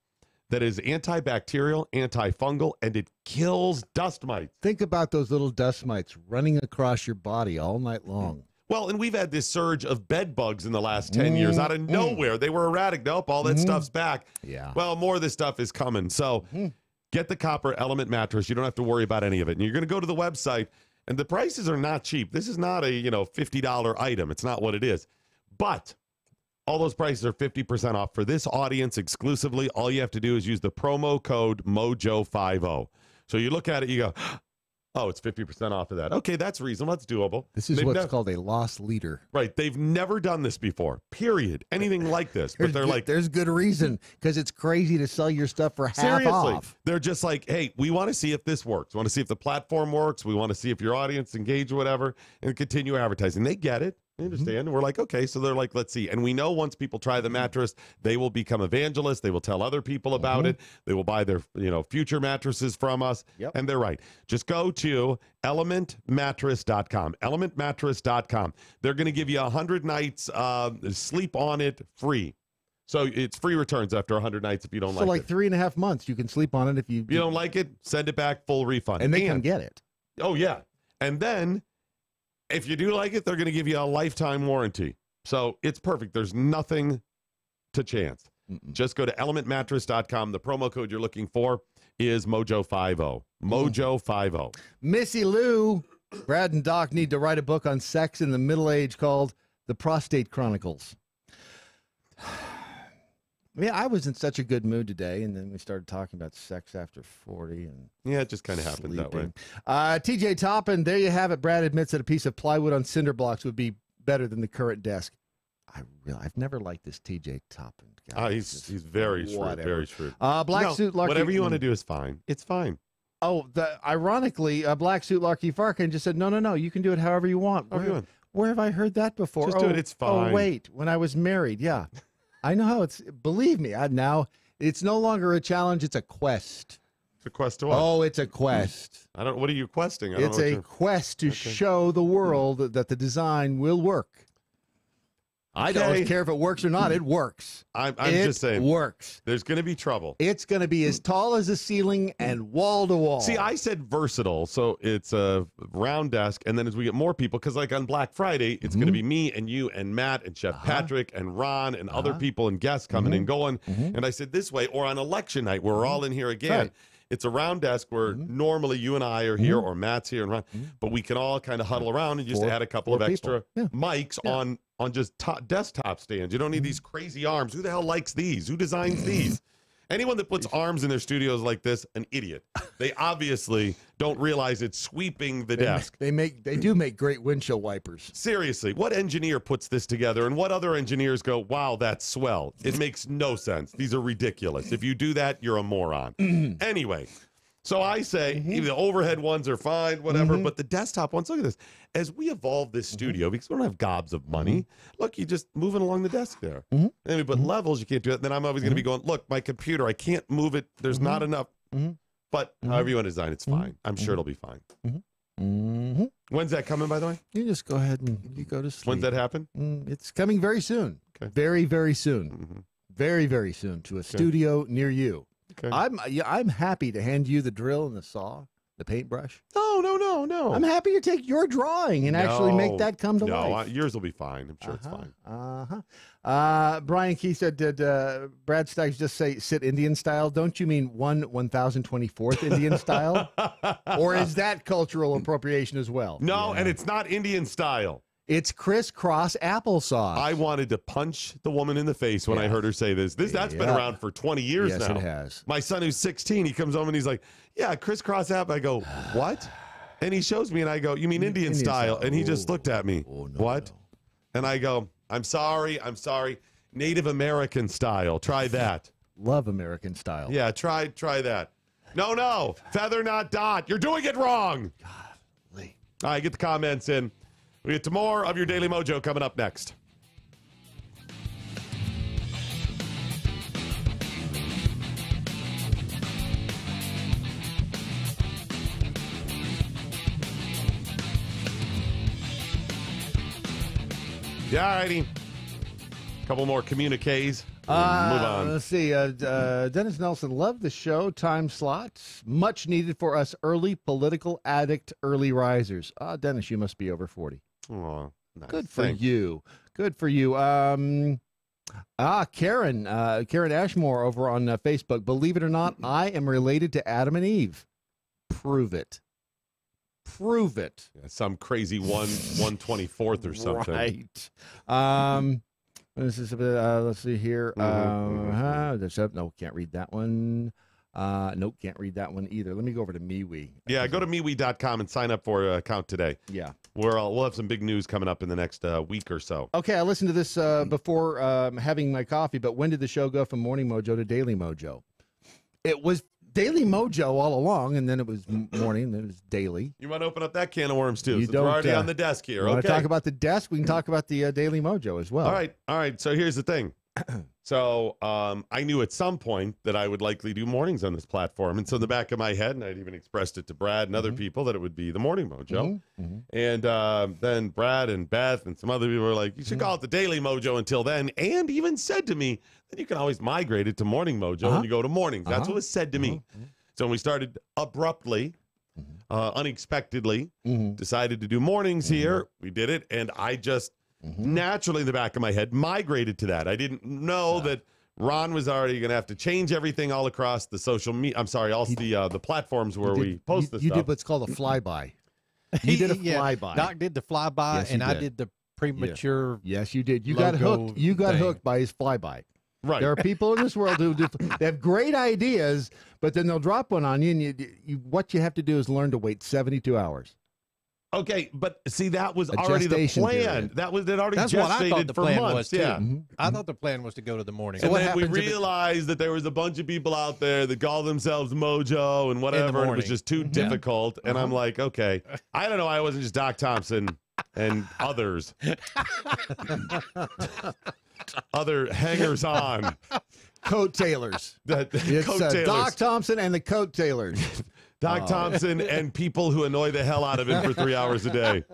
that is antibacterial, antifungal, and it kills dust mites. Think about those little dust mites running across your body all night long. Well, and we've had this surge of bed bugs in the last 10 years out of nowhere. They were erratic. Nope, all that stuff's back. Yeah. Well, more of this stuff is coming. So get the copper Element mattress. You don't have to worry about any of it. And you're going to go to the website, and the prices are not cheap. This is not a $50 item. It's not what it is. But all those prices are 50% off. For this audience exclusively, all you have to do is use the promo code MoJo50. So you look at it, you go, oh, it's 50% off of that. Okay, that's reasonable. That's doable. This is what's called a loss leader. Right. They've never done this before, period. Anything like this. But they're like, there's good reason, because it's crazy to sell your stuff for half off. They're just like, hey, we want to see if this works. We want to see if the platform works. We want to see if your audience engage or whatever, and continue advertising. They get it. I understand. And we're like, okay, so they're like, let's see. And we know once people try the mattress, they will become evangelists. They will tell other people about it. They will buy their, future mattresses from us. Yep. And they're right. Just go to elementmattress.com. Elementmattress.com. They're going to give you 100 nights sleep on it free. So it's free returns after 100 nights if you don't like it. So like 3.5 months, you can sleep on it if you don't like it, send it back, full refund. And they can get it. Oh, yeah. And then if you do like it, they're going to give you a lifetime warranty. So it's perfect. There's nothing to chance. Just go to elementmattress.com. The promo code you're looking for is MoJo50. MoJo50. Missy Lou, Brad and Doc need to write a book on sex in the middle age called The Prostate Chronicles. Yeah, I was in such a good mood today, and then we started talking about sex after 40. And yeah, it just kind of happened that way. TJ Toppin, there you have it. Brad admits that a piece of plywood on cinder blocks would be better than the current desk. I've never liked this TJ Toppin guy. He's very shrewd, very shrewd. Black Suit Larky. Whatever you want to do is fine. It's fine. Oh, ironically, Black Suit Larky Farkin just said, no, you can do it however you want. Where have I heard that before? Just do it. It's fine. Oh, wait, when I was married, yeah. I know how it's, believe me, now it's no longer a challenge, it's a quest. It's a quest to what? Oh, it's a quest. What are you questing? It's a quest to show the world that the design will work. I don't care if it works or not. It works. I'm just saying. It works. There's going to be trouble. It's going to be as tall as the ceiling and wall to wall. See, I said versatile, so it's a round desk. And then as we get more people, because like on Black Friday, it's going to be me and you and Matt and Chef Patrick and Ron and other people and guests coming and going. And I said this way, or on election night, where we're all in here again. Right. It's a round desk where normally you and I are here, or Matt's here, and Ron, but we can all kind of huddle around and just add a couple of extra mics on just desktop stands. You don't need these crazy arms. Who the hell likes these? Who designs these? Anyone that puts arms in their studios like this, an idiot. They obviously don't realize it's sweeping the desk. They do make great windshield wipers. Seriously, what engineer puts this together, and what other engineers go, wow, that's swell? It makes no sense. These are ridiculous. If you do that, you're a moron. Anyway, so I say the overhead ones are fine, whatever, but the desktop ones, look at this. As we evolve this studio, because we don't have gobs of money, look, you just moving along the desk there. And then we put levels, you can't do it. Then I'm always going to be going, look, my computer, I can't move it. There's not enough. But however you want to design, it's fine. I'm sure it'll be fine. When's that coming, by the way? You just go ahead and you go to sleep. When's that happen? It's coming very soon. Okay. Very, very soon. Very, very soon to a studio near you. Okay. I'm happy to hand you the drill and the saw, the paintbrush. No. I'm happy to take your drawing and actually make that come to life. No, yours will be fine. I'm sure it's fine. Brian Key said, did Brad Staggs just say sit Indian style? Don't you mean 1024th Indian style? Or is that cultural appropriation as well? No, and it's not Indian style. It's crisscross applesauce. I wanted to punch the woman in the face when I heard her say this. That's been around for 20 years now. Yes, it has. My son, who's 16, he comes home and he's like, yeah, crisscross apple. I go, what? And he shows me and I go, you mean Indian style? And he just looked at me. What? And I go, I'm sorry. Native American style. Try that. Love American style. Yeah, try that. No. Feather, not dot. You're doing it wrong. Golly. All right, get the comments in. We get to more of your Daily Mojo coming up next. Yeah, all righty. Couple more communiques. Move on. Let's see. Dennis Nelson, love the show. Time slots. Much needed for us early political addict early risers. Dennis, you must be over 40. Oh, nice. Good for you. Good for you. Karen Ashmore over on Facebook. Believe it or not, I am related to Adam and Eve. Prove it. Prove it. Yeah, some crazy 1/24th or something. Right. This is let's see here. No, can't read that one. Nope, can't read that one either. Let me go over to MeWe. Yeah, go to MeWe.com and sign up for an account today. Yeah. We'll have some big news coming up in the next week or so. Okay, I listened to this before having my coffee, but when did the show go from Morning Mojo to Daily Mojo? It was Daily Mojo all along, and then it was morning, then it was daily. You want to open up that can of worms, too? We're already on the desk here. Want to talk about the desk? We can talk about the Daily Mojo as well. All right. So here's the thing. So I knew at some point that I would likely do mornings on this platform. And so in the back of my head, and I'd even expressed it to Brad and other people, that it would be the Morning Mojo. And then Brad and Beth and some other people were like, you should call it the Daily Mojo until then. And even said to me that you can always migrate it to Morning Mojo when you go to mornings. That's what was said to me. So when we started abruptly, unexpectedly, decided to do mornings here, we did it. And I just naturally in the back of my head migrated to that. I didn't know that Ron was already going to have to change everything all across the social media. I'm sorry, all the platforms where we post this stuff. You did what's called a flyby. You did a flyby. Doc did the flyby, and I did the premature. Yes, you did. You got hooked. You got hooked by his flyby. Right. There are people in this world who they have great ideas, but then they'll drop one on you, and what you have to do is learn to wait 72 hours. Okay, but see, that was already the plan. That already That's gestated what I thought the for plan months. was, too. I thought the plan was to go to the morning. And then we realized that there was a bunch of people out there that call themselves Mojo and whatever, and it was just too difficult. And I'm like, okay, I don't know. I wasn't just Doc Thompson and others. Other hangers-on. Coat tailers. It's Doc Thompson and the coat tailors. Doc Thompson and people who annoy the hell out of him for 3 hours a day.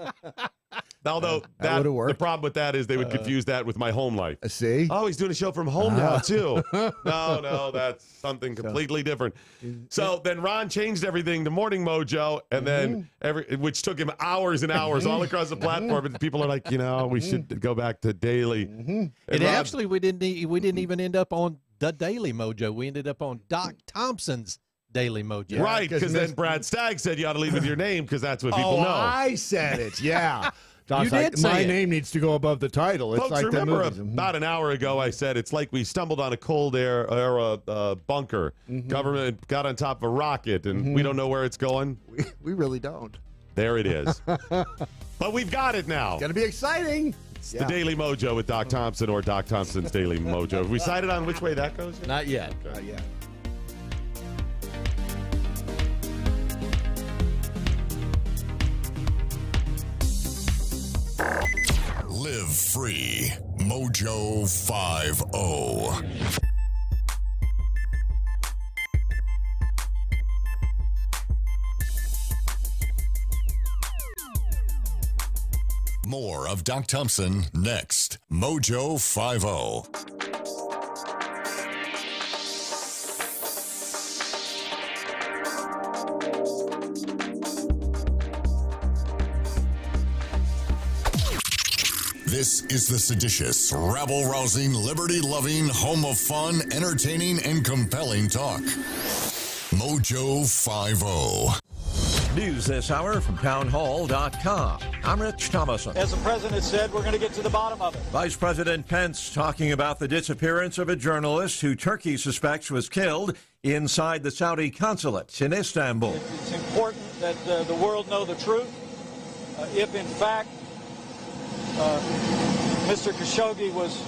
Although the problem with that is they would confuse that with my home life. See? Oh, he's doing a show from home now, too. No, that's something completely different. So then Ron changed everything to Morning Mojo, and then which took him hours and hours all across the platform. And people are like, we should go back to daily. And actually, we didn't even end up on the Daily Mojo. We ended up on Doc Thompson's Daily Mojo. Right, because then Brad Staggs said you ought to lead with your name because that's what people know. I said it, yeah. Doc's You did say my it. name needs to go above the title. It's Folks, like the remember movies. about an hour ago I said it's like we stumbled on a cold air bunker. Government got on top of a rocket, and we don't know where it's going. We really don't. There it is. But we've got it now. Going to be exciting. It's the Daily Mojo with Doc Thompson, or Doc Thompson's Daily Mojo. Have we decided on which way that goes? Not yet. Okay. Not yet. Live free. MoJo 50. More of Doc Thompson next. MoJo 50. This is the seditious, rabble-rousing, liberty-loving, home of fun, entertaining, and compelling talk. MoJo 50. News this hour from townhall.com. I'm Rich Thomason. As the president said, we're going to get to the bottom of it. Vice President Pence talking about the disappearance of a journalist who Turkey suspects was killed inside the Saudi consulate in Istanbul. It's important that the world know the truth. If, in fact, Mr. Khashoggi was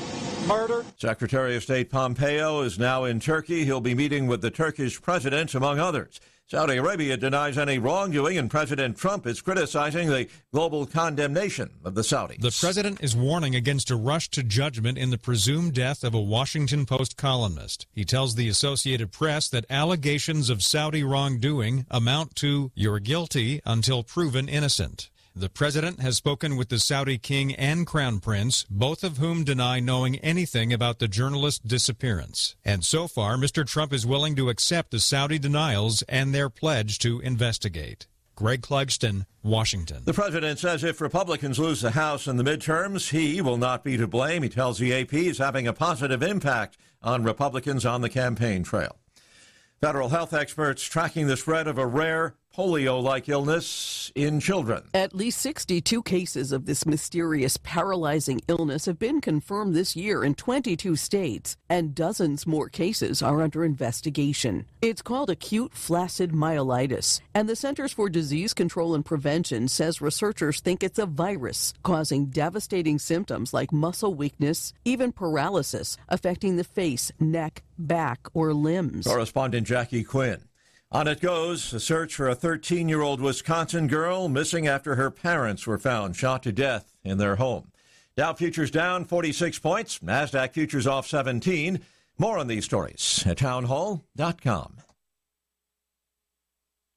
murdered. Secretary of State Pompeo is now in Turkey. He'll be meeting with the Turkish president, among others. Saudi Arabia denies any wrongdoing, and President Trump is criticizing the global condemnation of the Saudis. The president is warning against a rush to judgment in the presumed death of a Washington Post columnist. He tells the Associated Press that allegations of Saudi wrongdoing amount to "you're guilty until proven innocent." The president has spoken with the Saudi king and crown prince, both of whom deny knowing anything about the journalist's disappearance. And so far, Mr. Trump is willing to accept the Saudi denials and their pledge to investigate. Greg Clugston, Washington. The president says if Republicans lose the House in the midterms, he will not be to blame. He tells the AP he's having a positive impact on Republicans on the campaign trail. Federal health experts tracking the spread of a rare polio-like illness in children. At least 62 cases of this mysterious paralyzing illness have been confirmed this year in 22 states, and dozens more cases are under investigation. It's called acute flaccid myelitis, and the Centers for Disease Control and Prevention says researchers think it's a virus causing devastating symptoms like muscle weakness, even paralysis, affecting the face, neck, back, or limbs. Correspondent Jackie Quinn. On it goes, a search for a 13-year-old Wisconsin girl missing after her parents were found shot to death in their home. Dow futures down 46 points, NASDAQ futures off 17. More on these stories at townhall.com.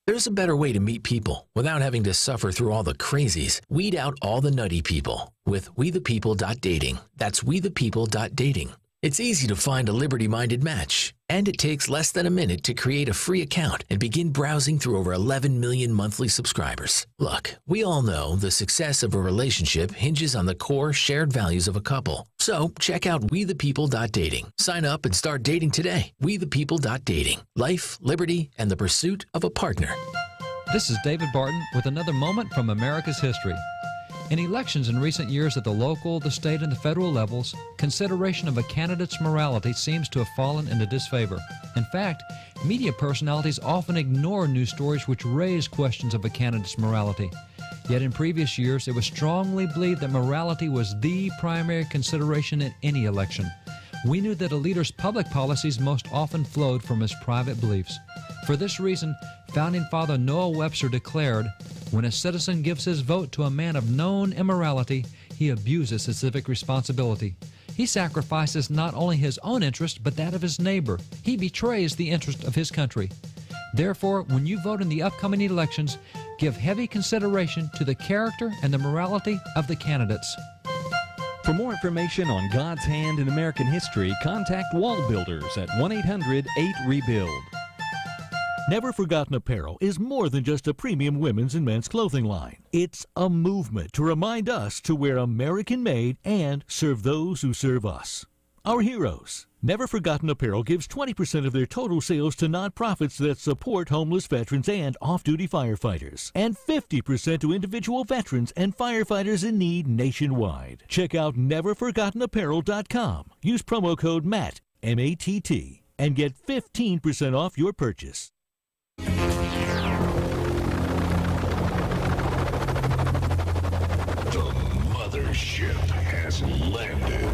There's a better way to meet people without having to suffer through all the crazies. Weed out all the nutty people with WeThePeople.dating. That's WeThePeople.dating. It's easy to find a liberty-minded match, and it takes less than a minute to create a free account and begin browsing through over 11 million monthly subscribers. Look, we all know the success of a relationship hinges on the core shared values of a couple. So check out WeThePeople.dating. Sign up and start dating today. WeThePeople.dating. Life, liberty, and the pursuit of a partner. This is David Barton with another moment from America's history. In elections in recent years at the local, the state, and the federal levels, consideration of a candidate's morality seems to have fallen into disfavor. In fact, media personalities often ignore news stories which raise questions of a candidate's morality. Yet in previous years, it was strongly believed that morality was the primary consideration in any election. We knew that a leader's public policies most often flowed from his private beliefs. For this reason, Founding Father Noah Webster declared, "When a citizen gives his vote to a man of known immorality, he abuses his civic responsibility. He sacrifices not only his own interest, but that of his neighbor. He betrays the interest of his country. Therefore, when you vote in the upcoming elections, give heavy consideration to the character and the morality of the candidates." For more information on God's hand in American history, contact Wall Builders at 1-800-8REBUILD. Never Forgotten Apparel is more than just a premium women's and men's clothing line. It's a movement to remind us to wear American-made and serve those who serve us. Our heroes. Never Forgotten Apparel gives 20% of their total sales to nonprofits that support homeless veterans and off-duty firefighters, and 50% to individual veterans and firefighters in need nationwide. Check out neverforgottenapparel.com. Use promo code MATT, M-A-T-T, and get 15% off your purchase. The mothership has landed.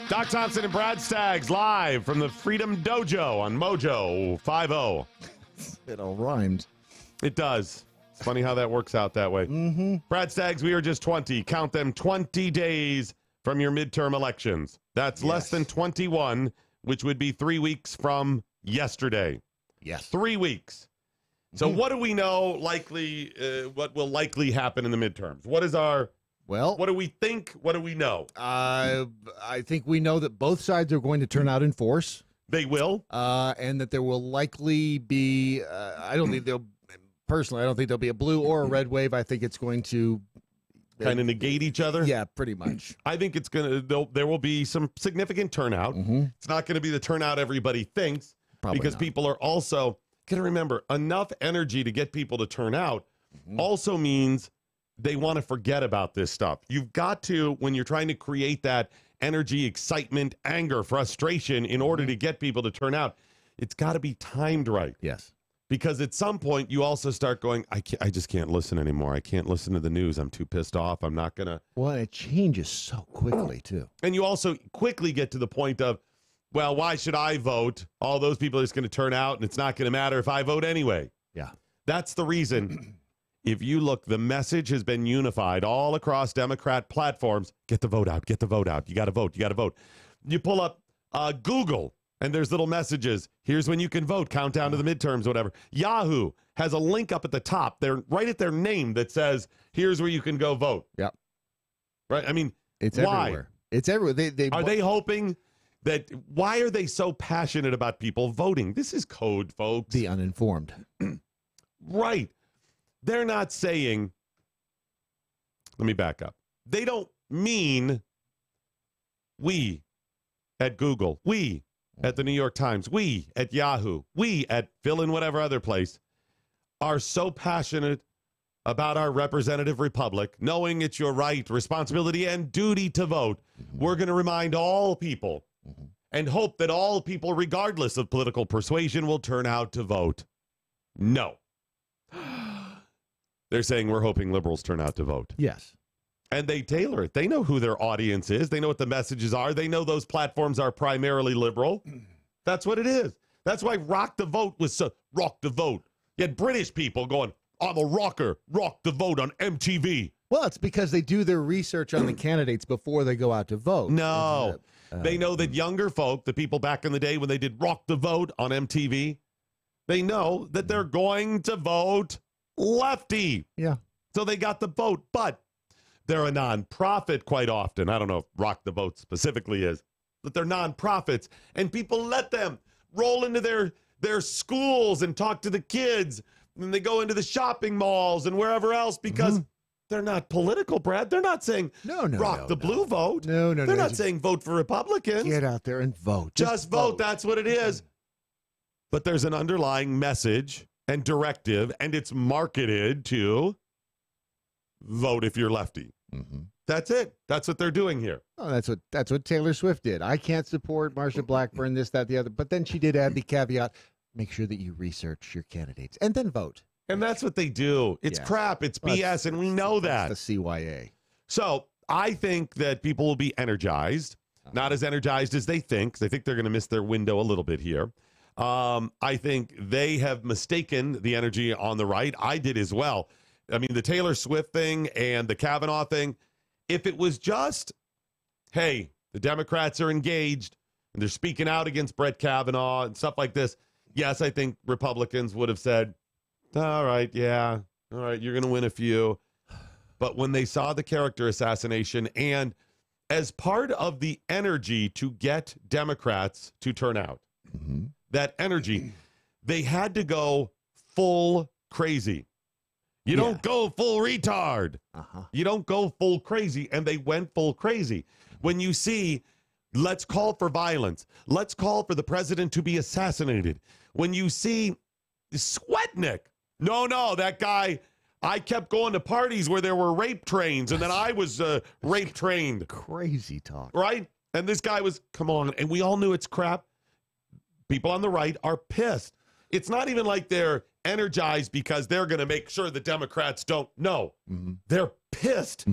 Doc Thompson and Brad Staggs live from the Freedom Dojo on MoJo 50. It all rhymed. It does. It's funny how that works out that way. Mm-hmm. Brad Staggs, we are just 20. Count them 20 days from your midterm elections. That's less than 21, which would be 3 weeks from yesterday. Yes. 3 weeks. So what do we know likely, what will likely happen in the midterms? What is our... Well, what do we think? What do we know? I think we know that both sides are going to turn out in force. They will. And that there will likely be, I don't think there'll be a blue or a red wave. I think it's going to kind of negate each other. Yeah, pretty much. I think it's going to, there will be some significant turnout. It's not going to be the turnout everybody thinks. Probably because not. people are also, got to remember, enough energy to get people to turn out also means they want to forget about this stuff. You've got to, when you're trying to create that energy, excitement, anger, frustration in order to get people to turn out, it's got to be timed right. Yes. Because at some point you also start going, I just can't listen anymore. I can't listen to the news. I'm too pissed off. I'm not going to. Well, it changes so quickly, too. And you also quickly get to the point of, well, why should I vote? All those people are just going to turn out, and it's not going to matter if I vote anyway. Yeah. That's the reason. If you look, the message has been unified all across Democrat platforms. Get the vote out. Get the vote out. You got to vote. You got to vote. You pull up Google, and there's little messages. Here's when you can vote. Countdown to the midterms, whatever. Yahoo has a link up at the top. They're right at their name that says, here's where you can go vote. Yep. Right? I mean, it's why? everywhere. It's everywhere. Are they hoping that, why are they so passionate about people voting? This is code, folks. The uninformed. Right. They're not saying, let me back up. They don't mean we at Google, we at the New York Times, we at Yahoo, we at fill in whatever other place are so passionate about our representative republic, knowing it's your right, responsibility, and duty to vote. We're going to remind all people and hope that all people, regardless of political persuasion, will turn out to vote. No. They're saying we're hoping liberals turn out to vote. Yes. And they tailor it. They know who their audience is. They know what the messages are. They know those platforms are primarily liberal. That's what it is. That's why Rock the Vote was so, Rock the Vote. You had British people going, I'm a rocker, Rock the Vote on MTV. Well, it's because they do their research on the candidates before they go out to vote. No. They know that younger folk, the people back in the day when they did Rock the Vote on MTV, they know that they're going to vote lefty. Yeah. So they got the vote, but they're a nonprofit quite often. I don't know if Rock the Vote specifically is, but they're nonprofits, and people let them roll into their schools and talk to the kids, and they go into the shopping malls and wherever else because they're not political, Brad. They're not saying rock the blue vote. No. They're not saying vote for Republicans. Get out there and vote. Just vote. That's what it is. But there's an underlying message and directive, and it's marketed to vote if you're lefty. That's it. That's what they're doing here. Oh, that's what Taylor Swift did. I can't support Marsha Blackburn, this, that, the other. But then she did add the caveat, make sure that you research your candidates and then vote. And that's what they do. It's crap. It's BS, and we know that. That's the CYA. So I think that people will be energized, not as energized as they think, because I think they're going to miss their window a little bit here. I think they have mistaken the energy on the right. I did as well. I mean, the Taylor Swift thing and the Kavanaugh thing, if it was just, hey, the Democrats are engaged and they're speaking out against Brett Kavanaugh and stuff like this, yes, I think Republicans would have said, all right, yeah, all right, you're going to win a few. But when they saw the character assassination and as part of the energy to get Democrats to turn out, that energy, they had to go full crazy. You don't go full retard. You don't go full crazy. And they went full crazy. When you see Let's call for violence. Let's call for the president to be assassinated. When you see Sweatnick, no, that guy, I kept going to parties where there were rape trains, and then I was rape trained. Crazy talk. Right? And this guy was, come on, and we all knew it's crap. People on the right are pissed. It's not even like they're energized because they're going to make sure the Democrats don't. No, they're pissed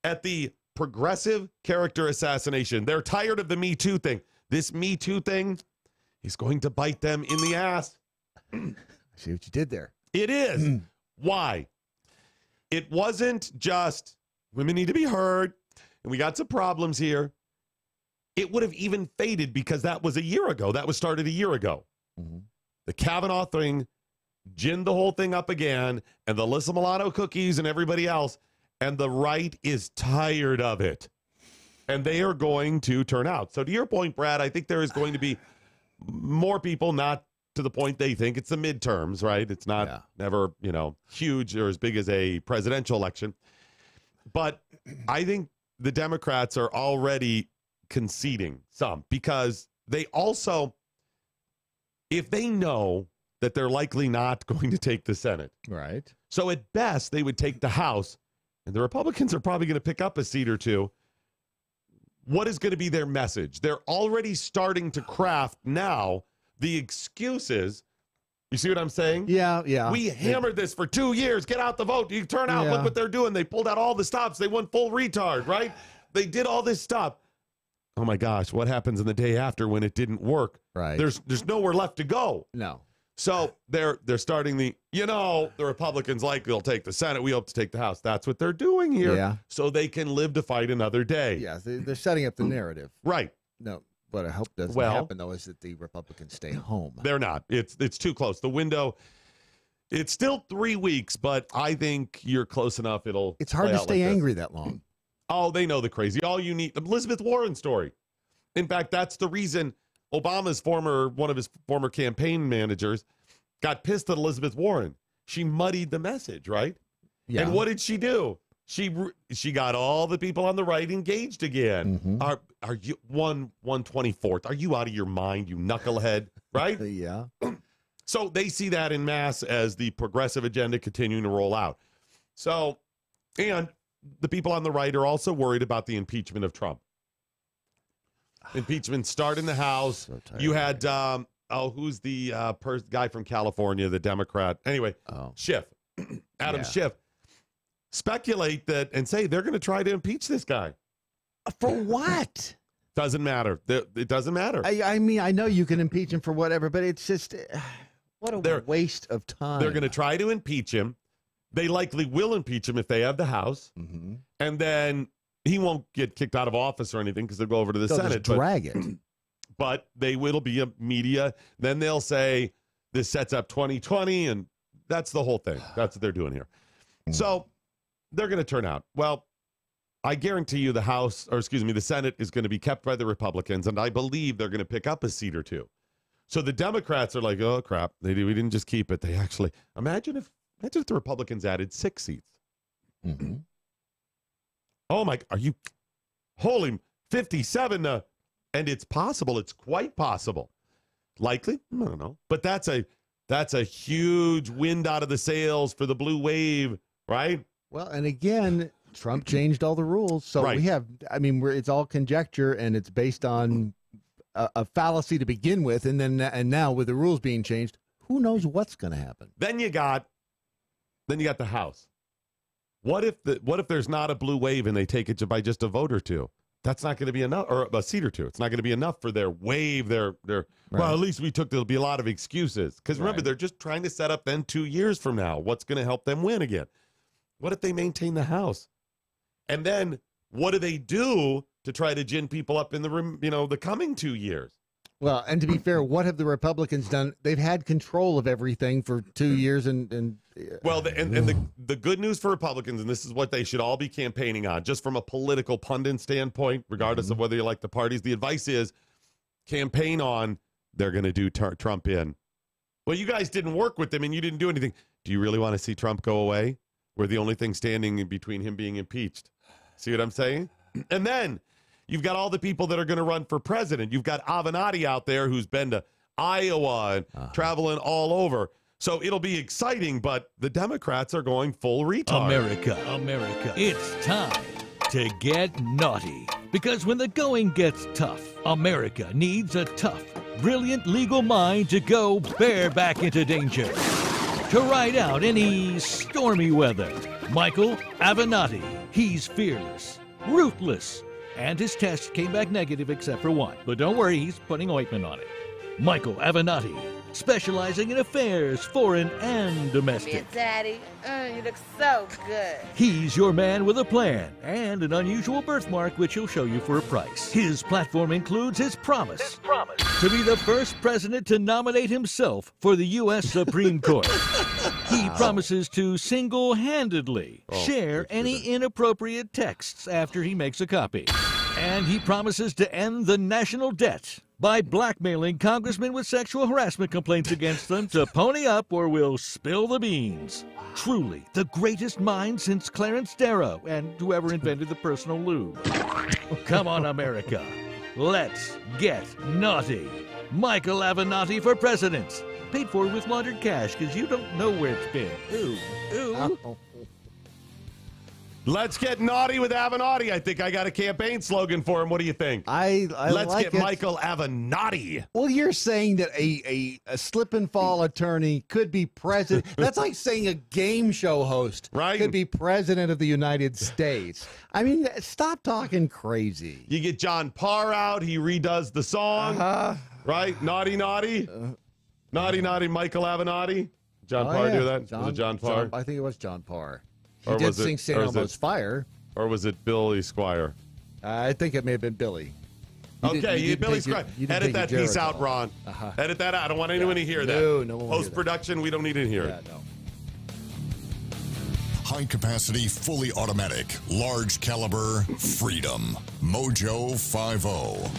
at the progressive character assassination. They're tired of the Me Too thing. This Me Too thing is going to bite them in the ass. See what you did there. It is. Why? It wasn't just women need to be heard and we got some problems here. It would have even faded because that was a year ago. That was started a year ago. The Kavanaugh thing ginned the whole thing up again, and the Alyssa Milano cookies and everybody else, and the right is tired of it. And they are going to turn out. So to your point, Brad, I think there is going to be more people, not to the point they think. It's the midterms, right? It's not never, huge or as big as a presidential election. But I think the Democrats are already conceding some because they also, if they know that they're likely not going to take the Senate. Right. So at best, they would take the House, and the Republicans are probably going to pick up a seat or two. What is going to be their message? They're already starting to craft now the excuses. You see what I'm saying? Yeah. We hammered this for 2 years. Get out the vote. You turn out. Look what they're doing. They pulled out all the stops. They went full retard, right? They did all this stuff. Oh my gosh, what happens in the day after when it didn't work? Right. There's nowhere left to go. No. So they're starting the Republicans they'll take the Senate. We hope to take the House. That's what they're doing here. Yeah. So they can live to fight another day. Yeah, they're setting up the narrative. Right. No, what I hope doesn't happen, though, is that the Republicans stay home. They're not. It's too close. The window, it's still 3 weeks, but I think you're close enough. It's hard to stay angry that long. Oh, they know the crazy. All you need, Elizabeth Warren story. In fact, that's the reason Obama's one of his former campaign managers got pissed at Elizabeth Warren. She muddied the message, right? Yeah. And what did she do? She got all the people on the right engaged again. Are you 124th? Are you out of your mind, you knucklehead? Right? Yeah. So they see that in mass as the progressive agenda continuing to roll out. So, and the people on the right are also worried about the impeachment of Trump. Impeachment start in the House. So you had who's the guy from California, the Democrat? Anyway, Schiff, Adam Schiff, speculate that and say they're going to try to impeach this guy. For what? Doesn't matter. It doesn't matter. I mean, I know you can impeach him for whatever, but it's just what a waste of time. They're going to try to impeach him. They likely will impeach him if they have the House, and then he won't get kicked out of office or anything because they'll go over to the Senate. Just drag it. But they will be a media. Then they'll say this sets up 2020, and that's the whole thing. That's what they're doing here. So they're going to turn out. Well, I guarantee you the Senate is going to be kept by the Republicans, and I believe they're going to pick up a seat or two. So the Democrats are like, oh, crap. We didn't just keep it. They actually, imagine if the Republicans added 6 seats. Oh, my, holy 57, and it's possible. It's quite possible. Likely? I don't know. But that's a huge wind out of the sails for the blue wave, right? Well, and again, Trump changed all the rules. So we have, it's all conjecture, and it's based on a fallacy to begin with. And now with the rules being changed, who knows what's going to happen? Then you got the House. What if there's not a blue wave and they take it by just a vote or two? That's not going to be enough, or a seat or two. It's not going to be enough for their wave. Well, at least there'll be a lot of excuses. Because remember, they're just trying to set up then 2 years from now. What's going to help them win again? What if they maintain the House? And then what do they do to try to gin people up in the room, the coming 2 years? Well, and to be fair, what have the Republicans done? They've had control of everything for 2 years, and the good news for Republicans, and this is what they should all be campaigning on, just from a political pundit standpoint, regardless of whether you like the parties, the advice is campaign on they're going to do Trump in. Well, you guys didn't work with them, and you didn't do anything. Do you really want to see Trump go away? We're the only thing standing in between him being impeached. See what I'm saying? And then You've got all the people that are going to run for president. You've got Avenatti out there who's been to Iowa and traveling all over. So it'll be exciting, but the Democrats are going full retard. America, it's time to get naughty. Because when the going gets tough, America needs a tough, brilliant legal mind to go bareback into danger. To ride out any stormy weather, Michael Avenatti. He's fearless, ruthless, and his test came back negative except for one. But don't worry, he's putting ointment on it. Michael Avenatti, specializing in affairs, foreign and domestic. Daddy, you look so good. He's your man with a plan and an unusual birthmark, which he'll show you for a price. His platform includes his promise to be the first president to nominate himself for the U.S. Supreme Court. He promises to single-handedly share any inappropriate texts after he makes a copy. And he promises to end the national debt by blackmailing congressmen with sexual harassment complaints against them to pony up or we'll spill the beans. Truly, the greatest mind since Clarence Darrow and whoever invented the personal lube. Come on, America. Let's get naughty. Michael Avenatti for president. Paid for with laundered cash because you don't know where it's been. Ooh. Let's get naughty with Avenatti. I think I got a campaign slogan for him. What do you think? Let's get Michael Avenatti. Well, you're saying that a slip and fall attorney could be president. That's like saying a game show host could be president of the United States. I mean, stop talking crazy. You get John Parr out. He redoes the song. Right? Naughty. Naughty, Michael Avenatti. John Parr do that? Was it John Parr? I think it was John Parr. He did sing St. Elmo's Fire. Or was it Billy Squire? I think it may have been Billy. Billy Squire. Edit that piece out, Ron. Edit that out. I don't want anyone to hear that. No one Post-production, we don't need to hear it. No. High capacity, fully automatic, large caliber, freedom. MoJo 50.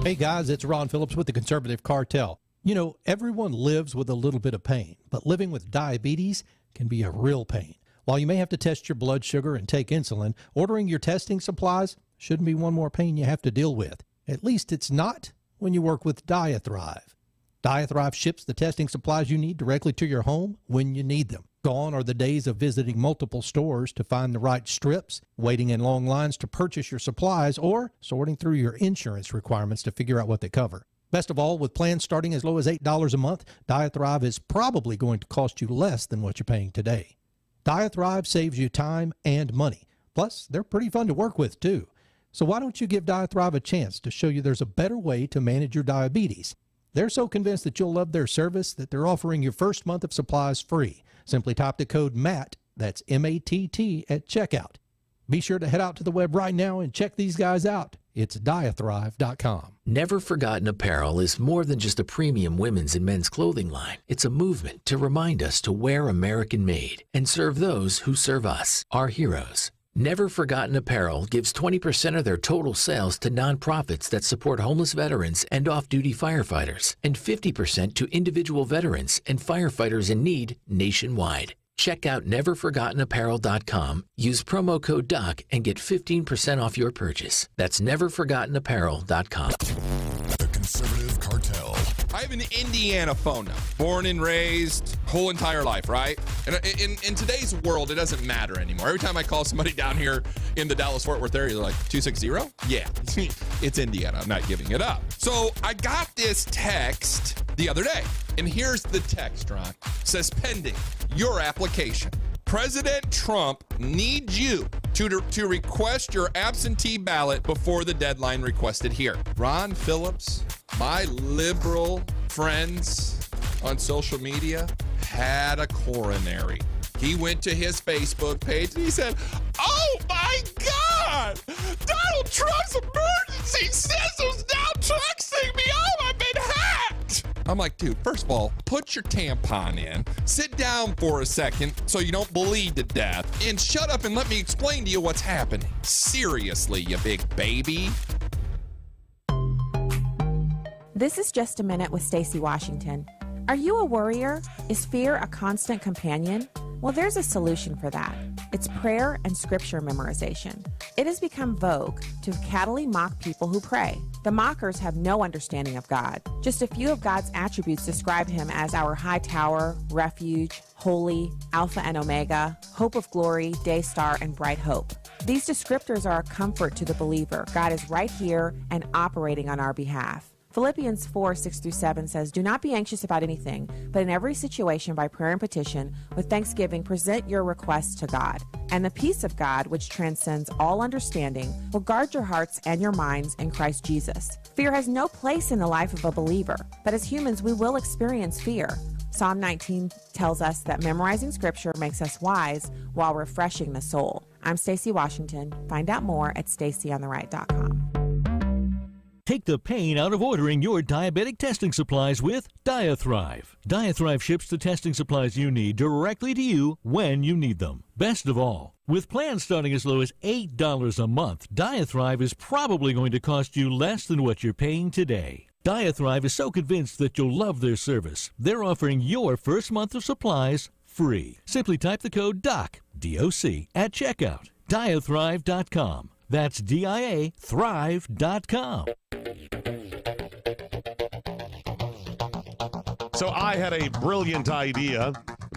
Hey guys, it's Ron Phillips with the Conservative Cartel. You know, everyone lives with a little bit of pain, but living with diabetes can be a real pain. While you may have to test your blood sugar and take insulin, ordering your testing supplies shouldn't be one more pain you have to deal with. At least it's not when you work with Diathrive. Diathrive ships the testing supplies you need directly to your home when you need them. Gone are the days of visiting multiple stores to find the right strips, waiting in long lines to purchase your supplies, or sorting through your insurance requirements to figure out what they cover. Best of all, with plans starting as low as $8 a month, Diathrive is probably going to cost you less than what you're paying today. Diathrive saves you time and money. Plus, they're pretty fun to work with, too. So why don't you give Diathrive a chance to show you there's a better way to manage your diabetes? They're so convinced that you'll love their service that they're offering your first month of supplies free. Simply type the code MATT, that's M-A-T-T, at checkout. Be sure to head out to the web right now and check these guys out. It's Diathrive.com. Never Forgotten Apparel is more than just a premium women's and men's clothing line. It's a movement to remind us to wear American made and serve those who serve us, our heroes. Never Forgotten Apparel gives 20% of their total sales to nonprofits that support homeless veterans and off-duty firefighters, and 50% to individual veterans and firefighters in need nationwide. Check out neverforgottenapparel.com, use promo code DOC, and get 15% off your purchase. That's neverforgottenapparel.com. The Conservative Cartel. I have an Indiana phone number. Born and raised, whole entire life, right? And in today's world, it doesn't matter anymore. Every time I call somebody down here in the Dallas-Fort Worth area, they're like, 260? Yeah, it's Indiana. I'm not giving it up. So I got this text the other day, and here's the text, Ron. It says, pending your application. President Trump needs you to request your absentee ballot before the deadline requested here. Ron Phillips, my liberal friends on social media, had a coronary. He went to his Facebook page and he said, oh my God, Donald Trump's emergency system's now texting me. Oh, I've been hacked. I'm like, dude, first of all, put your tampon in, sit down for a second so you don't bleed to death, and shut up and let me explain to you what's happening. Seriously, you big baby. This is Just a Minute with Stacey Washington. Are you a worrier? Is fear a constant companion? Well, there's a solution for that. It's prayer and scripture memorization. It has become vogue to cattily mock people who pray. The mockers have no understanding of God. Just a few of God's attributes describe him as our high tower, refuge, holy, Alpha and Omega, hope of glory, day star, and bright hope. These descriptors are a comfort to the believer. God is right here and operating on our behalf. Philippians 4:6-7 says, "Do not be anxious about anything, but in every situation by prayer and petition, with thanksgiving, present your requests to God. And the peace of God, which transcends all understanding, will guard your hearts and your minds in Christ Jesus." Fear has no place in the life of a believer, but as humans, we will experience fear. Psalm 19 tells us that memorizing scripture makes us wise while refreshing the soul. I'm Stacy Washington. Find out more at stacyontheright.com. Take the pain out of ordering your diabetic testing supplies with Diathrive. Diathrive ships the testing supplies you need directly to you when you need them. Best of all, with plans starting as low as $8 a month, Diathrive is probably going to cost you less than what you're paying today. Diathrive is so convinced that you'll love their service, they're offering your first month of supplies free. Simply type the code DOC, D-O-C, at checkout. Diathrive.com. That's D-I-A, thrive.com. So I had a brilliant idea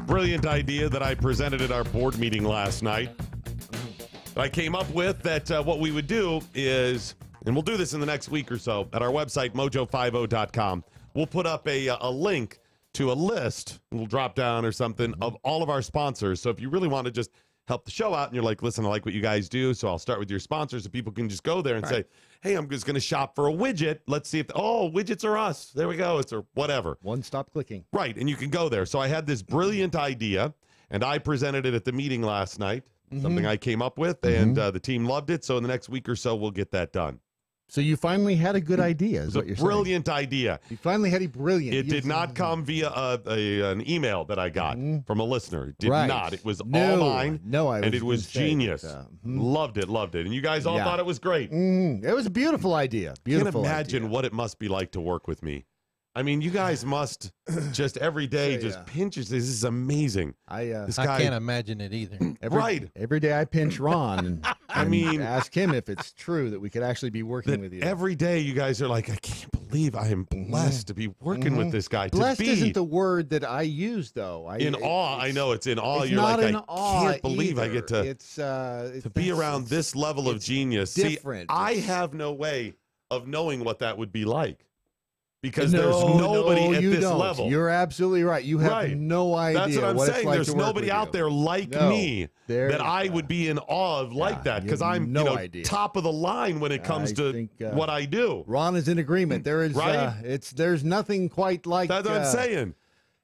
that I presented at our board meeting last night. I came up with that what we would do is, and we'll do this in the next week or so, at our website, MoJo50.com, we'll put up a link to a list, a little drop down or something, of all of our sponsors. So if you really want to just help the show out and you're like, listen, I like what you guys do, so I'll start with your sponsors, so people can just go there and say, hey, I'm just going to shop for a widget. Let's see if, widgets are us. There we go. It's or whatever. One-stop clicking. Right, and you can go there. So I had this brilliant idea, and I presented it at the meeting last night, something I came up with, and the team loved it. So in the next week or so, we'll get that done. So you finally had a good idea, is what you're saying. Brilliant idea. You finally had a brilliant. It did not come via an email that I got from a listener. It did not. It was all mine. And it was genius. Loved it. And you guys all thought it was great. It was a beautiful idea. Beautiful. I can't imagine what it must be like to work with me. I mean, you guys must just every day pinch us. This is amazing. I can't imagine it either. Every day I pinch Ron and ask him if it's true that we could actually be working with you. Every day you guys are like, I can't believe I am blessed to be working with this guy. Blessed isn't the word that I use, though. In awe. I know it's in awe. It's You're not like, in I awe can't believe I get to, to be around this level of genius. Different. See, I have no way of knowing what that would be like. Because there's nobody at this level. You're absolutely right. You have no idea. That's what I'm saying. It's like there's nobody out there like me that I would be in awe of like that, because I'm top of the line when it comes to what I do. Ron is in agreement. There is there's nothing quite like that's what I'm saying.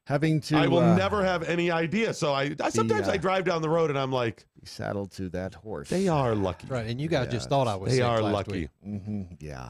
Having to I will never have any idea. So I sometimes I drive down the road and I'm like, be saddled to that horse. They are lucky. Right, and you guys just thought I was They sick are last lucky. week. Yeah.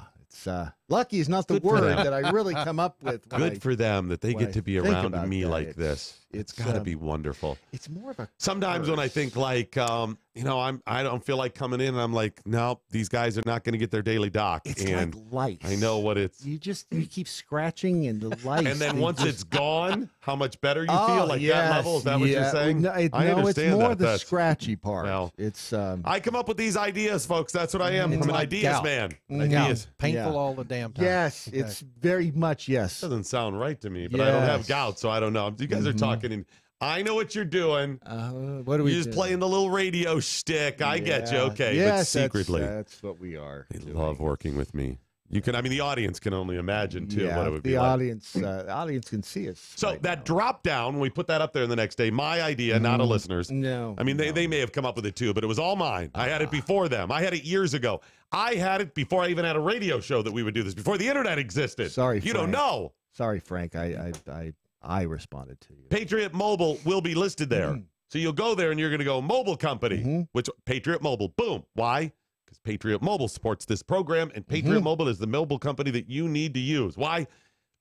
Lucky is not the word that I really come up with. Good for them that they get to be around me like this. It's got to be wonderful. It's more of a sometimes when I think like, I don't feel like coming in, and I'm like, no, these guys are not going to get their daily doc. It's and like lice. I know what it's. You keep scratching and the lice. And then once it's gone, how much better you feel? Like that level? Is that what you're saying? No, I understand it's more that. the scratchy part. Well, it's. I come up with these ideas, folks. That's what I am. I'm an ideas man. Ideas. Painful all the damn time. Yes, it's very much yes. Doesn't sound right to me, but I don't have gout, so I don't know. You guys are talking, and I know what you're doing. What are we You're just playing the little radio shtick. I get you, okay? Yes, but secretly, that's what we are. They love working with me. You can, the audience can only imagine too what it would be the like. audience can see us. So that drop down, when we put that up there the next day, my idea, not a listener's. No. They may have come up with it too, but it was all mine. I had it before them. I had it years ago. I had it before I even had a radio show that we would do this, before the internet existed. Sorry, you don't know. Sorry, Frank. I responded to you. Patriot Mobile will be listed there. So you'll go there and you're going to go mobile company, which Patriot Mobile. Boom. Why? Because Patriot Mobile supports this program, and Patriot Mobile is the mobile company that you need to use. Why?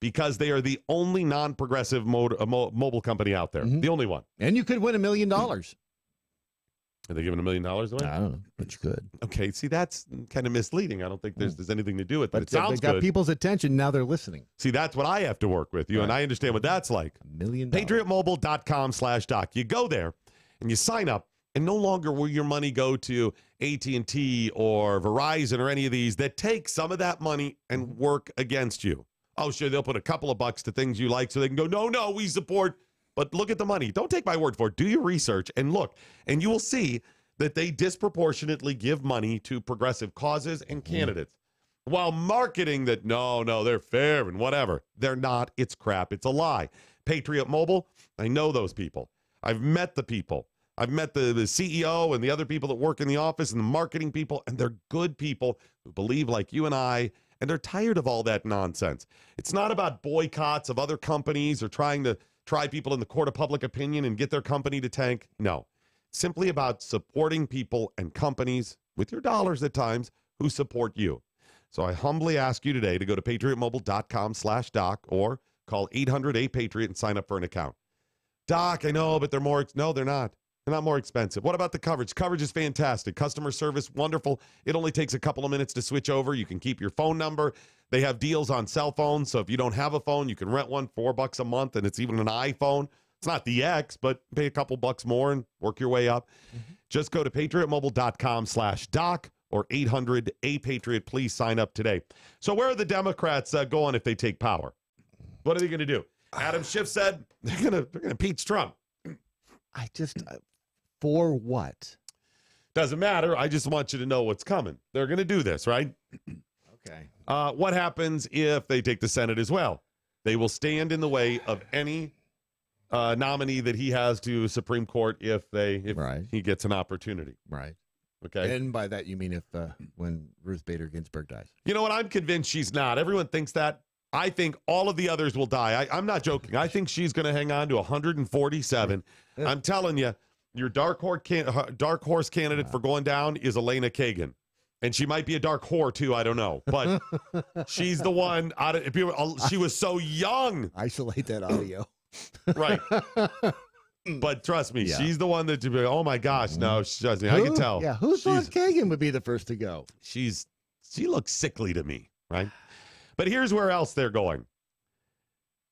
Because they are the only non-progressive mobile company out there. The only one. And you could win $1 million. Are they giving $1 million away? I don't know, but you could. Okay, see, that's kind of misleading. I don't think there's anything to do with it. But it sounds they got good. people's attention. Now they're listening. See, that's what I have to work with you, and I understand what that's like. $1 million. PatriotMobile.com/doc. You go there, and you sign up, And no longer will your money go to AT&T or Verizon or any of these that take some of that money and work against you. Oh, sure, they'll put a couple of bucks to things you like so they can go, no, we support. But look at the money. Don't take my word for it. Do your research and look. And you will see that they disproportionately give money to progressive causes and candidates while marketing that, no, they're fair and whatever. They're not. It's crap. It's a lie. Patriot Mobile, I know those people. I've met the people. I've met the CEO and the other people that work in the office and the marketing people, and they're good people who believe like you and I, and they're tired of all that nonsense. It's not about boycotts of other companies or trying to try people in the court of public opinion and get their company to tank. No, it's simply about supporting people and companies with your dollars at times who support you. So I humbly ask you today to go to patriotmobile.com/doc or call 800-8-PATRIOT and sign up for an account. Doc, I know, but they're more. No, they're not. They're not more expensive. What about the coverage? Coverage is fantastic. Customer service, wonderful. It only takes a couple of minutes to switch over. You can keep your phone number. They have deals on cell phones. So if you don't have a phone, you can rent one, $4 a month, and it's even an iPhone. It's not the X, but pay a couple bucks more and work your way up. Just go to patriotmobile.com/doc or 800-8-PATRIOT. Please sign up today. So where are the Democrats going if they take power? What are they going to do? Adam Schiff said they're going to impeach Trump. For what? Doesn't matter. I just want you to know what's coming. They're going to do this, right? Okay. What happens if they take the Senate as well? They will stand in the way of any nominee that he has to Supreme Court if he gets an opportunity. Right. Okay. And by that you mean if when Ruth Bader Ginsburg dies. You know what? I'm convinced she's not. Everyone thinks that. I think all of the others will die. I'm not joking. I think she's going to hang on to 147. I'm telling you, your dark horse candidate for going down is Elena Kagan. And she might be a dark whore, too. I don't know. But she's the one. She was so young. Isolate that audio. Right. But trust me, she's the one that you'd be like, oh, my gosh. No, she doesn't. I can tell. Yeah, who thought Kagan would be the first to go? She looks sickly to me, right? But here's where else they're going.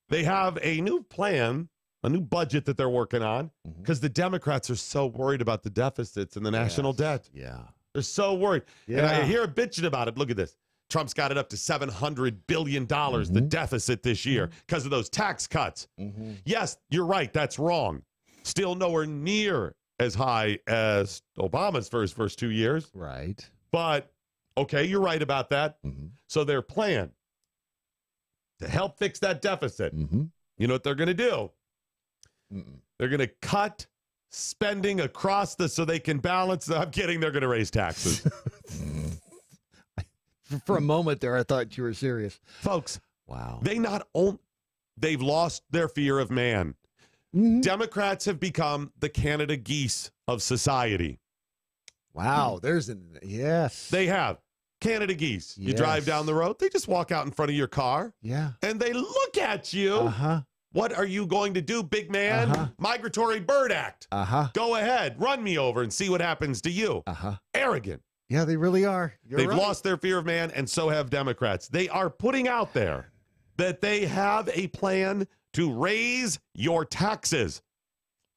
They have a new plan, a new budget that they're working on, because the Democrats are so worried about the deficits and the national debt. Yeah. They're so worried. Yeah. And I hear a bitching about it. Look at this. Trump's got it up to $700 billion, the deficit this year, because of those tax cuts. Yes, you're right. That's wrong. Still nowhere near as high as Obama's for his first 2 years. Right. But, okay, you're right about that. So their plan to help fix that deficit, you know what they're going to do? They're going to cut spending across so they can balance. I'm kidding. They're going to raise taxes. For a moment there, I thought you were serious. Folks, wow. They've lost their fear of man. Democrats have become the Canada geese of society. Wow. Yes. They have. Canada geese. You drive down the road, they just walk out in front of your car. Yeah. And they look at you. What are you going to do, big man? Migratory Bird Act. Go ahead. Run me over and see what happens to you. Arrogant. Yeah, they really are. They've lost their fear of man, and so have Democrats. They are putting out there that they have a plan to raise your taxes.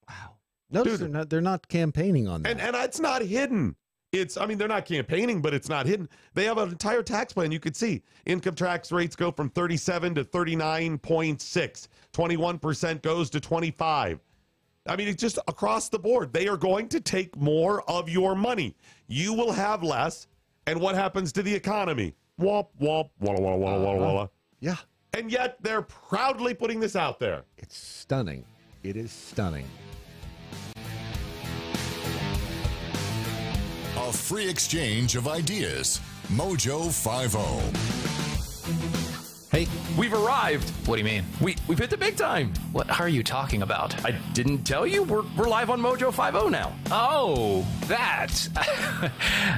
Wow. Notice they're not campaigning on that. And it's not hidden. They're not campaigning, but it's not hidden. They have an entire tax plan. You could see income tax rates go from 37 to 39.6. 21% goes to 25. It's just across the board. They are going to take more of your money. You will have less. And what happens to the economy? Womp, womp, walla, walla, walla, walla, walla. Yeah. And yet they're proudly putting this out there. It's stunning. It is stunning. A free exchange of ideas. MoJo 50. Hey, we've arrived. What do you mean? We've hit the big time. What are you talking about? I didn't tell you. We're live on MoJo 50 now. Oh, that.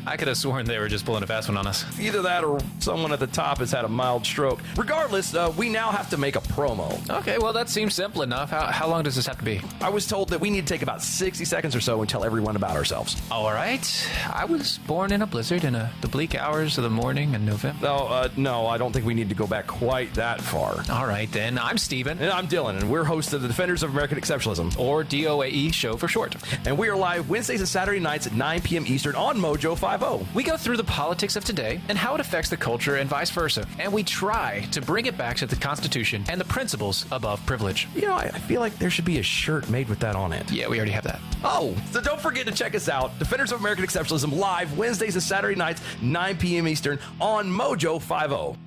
I could have sworn they were just pulling a fast one on us. Either that or someone at the top has had a mild stroke. Regardless, we now have to make a promo. Okay, well, that seems simple enough. How long does this have to be? I was told that we need to take about 60 seconds or so and tell everyone about ourselves. All right. I was born in a blizzard in the bleak hours of the morning in November. No, I don't think we need to go back quite quite that far. All right, then. I'm Steven. And I'm Dylan, and we're hosts of the Defenders of American Exceptionalism, or DOAE show for short. And we are live Wednesdays and Saturday nights at 9 p.m. Eastern on MoJo 50. We go through the politics of today and how it affects the culture and vice versa. And we try to bring it back to the Constitution and the principles above privilege. You know, I feel like there should be a shirt made with that on it. Yeah, we already have that. Oh, so don't forget to check us out. Defenders of American Exceptionalism live Wednesdays and Saturday nights, 9 p.m. Eastern on MoJo 50.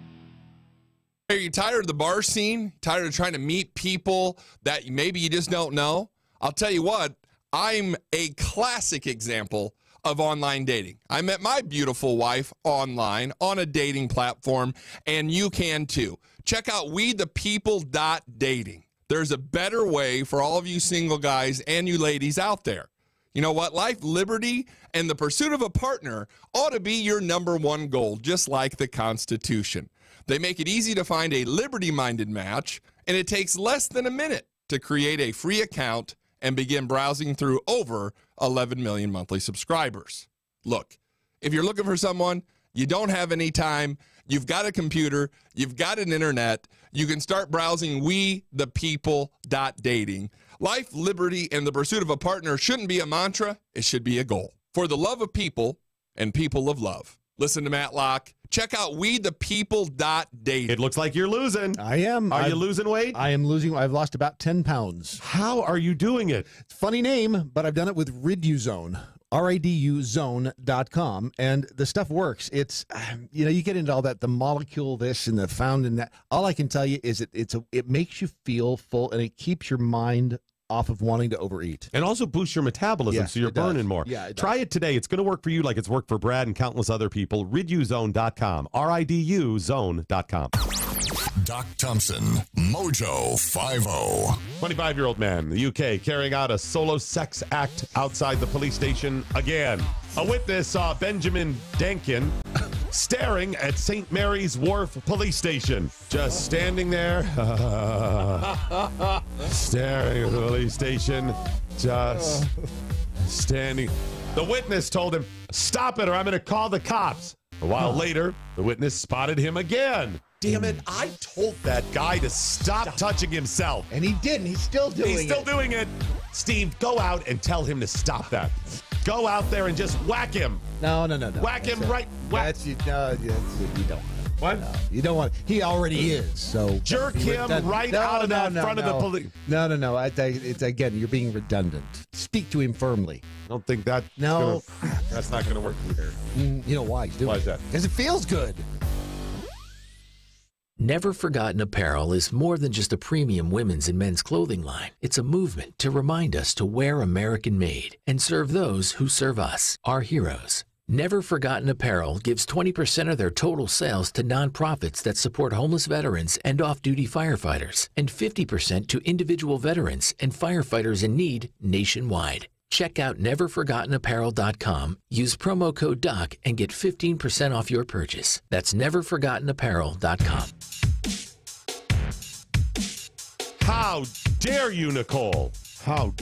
Are you tired of the bar scene? Tired of trying to meet people that maybe you just don't know? I'll tell you what, I'm a classic example of online dating. I met my beautiful wife online on a dating platform, and you can too. Check out wethepeople.dating. There's a better way for all of you single guys and you ladies out there. You know what? Life, liberty, and the pursuit of a partner ought to be your number one goal, just like the Constitution. They make it easy to find a liberty-minded match, and it takes less than a minute to create a free account and begin browsing through over 11 million monthly subscribers. Look, if you're looking for someone, you don't have any time, you've got a computer, you've got an internet, you can start browsing wethepeople.dating. Life, liberty, and the pursuit of a partner shouldn't be a mantra, it should be a goal. For the love of people and people of love. Listen to Matt Locke. Check out wethepeople.dating. It looks like you're losing. I am. Are you losing weight? I am losing. I've lost about 10 pounds. How are you doing it? It's a funny name, but I've done it with Riduzone. RIDUzone.com, and the stuff works. It's, you get into all that, the molecule this and the found in that. All I can tell you is it makes you feel full, and it keeps your mind off of wanting to overeat. And also boosts your metabolism, so you're burning more. Yeah, Try it today. It's going to work for you like it's worked for Brad and countless other people. Riduzone.com. RIDUzone.com. Doc Thompson, MoJo 50. 25-year-old man in the UK carrying out a solo sex act outside the police station again. A witness saw Benjamin Dankin staring at St. Mary's Wharf police station. Just standing there, staring at the police station, just standing. The witness told him, "Stop it or I'm going to call the cops." A while later, the witness spotted him again. Damn it, I told that guy to stop touching himself. And he didn't. He's still doing it. He's still doing it. Steve, go out and tell him to stop that. Go out there and just whack him. No. Whack him right. Whack. You don't want it. What? No, you don't want it. He already is. So jerk him right out of that front of the police. No. It's again, you're being redundant. Speak to him firmly. I don't think that. No, that's not going to work either. You know why he's doing it? Why is that? Because it feels good. Never Forgotten Apparel is more than just a premium women's and men's clothing line. It's a movement to remind us to wear American made and serve those who serve us, our heroes. Never Forgotten Apparel gives 20% of their total sales to nonprofits that support homeless veterans and off-duty firefighters, and 50% to individual veterans and firefighters in need nationwide. Check out neverforgottenapparel.com, use promo code DOC, and get 15% off your purchase. That's neverforgottenapparel.com. How dare you, Nicole? How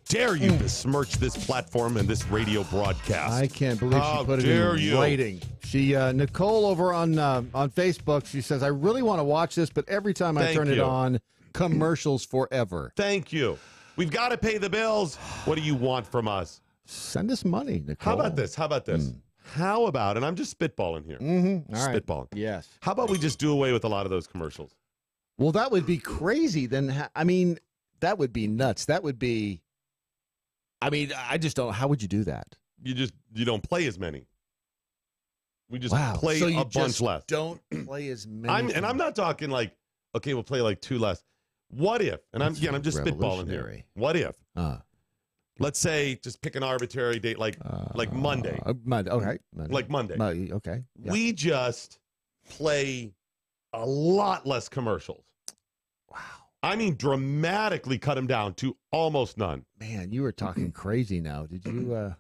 dare you besmirch this platform and this radio broadcast? I can't believe she put it in writing. She, Nicole over on Facebook, she says, I really want to watch this, but every time I turn it on, commercials forever. Thank you. We've got to pay the bills. What do you want from us? Send us money, Nicole. How about this? How about, and I'm just spitballing here. All right. Spitballing. Yes. How about we just do away with a lot of those commercials? Well, that would be crazy. Then, that would be nuts. That would be, I just don't, how would you do that? You don't play as many. We just play so a bunch less. Don't play as many. I'm not talking like, okay, we'll play like 2 less. What if, and I'm just spitballing here. What if, let's say, just pick an arbitrary date like Monday. Monday, okay. Like Monday. Okay. Yeah. We just play a lot less commercials. Wow. Dramatically cut them down to almost none. Man, you were talking crazy now. Did you,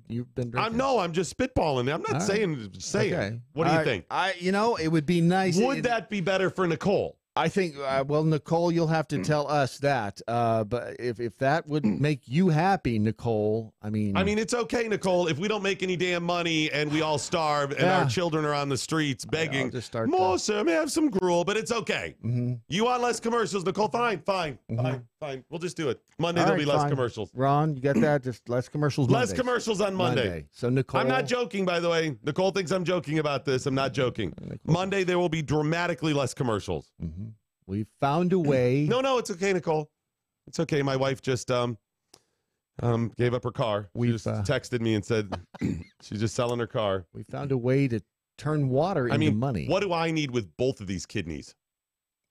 you've been drinking? I'm just spitballing. I'm not saying. Okay. What do you think? It would be nice. Would that be better for Nicole? I think, well, Nicole, you'll have to tell us that. But if that would make you happy, Nicole, I mean, it's okay, Nicole, if we don't make any damn money and we all starve and our children are on the streets begging, more, sir, may I have some gruel? But it's okay. You want less commercials, Nicole? Fine. We'll just do it. Monday, there'll be less commercials. Ron, you got that? Just less commercials Mondays. Less commercials on Monday. So, Nicole. I'm not joking, by the way. Nicole thinks I'm joking about this. I'm not joking. Monday, there will be dramatically less commercials. We found a way. No, it's okay, Nicole. It's okay. My wife just gave up her car. She just texted me and said she's just selling her car. We found a way to turn water into money. What do I need with both of these kidneys?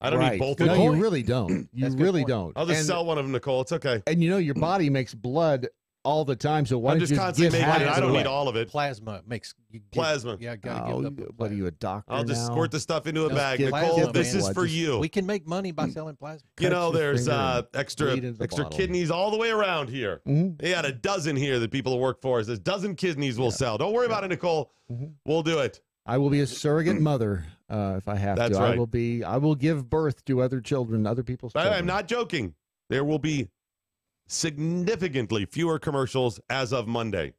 I don't need both of them. No, you really don't. You really don't. I'll just sell one of them, Nicole. It's okay. And your body makes blood all the time, so why I'm don't you just constantly making it. I don't need all of it. Plasma makes plasma. Yeah, gotta give up. What are you, a doctor? I'll just now? squirt the stuff into a bag. Get Nicole, plasma, this is man. for you. We can make money by selling plasma. There's extra bottle. kidneys all the way around here. They had a dozen here that people work for us. A dozen kidneys will sell. Don't worry about it, Nicole. We'll do it. I will be a surrogate mother if I have That's to. right. I will give birth to other children, other people's children. I'm not joking. There will be significantly fewer commercials as of Monday.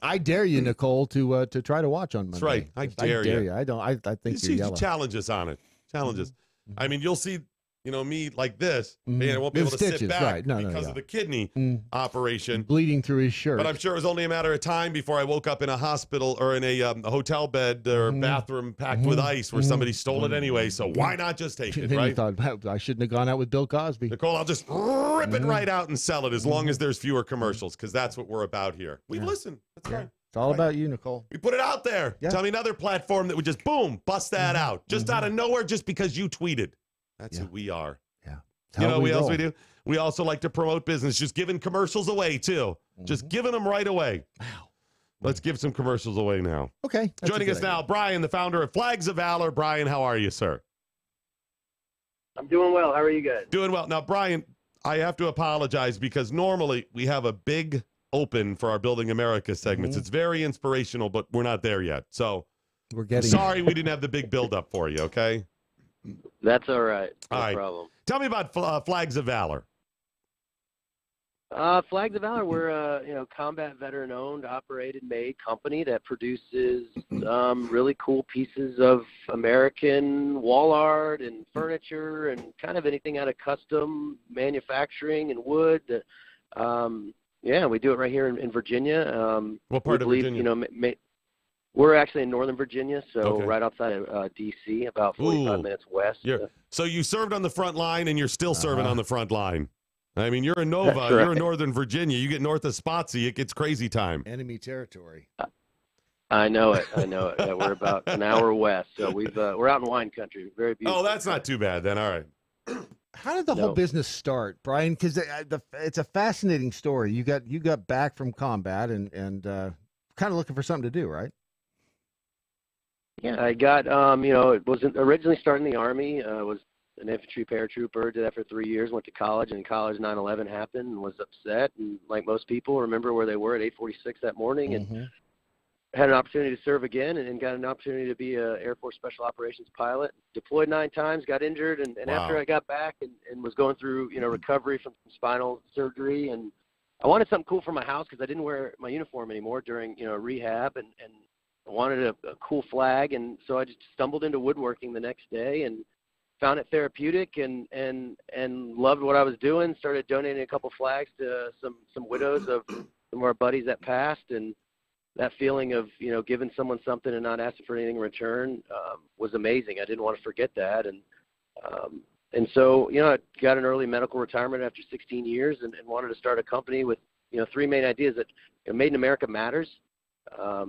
I dare you, Nicole, to try to watch on Monday. That's right. I dare you. I don't. I think you're yellow. Challenge us on it. Challenges. I mean, you'll see. Me like this. Man, I won't be able to sit back because of the kidney operation. Bleeding through his shirt. But I'm sure it was only a matter of time before I woke up in a hospital or in a hotel bed or bathroom packed with ice where somebody stole it anyway. So why not just take it, Then right? you thought, I shouldn't have gone out with Bill Cosby. Nicole, I'll just rip it right out and sell it as long as there's fewer commercials because that's what we're about here. We've listened. That's right. It's all about you, Nicole. We put it out there. Yeah. Tell me another platform that would just, boom, bust that out. Just out of nowhere just because you tweeted. That's who we are. You know what else we do? We also like to promote business, just giving commercials away, too. Just giving them right away. Wow. Let's give some commercials away now. Okay. Joining us now, Brian, the founder of Flags of Valor. Brian, how are you, sir? I'm doing well. How are you guys? Doing well. Now, Brian, I have to apologize because normally we have a big open for our Building America segments. It's very inspirational, but we're not there yet. So we're getting sorry we didn't have the big build-up for you, okay? That's all right. No all right. problem. Tell me about Flags of Valor. Flags of Valor, we're a combat veteran-owned, operated, made company that produces really cool pieces of American wall art and furniture and kind of anything out of custom manufacturing and wood. We do it right here in Virginia. What part of Virginia? We're actually in Northern Virginia, so right outside of D.C., about 45 minutes west. So you served on the front line, and you're still serving on the front line. I mean, you're in Nova. Right. You're in Northern Virginia. You get north of Spotsy, it gets crazy time. Enemy territory. I know it. Yeah, we're about an hour west, so we're out in wine country. Very beautiful. Oh, that's not too bad then. All right. How did the whole business start, Brian? Because it's a fascinating story. You got back from combat and kind of looking for something to do, right? Yeah, I got, it wasn't originally starting the Army. Was an infantry paratrooper, did that for 3 years, went to college, and in college 9/11 happened and was upset. And like most people, remember where they were at 8:46 that morning and had an opportunity to serve again and got an opportunity to be a Air Force Special Operations pilot. Deployed 9 times, got injured, and after I got back and was going through, recovery from spinal surgery, and I wanted something cool for my house because I didn't wear my uniform anymore during, rehab, and I wanted a cool flag, and so I just stumbled into woodworking the next day and found it therapeutic and loved what I was doing. Started donating a couple flags to some widows of some of our buddies that passed, and that feeling of giving someone something and not asking for anything in return was amazing. I didn't want to forget that, and so I got an early medical retirement after 16 years and wanted to start a company with 3 main ideas that Made in America matters.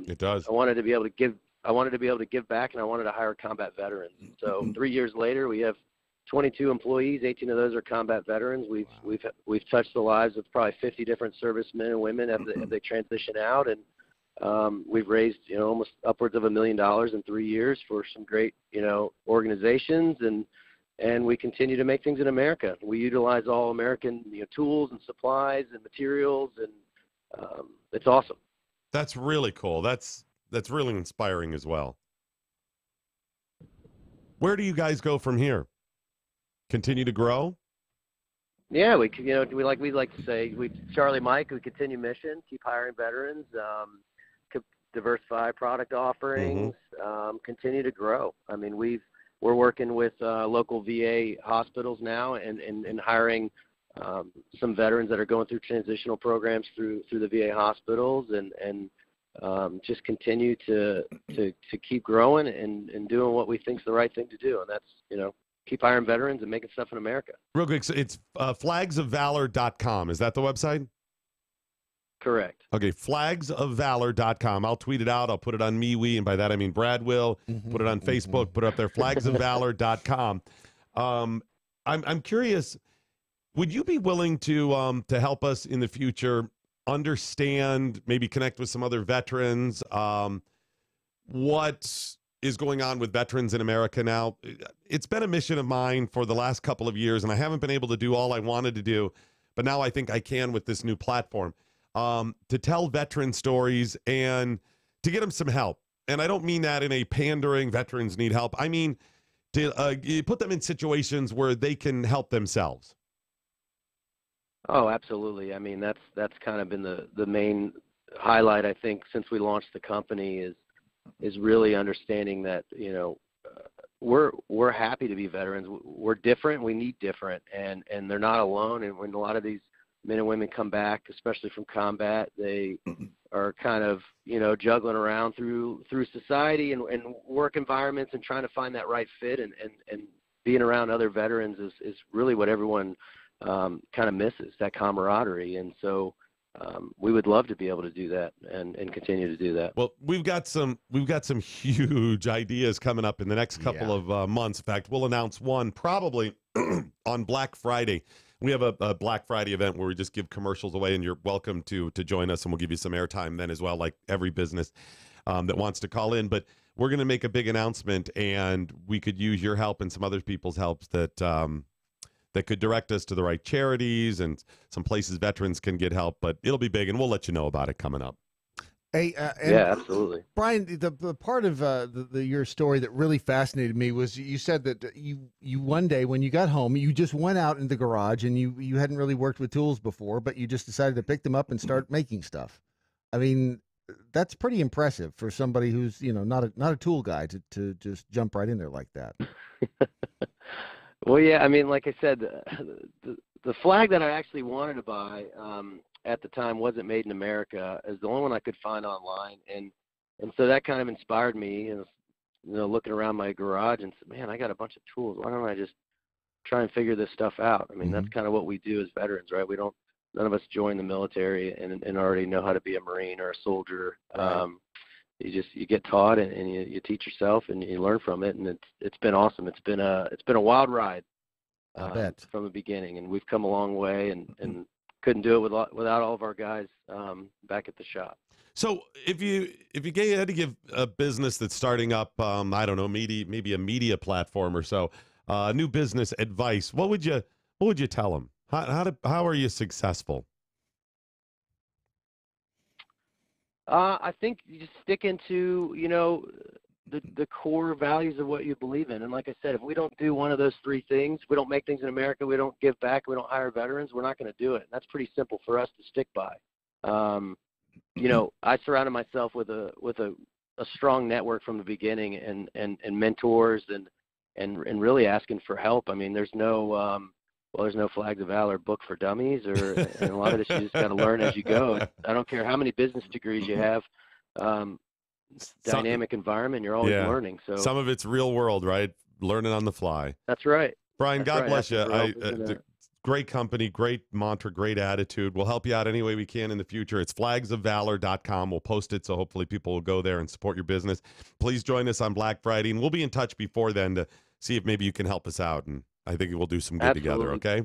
It does. I wanted to be able to give. I wanted to be able to give back, and I wanted to hire combat veterans. So 3 years later, we have 22 employees. 18 of those are combat veterans. We've touched the lives of probably 50 different servicemen and women as they transition out, and we've raised almost upwards of $1 million in 3 years for some great organizations, and we continue to make things in America. We utilize all American tools and supplies and materials, and it's awesome. That's really cool. That's really inspiring as well. Where do you guys go from here? continue to grow? Yeah, we like to say, Charlie Mike, we continue mission, keep hiring veterans, diversify product offerings, continue to grow. I mean, we're working with local VA hospitals now and hiring some veterans that are going through transitional programs through the VA hospitals and just continue to keep growing and doing what we think is the right thing to do, and that's keep hiring veterans and making stuff in America. Real quick, so it's flagsofvalor.com. Is that the website? Correct. Okay, flagsofvalor.com. I'll tweet it out. I'll put it on MeWe, and by that I mean Brad will. Put it on Facebook. Put it up there, flagsofvalor.com. I'm curious, would you be willing to help us in the future understand, maybe connect with some other veterans, what is going on with veterans in America now? It's been a mission of mine for the last couple of years, and I haven't been able to do all I wanted to do, but now I think I can with this new platform, to tell veteran stories and to get them some help. And I don't mean that in a pandering, veterans need help. I mean to put them in situations where they can help themselves. Oh, absolutely. I mean, that's kind of been the main highlight, I think, since we launched the company is really understanding that, we're happy to be veterans. We're different. We need different, and they're not alone. And when a lot of these men and women come back, especially from combat, they are kind of, juggling around through society and work environments and trying to find that right fit. And being around other veterans is really what everyone kind of misses, that camaraderie. And so we would love to be able to do that and continue to do that. Well, we've got some huge ideas coming up in the next couple of months. In fact, we'll announce one probably on Black Friday. We have a Black Friday event where we just give commercials away, and you're welcome to join us, and we'll give you some airtime then as well, like every business that wants to call in. But we're going to make a big announcement, and we could use your help and some other people's helps that could direct us to the right charities and some places veterans can get help. But it'll be big, and we'll let you know about it coming up. Hey, yeah, absolutely. Brian, the part of your story that really fascinated me was you said that you one day when you got home, you just went out in the garage and you hadn't really worked with tools before, but you just decided to pick them up and start making stuff. I mean, that's pretty impressive for somebody who's not a tool guy to just jump right in there like that. Well, yeah, I mean, like I said, the flag that I actually wanted to buy at the time wasn't made in America. It was the only one I could find online, and so that kind of inspired me. Looking around my garage and said, man, I got a bunch of tools. Why don't I just try and figure this stuff out? I mean, that's kind of what we do as veterans, right? None of us join the military and already know how to be a Marine or a soldier. Right. You get taught and you teach yourself and you learn from it, and it's been awesome. It's been a wild ride from the beginning, and we've come a long way and couldn't do it without all of our guys back at the shop. So if you had to give a business that's starting up, I don't know, maybe a media platform or so, new business advice, what would you tell them? How are you successful? I think you just stick into the core values of what you believe in. And like I said, if we don't do one of those three things, we don't make things in America, we don't give back, we don't hire veterans, we're not going to do it. And that's pretty simple for us to stick by. I surrounded myself with a strong network from the beginning and mentors and really asking for help. I mean, there's no Flags of Valor book for dummies, and a lot of this you just got to learn as you go. I don't care how many business degrees you have. Dynamic environment, you're always learning. So some of it's real world, right? Learning on the fly. That's right. Brian, God bless you. Great company, great mantra, great attitude. We'll help you out any way we can in the future. It's flagsofvalor.com. We'll post it so hopefully people will go there and support your business. Please join us on Black Friday, and we'll be in touch before then to see if maybe you can help us out. And I think we'll do some good together, okay?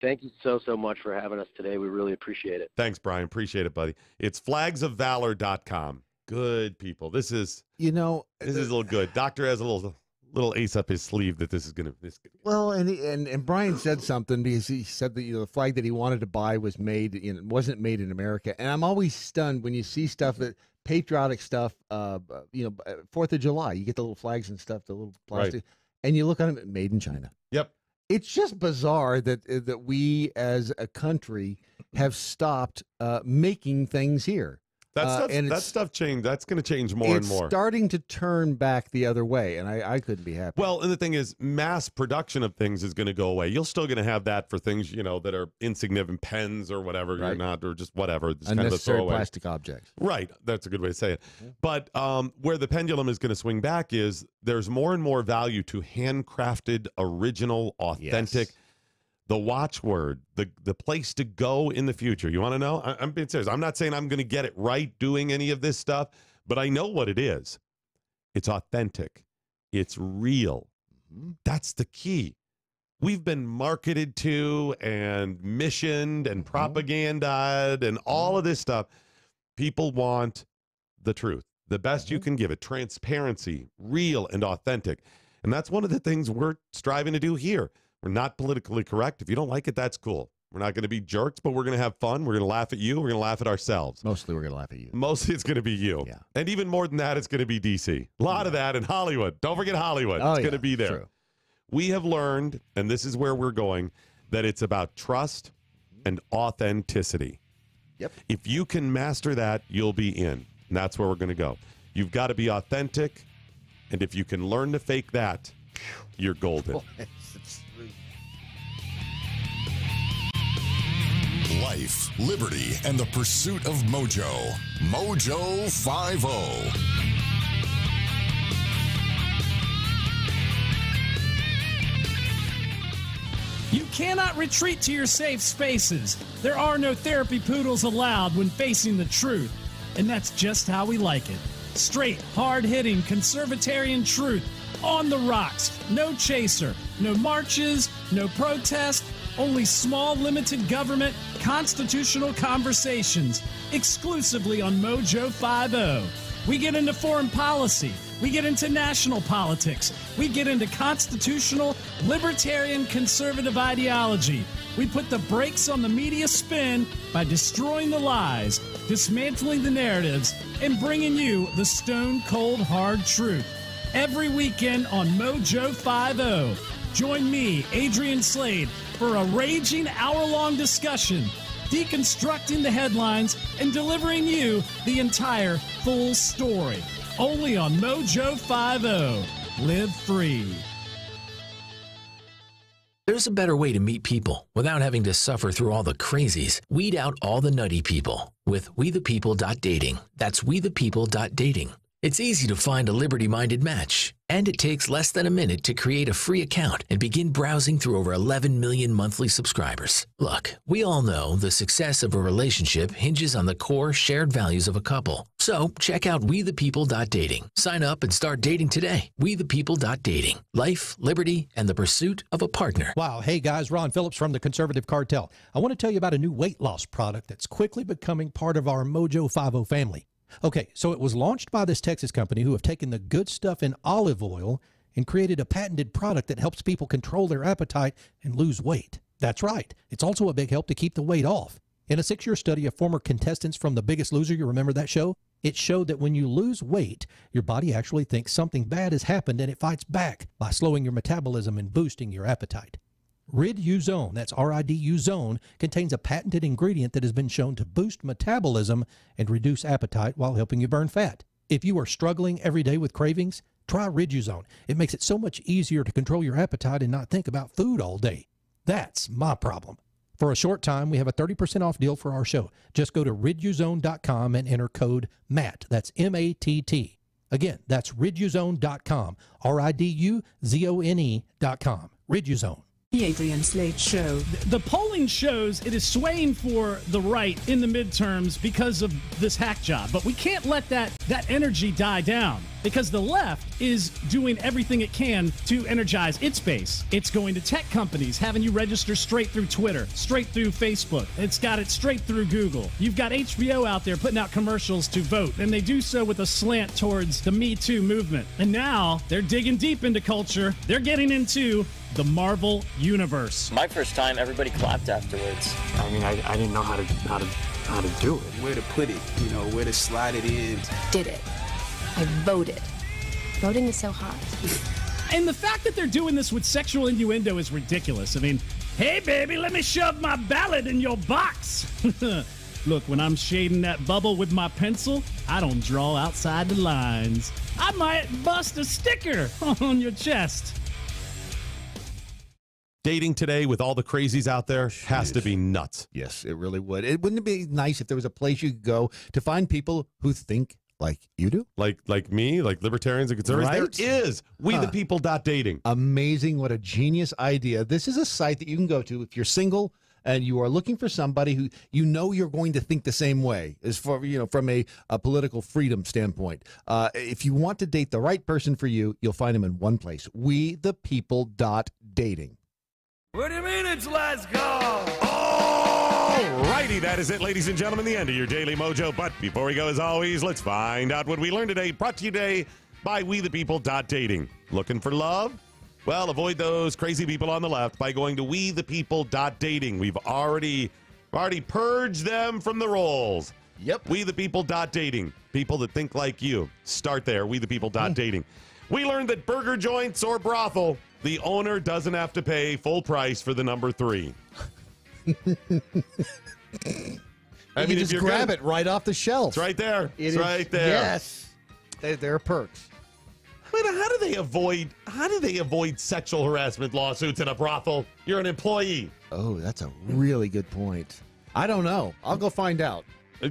Thank you so much for having us today. We really appreciate it. Thanks, Brian. Appreciate it, buddy. It's flagsofvalor.com. Good people. This is a little good. Doctor has a little ace up his sleeve that this is going to. Well, and Brian said something because he said that the flag that he wanted to buy wasn't made in America. And I'm always stunned when you see stuff that patriotic stuff. 4th of July, you get the little flags and stuff, the little plastic, and you look at them, made in China. Yep. It's just bizarre that we as a country have stopped making things here. That stuff changed. That's going to change more and more. It's starting to turn back the other way, and I couldn't be happy. Well, and the thing is, mass production of things is going to go away. You're still going to have that for things, that are insignificant, pens or whatever, right. You're not, or just whatever. It's Unnecessary kind of plastic objects. Right. That's a good way to say it. But where the pendulum is going to swing back is there's more and more value to handcrafted, original, authentic. Yes. The watchword, the place to go in the future. You want to know? I'm being serious. I'm not saying I'm going to get it right doing any of this stuff, but I know what it is. It's authentic. It's real. That's the key. We've been marketed to and missioned and propagandized and all of this stuff. People want the truth, the best you can give it, transparency, real and authentic. And that's one of the things we're striving to do here. We're not politically correct. If you don't like it, that's cool. We're not going to be jerks, but we're going to have fun. We're going to laugh at you. We're going to laugh at ourselves. Mostly we're going to laugh at you. Mostly it's going to be you. Yeah. And even more than that, it's going to be DC. A lot of that in Hollywood. Don't forget Hollywood. It's going to be there. True. We have learned, and this is where we're going, that it's about trust and authenticity. Yep. If you can master that, you'll be in. And that's where we're going to go. You've got to be authentic, and if you can learn to fake that, you're golden. Life, liberty, and the pursuit of MoJo. MoJo 50. You cannot retreat to your safe spaces. There are no therapy poodles allowed when facing the truth. And that's just how we like it. Straight, hard-hitting, conservatarian truth. On the rocks. No chaser. No marches. No protest. Only small, limited government, constitutional conversations. Exclusively on MoJo 50. We get into foreign policy. We get into national politics. We get into constitutional, libertarian, conservative ideology. We put the brakes on the media spin by destroying the lies, dismantling the narratives, and bringing you the stone-cold hard truth. Every weekend on MoJo 50. Join me, Adrian Slade, for a raging hour-long discussion, deconstructing the headlines and delivering you the entire full story. Only on MoJo 50. Live free. There's a better way to meet people without having to suffer through all the crazies. Weed out all the nutty people with wethepeople.dating. That's wethepeople.dating. It's easy to find a liberty-minded match, and it takes less than a minute to create a free account and begin browsing through over 11 million monthly subscribers. Look, we all know the success of a relationship hinges on the core shared values of a couple. So check out wethepeople.dating. Sign up and start dating today. Wethepeople.dating. Life, liberty, and the pursuit of a partner. Wow. Hey, guys, Ron Phillips from the Conservative Cartel. I want to tell you about a new weight loss product that's quickly becoming part of our MoJo 50 family. Okay, so it was launched by this Texas company who have taken the good stuff in olive oil and created a patented product that helps people control their appetite and lose weight. That's right. It's also a big help to keep the weight off. In a 6-year study of former contestants from The Biggest Loser, you remember that show? It showed that when you lose weight, your body actually thinks something bad has happened and it fights back by slowing your metabolism and boosting your appetite. Rid-U-Zone, that's R-I-D-U Zone, contains a patented ingredient that has been shown to boost metabolism and reduce appetite while helping you burn fat. If you are struggling every day with cravings, try Rid-U-Zone. It makes it so much easier to control your appetite and not think about food all day. That's my problem. For a short time, we have a 30% off deal for our show. Just go to riduzone.com and enter code MATT. That's M-A-T-T. Again, that's riduzone.com, R-I-D-U-Z-O-N-E.com. Rid-U-Zone. The Adrian Slade Show. The polling shows it is swaying for the right in the midterms because of this hack job. But we can't let that energy die down because the left is doing everything it can to energize its base. It's going to tech companies, having you register straight through Twitter, straight through Facebook. It's got it straight through Google. You've got HBO out there putting out commercials to vote, and they do so with a slant towards the Me Too movement. And now they're digging deep into culture. They're getting into the Marvel Universe. My first time, everybody clapped afterwards. I mean, I didn't know how to do it. Where to put it, where to slide it in. Did it. I voted. Voting is so hot. And the fact that they're doing this with sexual innuendo is ridiculous. I mean, hey, baby, let me shove my ballad in your box. Look, when I'm shading that bubble with my pencil, I don't draw outside the lines. I might bust a sticker on your chest. Dating today with all the crazies out there has to be nuts. Yes, it really would. Wouldn't it be nice if there was a place you could go to find people who think like you do? Like me, like libertarians and conservatives? Right? There is WeThePeople.dating. Amazing. What a genius idea. This is a site that you can go to if you're single and you are looking for somebody who you know you're going to think the same way, as far, from a political freedom standpoint. If you want to date the right person for you, you'll find them in one place. WeThePeople.dating. What do you mean it's last call? All righty, that is it, ladies and gentlemen, the end of your Daily Mojo. But before we go, as always, let's find out what we learned today. Brought to you today by WeThePeople.dating. Looking for love? Well, avoid those crazy people on the left by going to WeThePeople.dating. We've already purged them from the rolls. Yep. WeThePeople.dating. People that think like you. Start there, WeThePeople.dating. We learned that burger joints or brothel, the owner doesn't have to pay full price for the number 3. I mean, just grab it right off the shelf. It's right there. It's right there. Yes. There are perks. But how do they avoid sexual harassment lawsuits in a brothel? You're an employee. Oh, that's a really good point. I don't know. I'll go find out.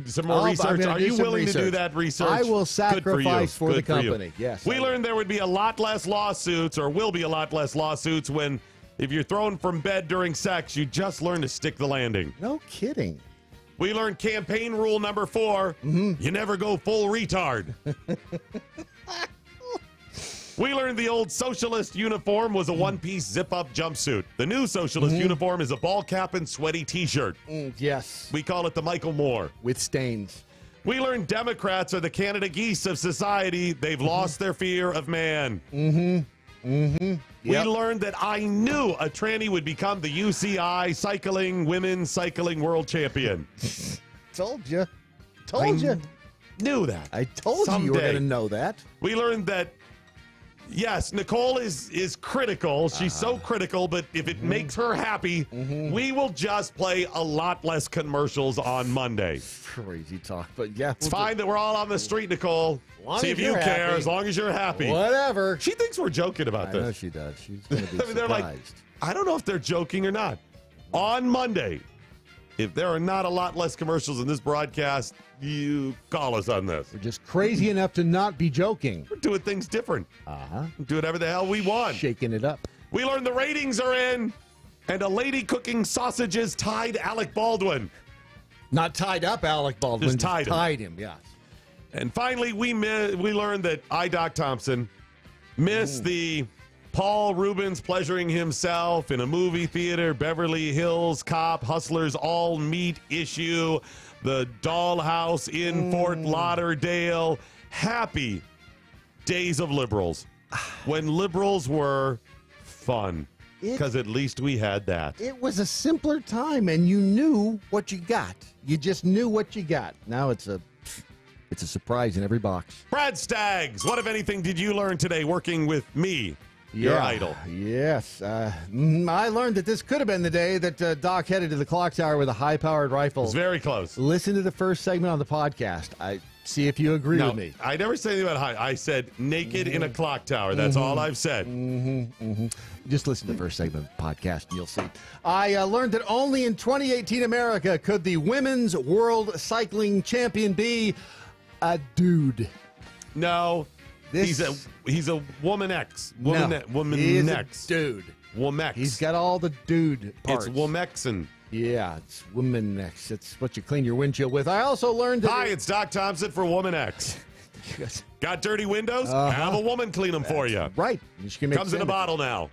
Some more research. Are you willing to do that research? I will sacrifice for the company. Yes. We learned there would be a lot less lawsuits, or will be a lot less lawsuits, when if you're thrown from bed during sex, you just learn to stick the landing. No kidding. We learned campaign rule number 4. You never go full retard. We learned the old socialist uniform was a one-piece zip-up jumpsuit. The new socialist uniform is a ball cap and sweaty T-shirt. Yes. We call it the Michael Moore. With stains. We learned Democrats are the Canada geese of society. They've lost their fear of man. Yep. We learned that I knew a tranny would become the UCI women's cycling world champion. Told you. Told you. Knew that. I told you you were going to know that. We learned that, yes, Nicole is critical. She's so critical, but if it makes her happy, we will just play a lot less commercials on Monday. Crazy talk, but yeah. It's fine that we're all on the street, Nicole. See if you care, as long as you're happy. Whatever. She thinks we're joking about this. I know she does. She's going to be surprised. They're like, I don't know if they're joking or not. On Monday, if there are not a lot less commercials in this broadcast, you call us on this. We're just crazy enough to not be joking. We're doing things different. Do whatever the hell we want. Shaking it up. We learned the ratings are in, and a lady cooking sausages tied Alec Baldwin. Not tied up Alec Baldwin. Just tied him, yes. And finally, we learned that Doc Thompson missed the Paul Rubens pleasuring himself in a movie theater, Beverly Hills Cop, Hustlers All Meet issue, the Dollhouse in Fort Lauderdale. Happy days of liberals, when liberals were fun, because at least we had that. It was a simpler time, and you knew what you got. You just knew what you got. Now it's a surprise in every box. Brad Staggs, what, if anything, did you learn today working with me, your idol? Yes. I learned that this could have been the day that Doc headed to the clock tower with a high-powered rifle. It's very close. Listen to the first segment on the podcast. See if you agree with me. I never said anything about high. I said naked in a clock tower. That's all I've said. Just listen to the first segment of the podcast and you'll see. I learned that only in 2018 America could the Women's World Cycling Champion be a dude. No. He's a woman X. Woman X. Dude. Womex. He's got all the dude parts. It's Womexin. Yeah, it's Woman X. It's what you clean your windshield with. I also learned that... Hi, it's Doc Thompson for Woman X. Got dirty windows? Have a woman clean them for you. Right. Comes in a bottle now.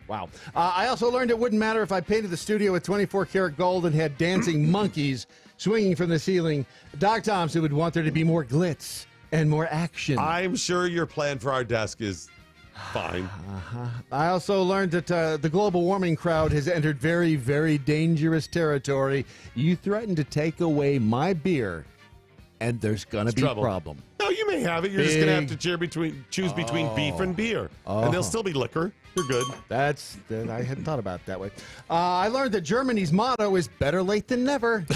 Wow. I also learned it wouldn't matter if I painted the studio with 24-karat gold and had dancing monkeys swinging from the ceiling. Doc Thompson would want there to be more glitz and more action. I'm sure your plan for our desk is fine. I also learned that the global warming crowd has entered very, very dangerous territory. You threaten to take away my beer, and there's going to be a problem. No, you may have it. You're just going to have to choose between beef and beer. And there'll still be liquor. You're good. I hadn't thought about it that way. I learned that Germany's motto is better late than never.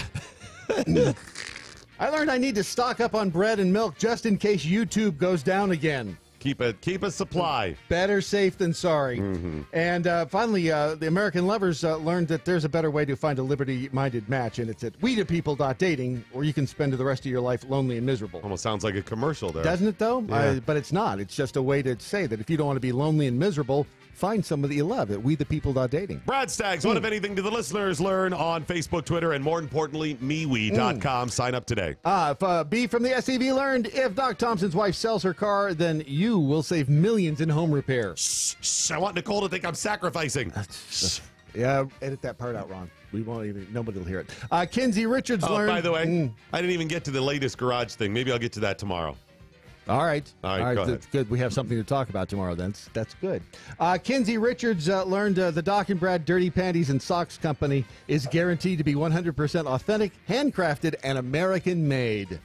I learned I need to stock up on bread and milk just in case YouTube goes down again. Keep a supply. Better safe than sorry. And finally, the American lovers learned that there's a better way to find a liberty-minded match, and it's at wethepeople.dating, or you can spend the rest of your life lonely and miserable. Almost sounds like a commercial there. Doesn't it, though? Yeah. But it's not. It's just a way to say that if you don't want to be lonely and miserable, find someone that you love at wethepeople.dating. Brad Staggs, what, if anything, do the listeners learn on Facebook, Twitter, and more importantly, MeWe.com? Sign up today. B from the SCV learned, if Doc Thompson's wife sells her car, then you will save millions in home repair. Shh, I want Nicole to think I'm sacrificing. Yeah, edit that part out, Ron. We won't even, nobody will hear it. Kinsey Richards learned. By the way, I didn't even get to the latest garage thing. Maybe I'll get to that tomorrow. All right. Go ahead. That's good. We have something to talk about tomorrow. That's good. Kinsey Richards learned the Doc and Brad Dirty Panties and Socks Company is guaranteed to be 100% authentic, handcrafted, and American-made.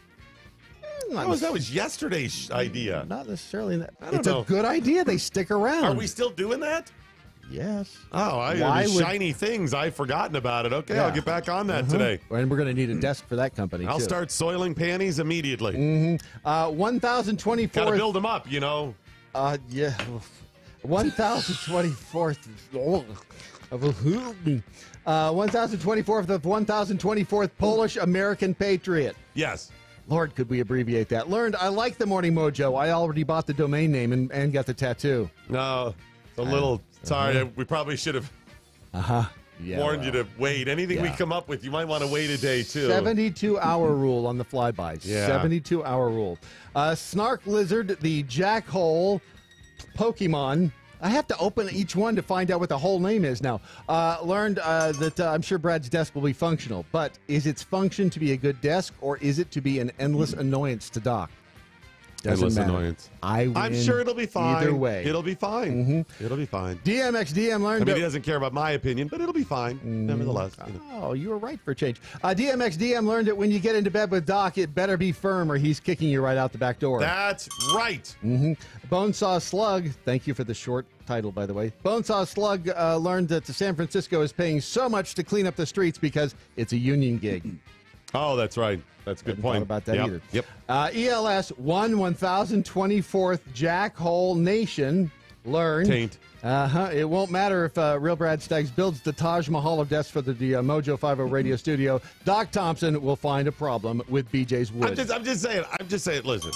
That was yesterday's idea. Not necessarily. It's a good idea. They stick around. Are we still doing that? Yes. Oh, shiny things. I've forgotten about it. Okay, I'll get back on that today. And we're going to need a desk for that company, I'll too. start soiling panties immediately. 1024th. Got to build them up, you know. Yeah. 1024th. 1024th of 1024th Polish American Patriot. Yes. Lord, could we abbreviate that? Learned, I like the Morning Mojo. I already bought the domain name and got the tattoo. No, it's a little... Sorry, we probably should have warned you to wait. Anything we come up with, you might want to wait a day, too. 72-hour rule on the flybys. Yeah. 72-hour rule. Snark Lizard, the Jackhole Pokemon. I have to open each one to find out what the whole name is now. Learned that I'm sure Brad's desk will be functional, but is its function to be a good desk, or is it to be an endless annoyance to Doc? Doesn't matter. Annoyance. I'm sure it'll be fine. Either way. It'll be fine. It'll be fine. DMXDM learned... I mean, he doesn't care about my opinion, but it'll be fine, nevertheless. Oh, you were right for a change. DMXDM learned that when you get into bed with Doc, it better be firm or he's kicking you right out the back door. That's right. Bonesaw Slug, thank you for the short title, by the way. Bonesaw Slug learned that San Francisco is paying so much to clean up the streets because it's a union gig. Oh, that's right. That's a good point. About that either. Yep. ELS 1024th Jackhole Nation learned. Taint. It won't matter if Real Brad Staggs builds the Taj Mahal of desks for the MoJo 50 radio studio. Doc Thompson will find a problem with BJ's wood. I'm just saying. Listen.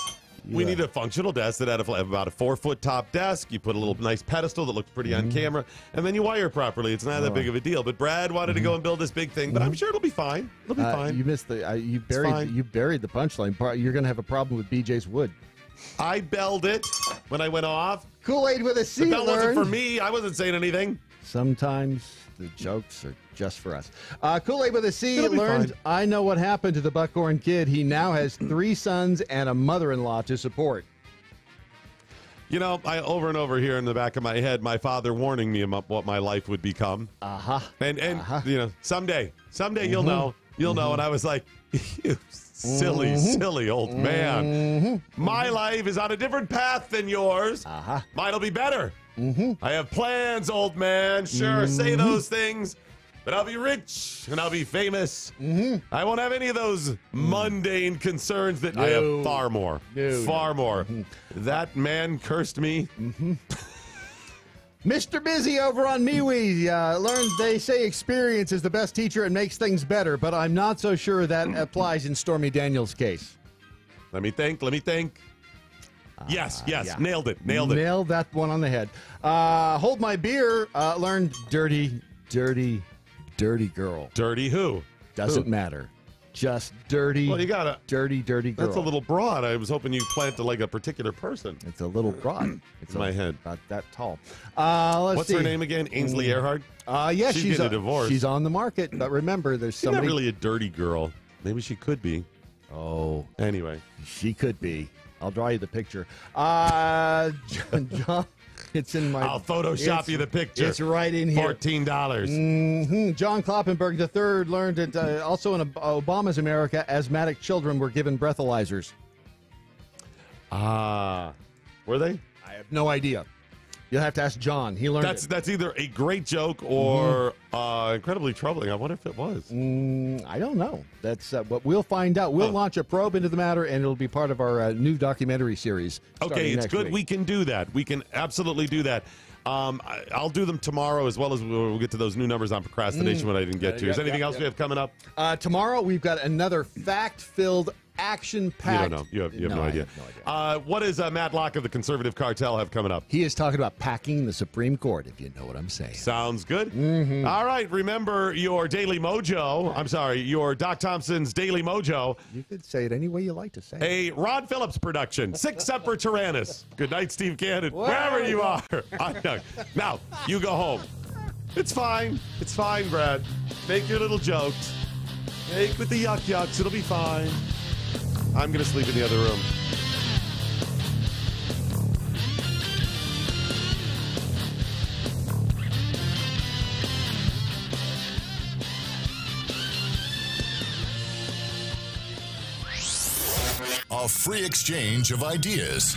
We need a functional desk that had about a 4-foot top desk. You put a little nice pedestal that looks pretty on camera, and then you wire properly. It's not that big of a deal. But Brad wanted to go and build this big thing, but I'm sure it'll be fine. It'll be fine. You missed you buried the punchline. You're going to have a problem with BJ's wood. I belled it when I went off. Kool-Aid with a C. The bell wasn't for me. I wasn't saying anything. Sometimes the jokes are just for us. Kool-Aid with a C learned, fine. I know what happened to the Buckhorn Kid. He now has 3 sons and a mother-in-law to support. You know, I over and over here in the back of my head, my father warning me about what my life would become. And you know, someday he'll know. You'll know. And I was like, you silly old man. My life is on a different path than yours. Mine'll be better. I have plans, old man. Sure, say those things, but I'll be rich and I'll be famous. I won't have any of those mundane concerns that I have far more. Far more. That man cursed me. Mr. Busy over on MeWe learned they say experience is the best teacher and makes things better, but I'm not so sure that applies in Stormy Daniels' case. Let me think. Yes, nailed it. Nailed that one on the head. Hold My Beer learned dirty girl. Dirty who? Doesn't matter. Just dirty. Well, you got a dirty girl. That's a little broad. I was hoping you planted like a particular person. It's a little broad. It's in my head. About that tall. What's her name again? Ainsley Earhart? Yes, she's getting a divorce. She's on the market, but remember, there's She's somebody. not really a dirty girl. Maybe she could be. Oh. Anyway. She could be. I'll draw you the picture. John, it's in my... I'll Photoshop you the picture. It's right in here. $14. John Kloppenberg III learned that also in Obama's America, asthmatic children were given breathalyzers. Were they? I have no idea. You'll have to ask John. He learned it. That's either a great joke or incredibly troubling. I wonder if it was. I don't know. That's what we'll find out. We'll launch a probe into the matter, and it'll be part of our new documentary series. Okay, it's good. Week. We can do that. We can absolutely do that. I'll do them tomorrow, as well as we'll get to those new numbers on procrastination when I didn't get to. Is anything else we have coming up? Tomorrow, we've got another fact-filled, action-packed... You don't know. You have no idea. What does Matt Locke of the Conservative Cartel have coming up? He is talking about packing the Supreme Court, if you know what I'm saying. Sounds good. All right, remember your Daily MoJo. I'm sorry, your Doc Thompson's Daily MoJo. You could say it any way you like to say it. A Ron Phillips production. 6 Semper Tyrannis. Good night, Steve Cannon. Wherever you are. Now, you go home. It's fine. It's fine, Brad. Make your little jokes. Make with the yucks. It'll be fine. I'm going to sleep in the other room. A free exchange of ideas.